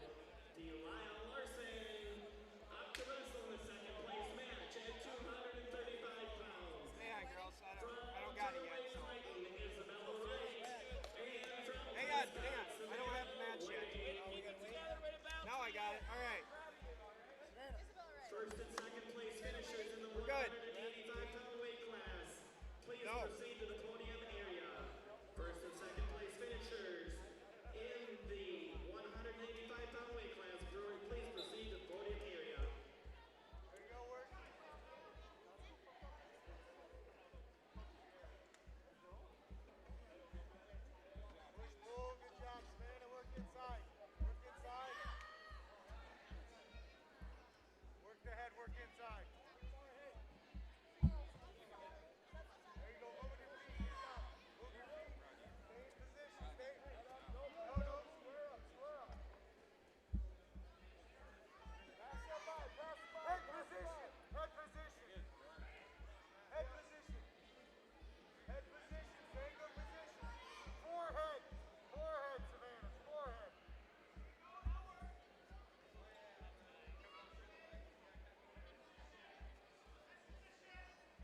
Delisle Larson. Up to wrestle in the second place match at 235 pounds. Stay on, girls. I From don't got it yet. Turtle So. Lake Fighting, Isabella Wright. And from Hang on. I don't have the match yet. Now I got it. All right. First and second place finishers in the We're good. 185-pound weight class. Please No. proceed to the podium area. First and second place finishers in the 185-pound weight class. Please proceed to the podium area. There you go, work. Push, pull, good job, Savannah. Work inside. Work inside. Work the head, work inside. There you go, move your feet. Good job. Move your feet. Stay in position. Stay. No, square up, square up. Pass that by, pass it by. Head position. Head position. Head position. Head position. Stay in good position. Forehead. Forehead, Savannah. Forehead.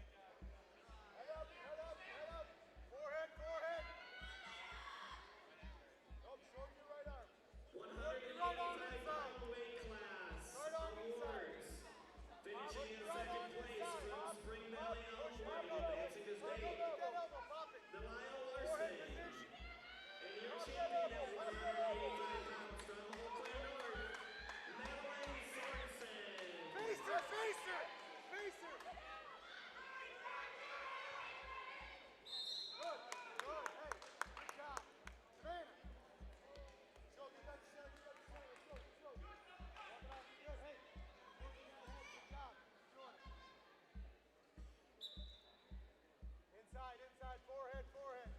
Head up, head up, head up. Forehead, forehead. Nope, show your right arm. 185-pound weight class Right arm inside. awards. Finishing in second place from Spring Valley, Elmwood, advancing to state. That elbow, pop it. Delisle Forehead Larson. position. And your champion at 185 pounds from Eau Claire North, Madeline Sorensen. Face her, face her. Face her. Good, good. Hey, good job. Savannah. Show, you got the center, you got the center. Let's go, let's go. Walk it out, good. Hey, moving that head, good job. Keep doing it. Inside, inside, forehead, forehead.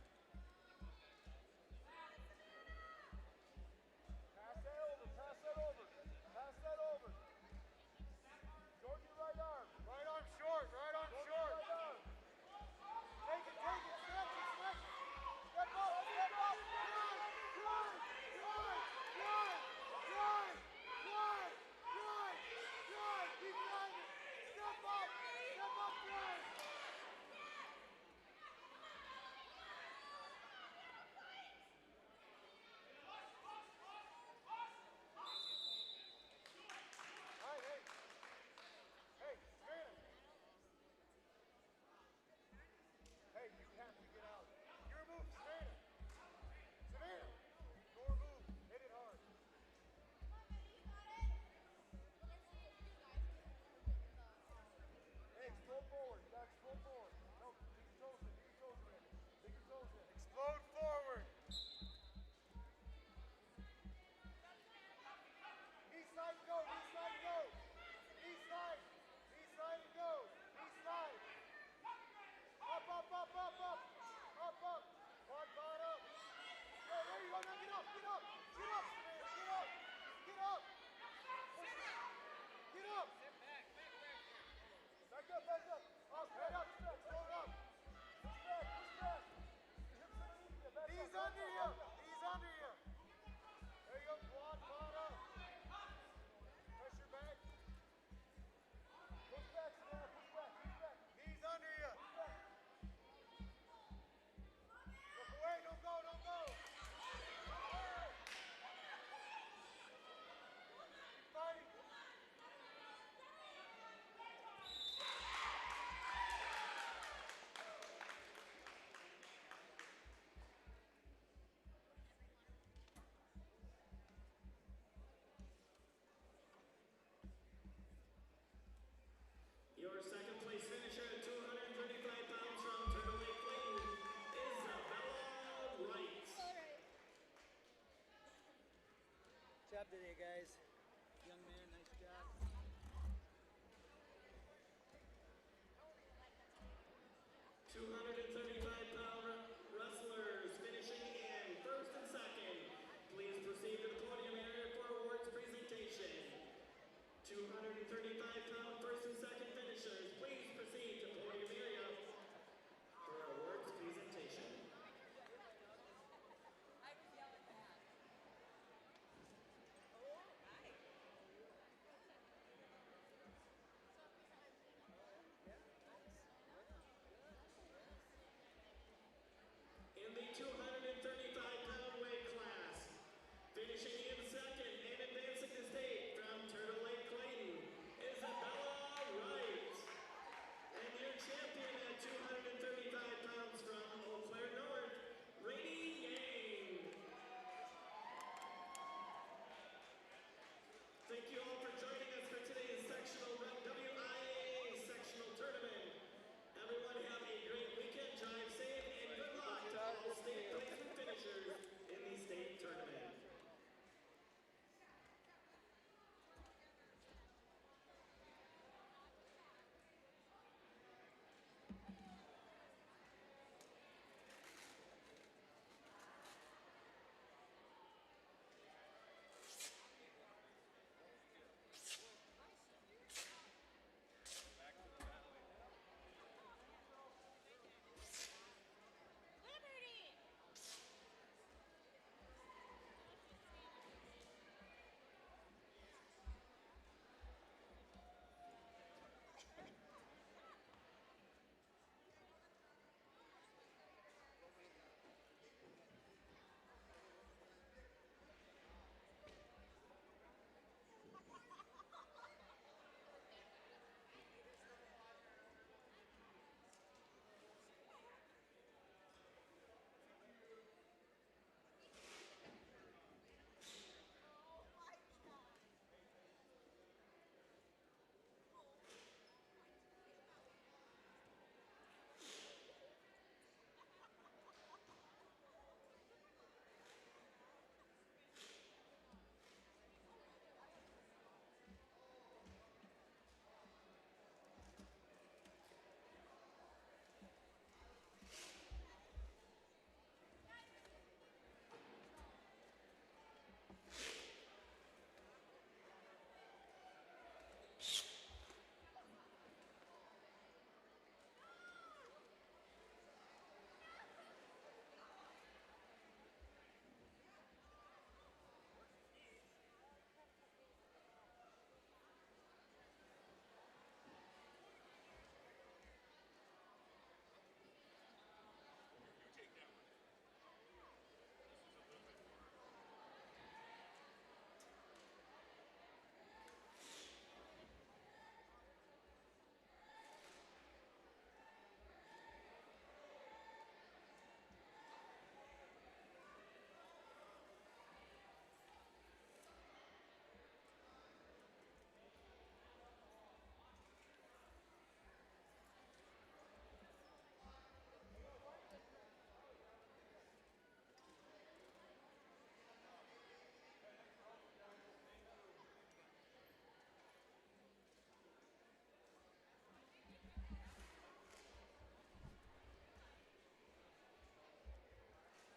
job today, guys. Young man, nice job. $200.